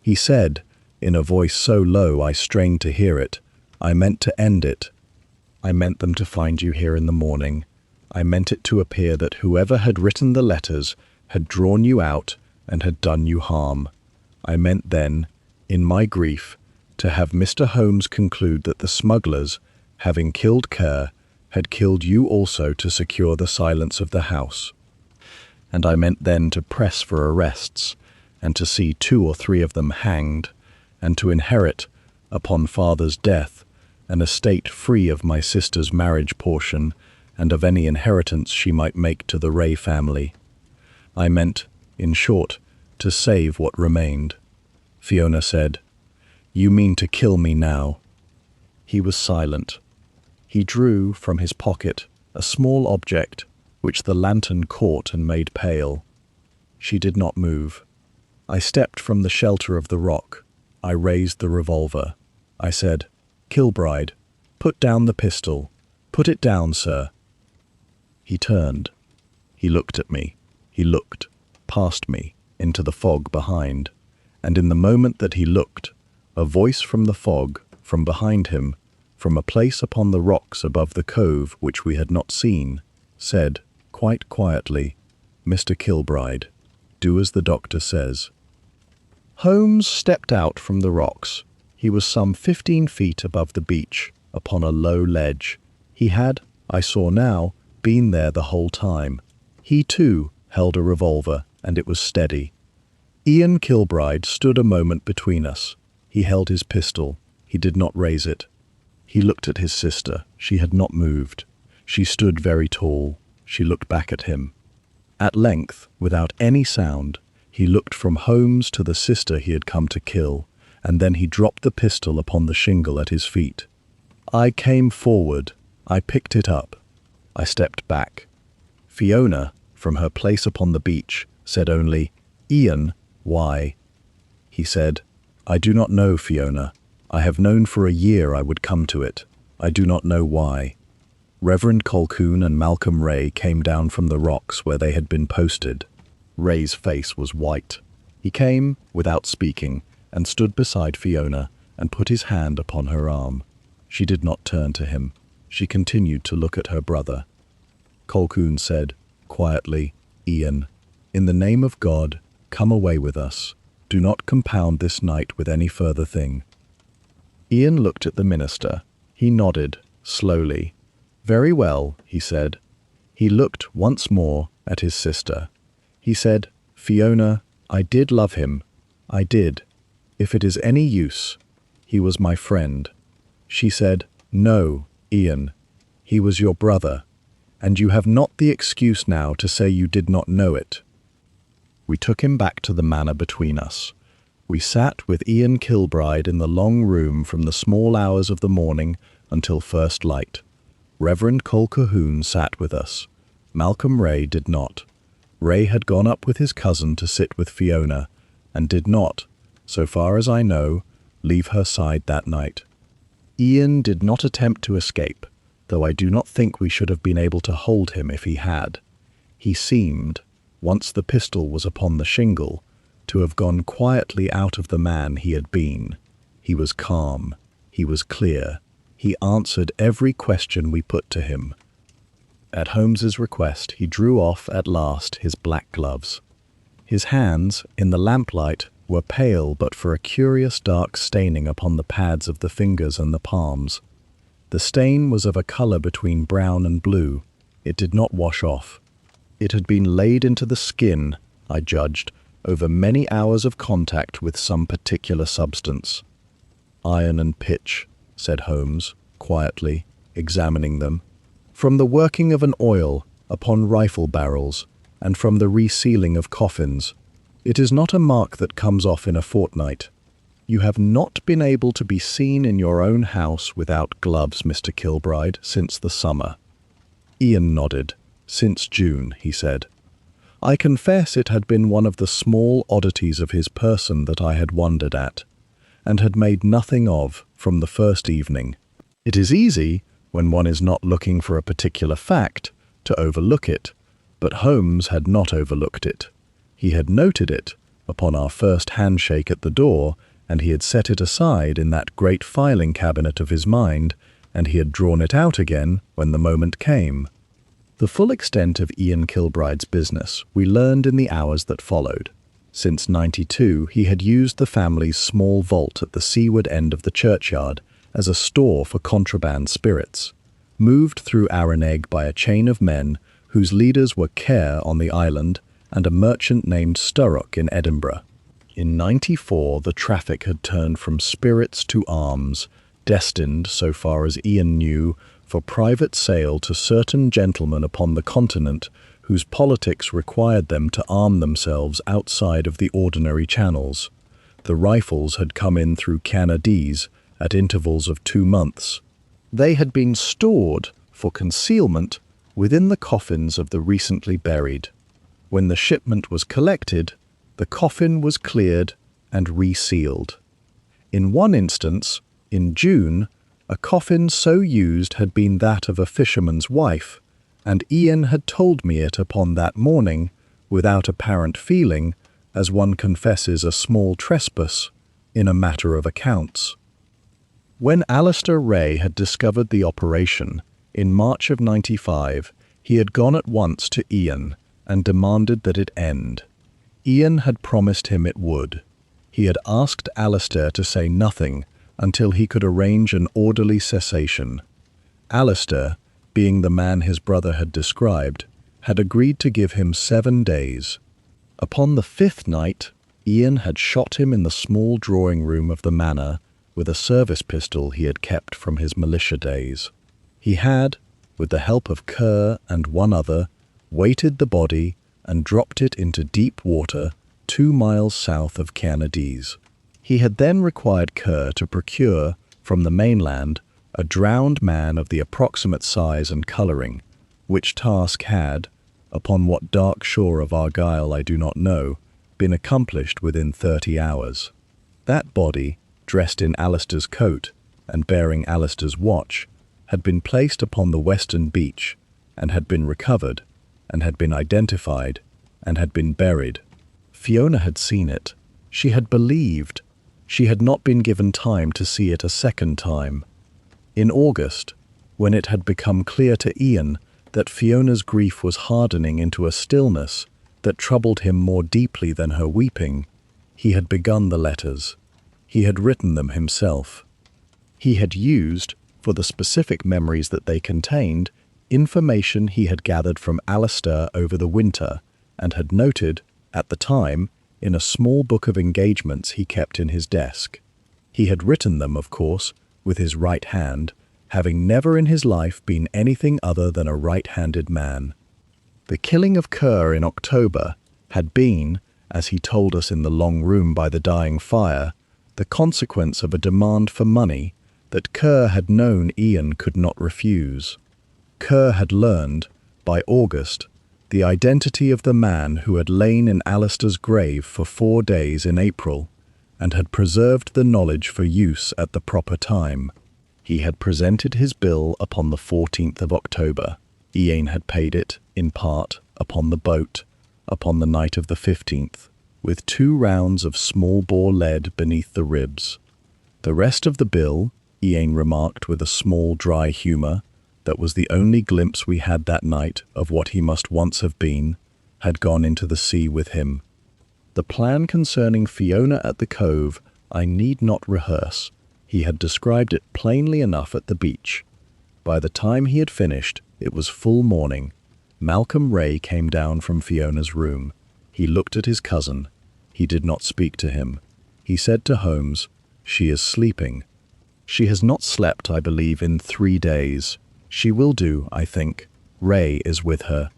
He said, in a voice so low I strained to hear it, "I meant to end it. I meant them to find you here in the morning. I meant it to appear that whoever had written the letters had drawn you out and had done you harm. I meant then, in my grief, to have Mr. Holmes conclude that the smugglers, having killed Kerr, had killed you also to secure the silence of the house. And I meant then to press for arrests, and to see 2 or 3 of them hanged, and to inherit, upon father's death, an estate free of my sister's marriage portion and of any inheritance she might make to the Ray family. I meant, in short, to save what remained. Fiona said, "You mean to kill me now?" He was silent. He drew from his pocket a small object which the lantern caught and made pale. She did not move. I stepped from the shelter of the rock. I raised the revolver. I said, "Kilbride, put down the pistol. Put it down, sir." He turned. He looked at me. He looked, past me, into the fog behind. And in the moment that he looked, a voice from the fog, from behind him, from a place upon the rocks above the cove which we had not seen, said, quite quietly, "Mr. Kilbride, do as the doctor says." Holmes stepped out from the rocks. He was some 15 feet above the beach, upon a low ledge. He had, I saw now, been there the whole time. He, too, held a revolver, and it was steady. Ian Kilbride stood a moment between us. He held his pistol. He did not raise it. He looked at his sister. She had not moved. She stood very tall. She looked back at him. At length, without any sound, he looked from Holmes to the sister he had come to kill, and then he dropped the pistol upon the shingle at his feet. I came forward. I picked it up. I stepped back. Fiona, from her place upon the beach, said only, "Ian, why?" He said, "I do not know, Fiona. I have known for a year I would come to it. I do not know why." Reverend Colquhoun and Malcolm Ray came down from the rocks where they had been posted. Ray's face was white. He came, without speaking, and stood beside Fiona and put his hand upon her arm. She did not turn to him. She continued to look at her brother. Colquhoun said, quietly, "Ian, in the name of God, come away with us. Do not compound this night with any further thing." Ian looked at the minister. He nodded, slowly. "Very well," he said. He looked once more at his sister. He said, "Fiona, I did love him. I did. If it is any use, he was my friend." She said, "No, Ian, he was your brother, and you have not the excuse now to say you did not know it." We took him back to the manor between us. We sat with Ian Kilbride in the long room from the small hours of the morning until first light. Reverend Colquhoun sat with us. Malcolm Ray did not. Ray had gone up with his cousin to sit with Fiona, and did not, so far as I know, leave her side that night. Ian did not attempt to escape, though I do not think we should have been able to hold him if he had. He seemed, once the pistol was upon the shingle, to have gone quietly out of the man he had been. He was calm. He was clear. He answered every question we put to him. At Holmes's request, he drew off at last his black gloves. His hands, in the lamplight, were pale but for a curious dark staining upon the pads of the fingers and the palms. The stain was of a colour between brown and blue. It did not wash off. It had been laid into the skin, I judged, over many hours of contact with some particular substance. "Iron and pitch," said Holmes, quietly, examining them. "From the working of an oil upon rifle barrels, and from the resealing of coffins. It is not a mark that comes off in a fortnight. You have not been able to be seen in your own house without gloves, Mr. Kilbride, since the summer." Ian nodded. "Since June," he said. I confess it had been one of the small oddities of his person that I had wondered at, and had made nothing of from the first evening. It is easy, when one is not looking for a particular fact, to overlook it, but Holmes had not overlooked it. He had noted it upon our first handshake at the door, and he had set it aside in that great filing cabinet of his mind, and he had drawn it out again when the moment came. The full extent of Ian Kilbride's business we learned in the hours that followed. Since '92, he had used the family's small vault at the seaward end of the churchyard as a store for contraband spirits, moved through Aoranaig by a chain of men whose leaders were Kerr on the island and a merchant named Sturrock in Edinburgh. In '94, the traffic had turned from spirits to arms, destined, so far as Ian knew, for private sale to certain gentlemen upon the continent whose politics required them to arm themselves outside of the ordinary channels. The rifles had come in through Canadies at intervals of 2 months. They had been stored for concealment within the coffins of the recently buried. When the shipment was collected, the coffin was cleared and resealed. In one instance, in June, a coffin so used had been that of a fisherman's wife, and Ian had told me it upon that morning, without apparent feeling, as one confesses a small trespass in a matter of accounts. When Alistair Ray had discovered the operation, in March of '95, he had gone at once to Ian and demanded that it end. Ian had promised him it would. He had asked Alistair to say nothing until he could arrange an orderly cessation. Alistair, being the man his brother had described, had agreed to give him 7 days. Upon the 5th night, Ian had shot him in the small drawing-room of the manor with a service pistol he had kept from his militia days. He had, with the help of Kerr and one other, weighted the body and dropped it into deep water 2 miles south of Canadies. He had then required Kerr to procure, from the mainland, a drowned man of the approximate size and colouring, which task had, upon what dark shore of Argyll I do not know, been accomplished within 30 hours. That body, dressed in Alistair's coat and bearing Alistair's watch, had been placed upon the western beach and had been recovered and had been identified and had been buried. Fiona had seen it. She had believed. She had not been given time to see it a second time. In August, when it had become clear to Ian that Fiona's grief was hardening into a stillness that troubled him more deeply than her weeping, he had begun the letters. He had written them himself. He had used, for the specific memories that they contained, information he had gathered from Alistair over the winter and had noted, at the time, in a small book of engagements he kept in his desk. He had written them, of course, with his right hand, having never in his life been anything other than a right-handed man. The killing of Kerr in October had been, as he told us in the long room by the dying fire, the consequence of a demand for money that Kerr had known Ian could not refuse. Kerr had learned, by August, the identity of the man who had lain in Alistair's grave for 4 days in April, and had preserved the knowledge for use at the proper time. He had presented his bill upon the 14th of October. Ian had paid it, in part, upon the boat, upon the night of the 15th, with 2 rounds of small-bore lead beneath the ribs. The rest of the bill, Ian remarked with a small dry humour, that was the only glimpse we had that night of what he must once have been, had gone into the sea with him. The plan concerning Fiona at the cove I need not rehearse. He had described it plainly enough at the beach. By the time he had finished, it was full morning. Malcolm Ray came down from Fiona's room. He looked at his cousin. He did not speak to him. He said to Holmes, "She is sleeping. She has not slept, I believe, in 3 days. She will do, I think. Ray is with her."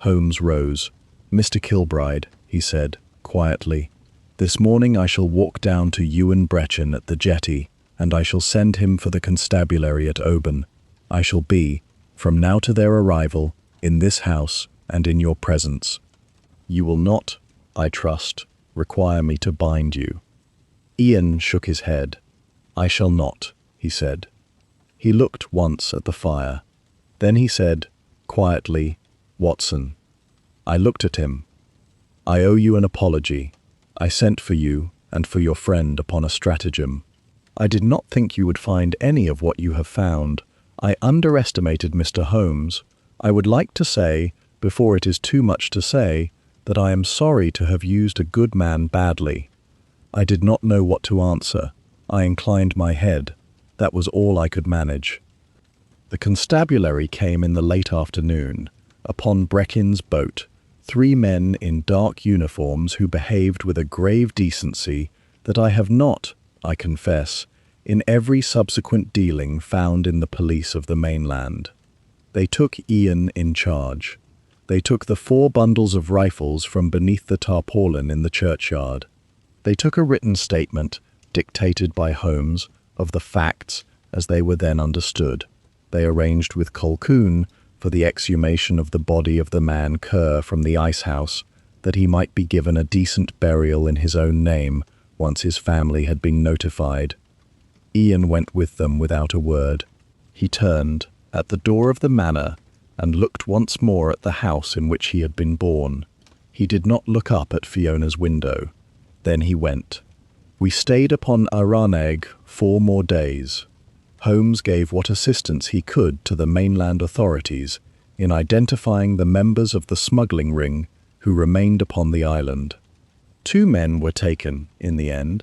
Holmes rose. "Mr. Kilbride," he said, quietly, "this morning I shall walk down to Ewan Brechin at the jetty, and I shall send him for the constabulary at Oban. I shall be, from now to their arrival, in this house and in your presence. You will not, I trust, require me to bind you." Ian shook his head. "I shall not," he said. He looked once at the fire. Then he said, quietly, "Watson." I looked at him. "I owe you an apology. I sent for you and for your friend upon a stratagem. I did not think you would find any of what you have found. I underestimated Mr. Holmes. I would like to say, before it is too much to say, that I am sorry to have used a good man badly. I did not know what to answer. I inclined my head. That was all I could manage. The constabulary came in the late afternoon, upon Breckin's boat, 3 men in dark uniforms who behaved with a grave decency that I have not, I confess, in every subsequent dealing found in the police of the mainland. They took Ian in charge. They took the 4 bundles of rifles from beneath the tarpaulin in the churchyard. They took a written statement, dictated by Holmes, of the facts as they were then understood. They arranged with Colquhoun for the exhumation of the body of the man Kerr from the ice-house, that he might be given a decent burial in his own name once his family had been notified. Ian went with them without a word. He turned at the door of the manor and looked once more at the house in which he had been born. He did not look up at Fiona's window. Then he went. We stayed upon Aoranaig 4 more days. Holmes gave what assistance he could to the mainland authorities in identifying the members of the smuggling ring who remained upon the island. 2 men were taken in the end.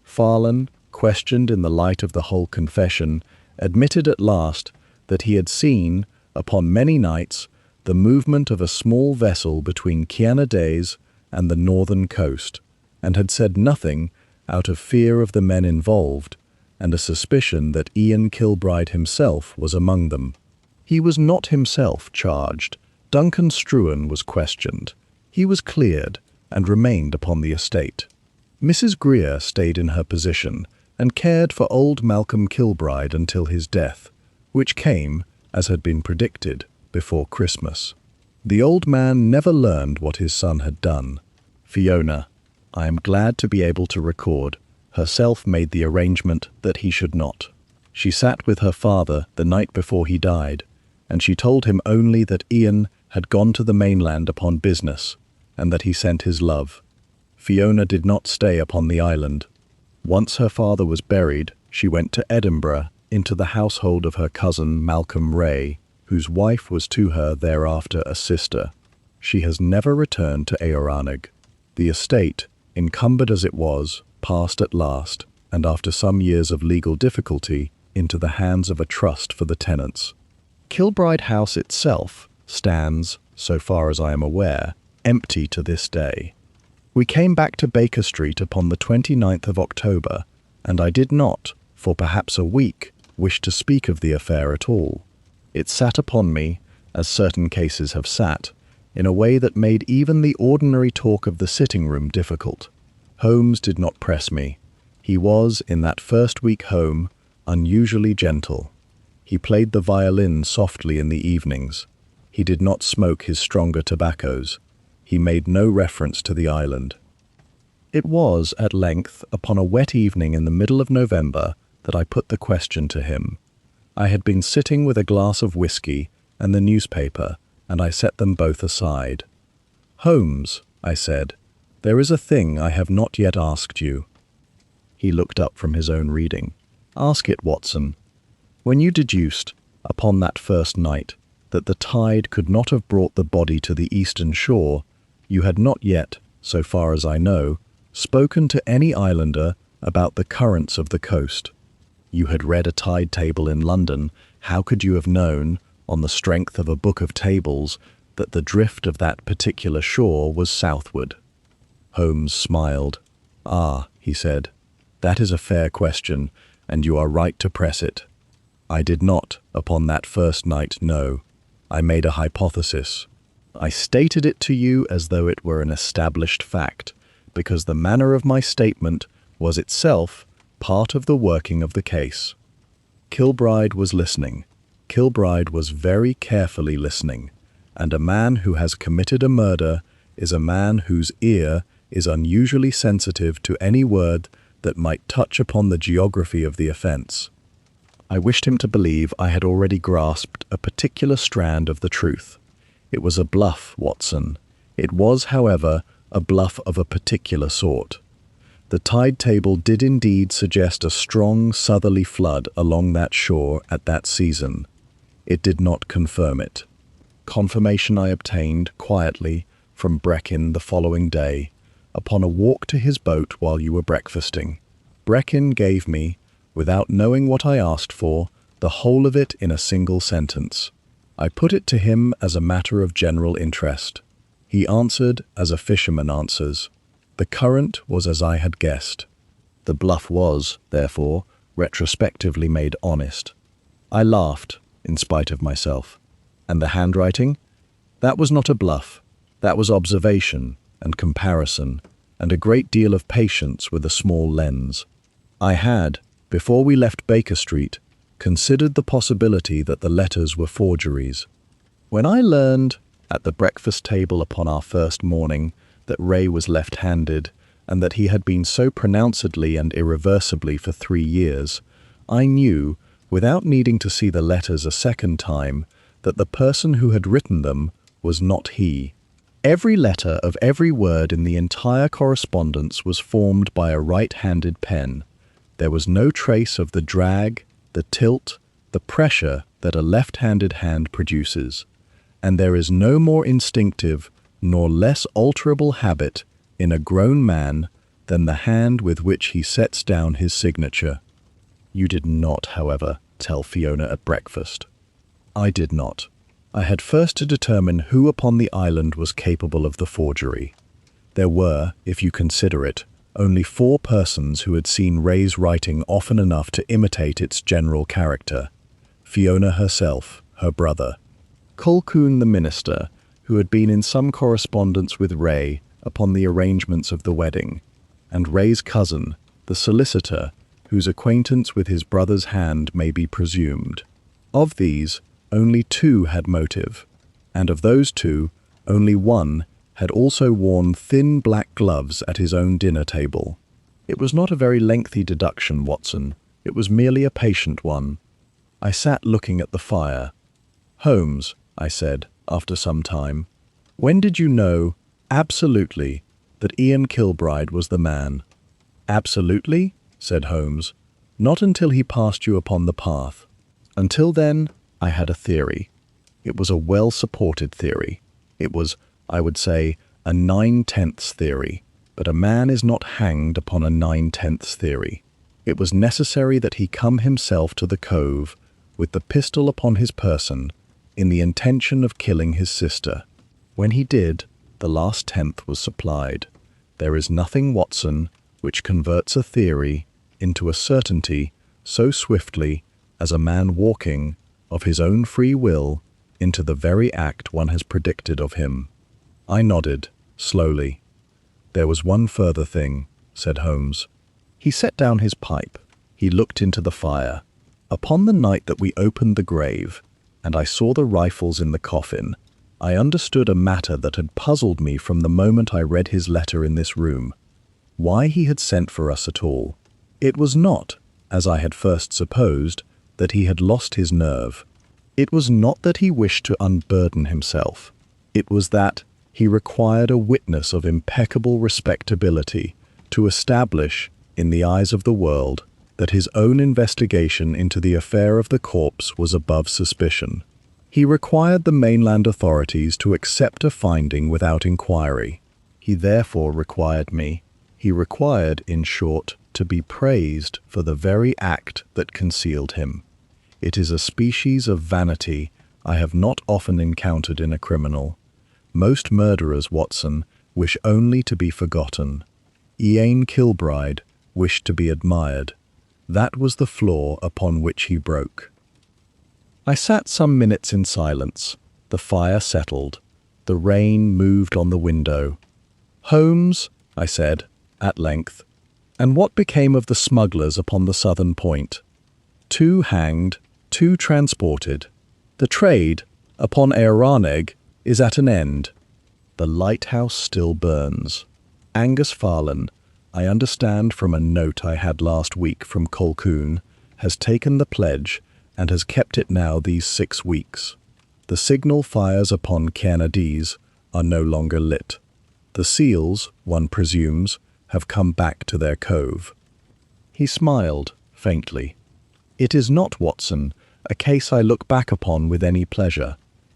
Farlan, questioned in the light of the whole confession, admitted at last that he had seen, upon many nights, the movement of a small vessel between Aoranaig and the northern coast, and had said nothing out of fear of the men involved, and a suspicion that Ian Kilbride himself was among them. He was not himself charged. Duncan Struan was questioned. He was cleared and remained upon the estate. Mrs. Greer stayed in her position and cared for old Malcolm Kilbride until his death, which came, as had been predicted, before Christmas. The old man never learned what his son had done. Fiona, I am glad to be able to record, herself made the arrangement that he should not. She sat with her father the night before he died, and she told him only that Ian had gone to the mainland upon business, and that he sent his love. Fiona did not stay upon the island. Once her father was buried, she went to Edinburgh, into the household of her cousin Malcolm Ray, whose wife was to her thereafter a sister. She has never returned to Aoranaig. The estate, encumbered as it was, passed at last, and after some years of legal difficulty, into the hands of a trust for the tenants. Kilbride House itself stands, so far as I am aware, empty to this day. We came back to Baker Street upon the 29th of October, and I did not, for perhaps a week, wish to speak of the affair at all. It sat upon me, as certain cases have sat, in a way that made even the ordinary talk of the sitting-room difficult. Holmes did not press me. He was, in that first week home, unusually gentle. He played the violin softly in the evenings. He did not smoke his stronger tobaccos. He made no reference to the island. It was, at length, upon a wet evening in the middle of November, that I put the question to him. I had been sitting with a glass of whisky and the newspaper, and I set them both aside. "Holmes," I said, "there is a thing I have not yet asked you." He looked up from his own reading. "Ask it, Watson. When you deduced, upon that first night, that the tide could not have brought the body to the eastern shore, you had not yet, so far as I know, spoken to any islander about the currents of the coast. You had read a tide table in London. How could you have known, on the strength of a book of tables, that the drift of that particular shore was southward?" Holmes smiled. "Ah," he said, "that is a fair question, and you are right to press it. I did not, upon that first night, know. I made a hypothesis. I stated it to you as though it were an established fact, because the manner of my statement was itself part of the working of the case." Kilbride was listening. Kilbride was very carefully listening, and a man who has committed a murder is a man whose ear is unusually sensitive to any word that might touch upon the geography of the offence. I wished him to believe I had already grasped a particular strand of the truth. It was a bluff, Watson. It was, however, a bluff of a particular sort. The tide table did indeed suggest a strong southerly flood along that shore at that season. It did not confirm it. Confirmation I obtained, quietly, from Brechin the following day, upon a walk to his boat while you were breakfasting. Brechin gave me, without knowing what I asked for, the whole of it in a single sentence. I put it to him as a matter of general interest. He answered as a fisherman answers. The current was as I had guessed. The bluff was, therefore, retrospectively made honest. I laughed, in spite of myself. And the handwriting? That was not a bluff. That was observation and comparison, and a great deal of patience with a small lens. I had, before we left Baker Street, considered the possibility that the letters were forgeries. When I learned, at the breakfast table upon our first morning, that Ray was left-handed, and that he had been so pronouncedly and irreversibly for 3 years, I knew, without needing to see the letters a second time, that the person who had written them was not he. Every letter of every word in the entire correspondence was formed by a right-handed pen. There was no trace of the drag, the tilt, the pressure that a left-handed hand produces, and there is no more instinctive nor less alterable habit in a grown man than the hand with which he sets down his signature. You did not, however, tell Fiona at breakfast. I did not. I had first to determine who upon the island was capable of the forgery. There were, if you consider it, only 4 persons who had seen Ray's writing often enough to imitate its general character. Fiona herself, her brother; Colquhoun the minister, who had been in some correspondence with Ray upon the arrangements of the wedding; and Ray's cousin, the solicitor, whose acquaintance with his brother's hand may be presumed. Of these, only 2 had motive, and of those 2, only one had also worn thin black gloves at his own dinner table. It was not a very lengthy deduction, Watson. It was merely a patient one. I sat looking at the fire. Holmes, I said, after some time, when did you know, absolutely, that Ian Kilbride was the man? Absolutely, said Holmes. Not until he passed you upon the path. Until then, I had a theory. It was a well-supported theory. It was, I would say, a 9/10 theory, but a man is not hanged upon a 9/10 theory. It was necessary that he come himself to the cove, with the pistol upon his person, in the intention of killing his sister. When he did, the last 10th was supplied. There is nothing, Watson, which converts a theory into a certainty so swiftly as a man walking, of his own free will, into the very act one has predicted of him. I nodded, slowly. There was one further thing, said Holmes. He set down his pipe. He looked into the fire. Upon the night that we opened the grave, and I saw the rifles in the coffin, I understood a matter that had puzzled me from the moment I read his letter in this room. Why he had sent for us at all. It was not, as I had first supposed, that he had lost his nerve. It was not that he wished to unburden himself. It was that he required a witness of impeccable respectability to establish, in the eyes of the world, that his own investigation into the affair of the corpse was above suspicion. He required the mainland authorities to accept a finding without inquiry. He therefore required me. He required, in short, to be praised for the very act that concealed him. It is a species of vanity I have not often encountered in a criminal. Most murderers, Watson, wish only to be forgotten. Ian Kilbride wished to be admired. That was the floor upon which he broke. I sat some minutes in silence. The fire settled. The rain moved on the window. Holmes, I said, at length, and what became of the smugglers upon the southern point? 2 hanged, 2 transported. The trade, upon Aoranaig, is at an end. The lighthouse still burns. Angus Farlan, I understand from a note I had last week from Colquhoun, has taken the pledge and has kept it now these 6 weeks. The signal fires upon Cairnedys are no longer lit. The seals, one presumes, have come back to their cove. He smiled, faintly. It is not, Watson, a case I look back upon with any pleasure.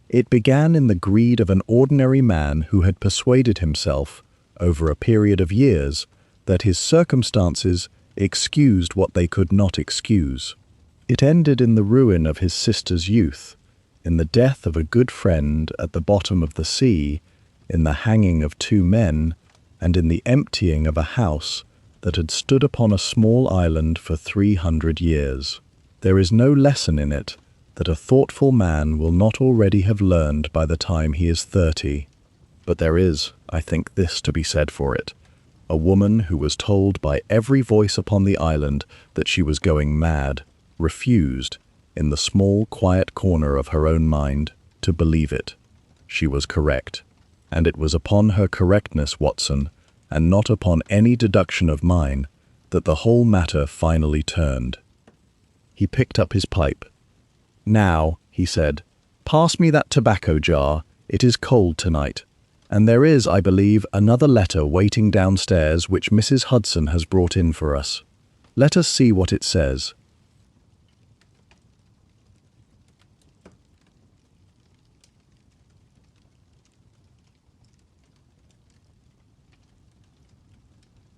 It began in the greed of an ordinary man who had persuaded himself, over a period of years, that his circumstances excused what they could not excuse. It ended in the ruin of his sister's youth, in the death of a good friend at the bottom of the sea, in the hanging of 2 men, and in the emptying of a house that had stood upon a small island for 300 years. There is no lesson in it that a thoughtful man will not already have learned by the time he is 30. But there is, I think, this to be said for it. A woman who was told by every voice upon the island that she was going mad, refused, in the small, quiet corner of her own mind, to believe it. She was correct. And it was upon her correctness, Watson, and not upon any deduction of mine, that the whole matter finally turned. He picked up his pipe. "Now," he said, "pass me that tobacco jar. It is cold tonight. And there is, I believe, another letter waiting downstairs which Mrs. Hudson has brought in for us. Let us see what it says."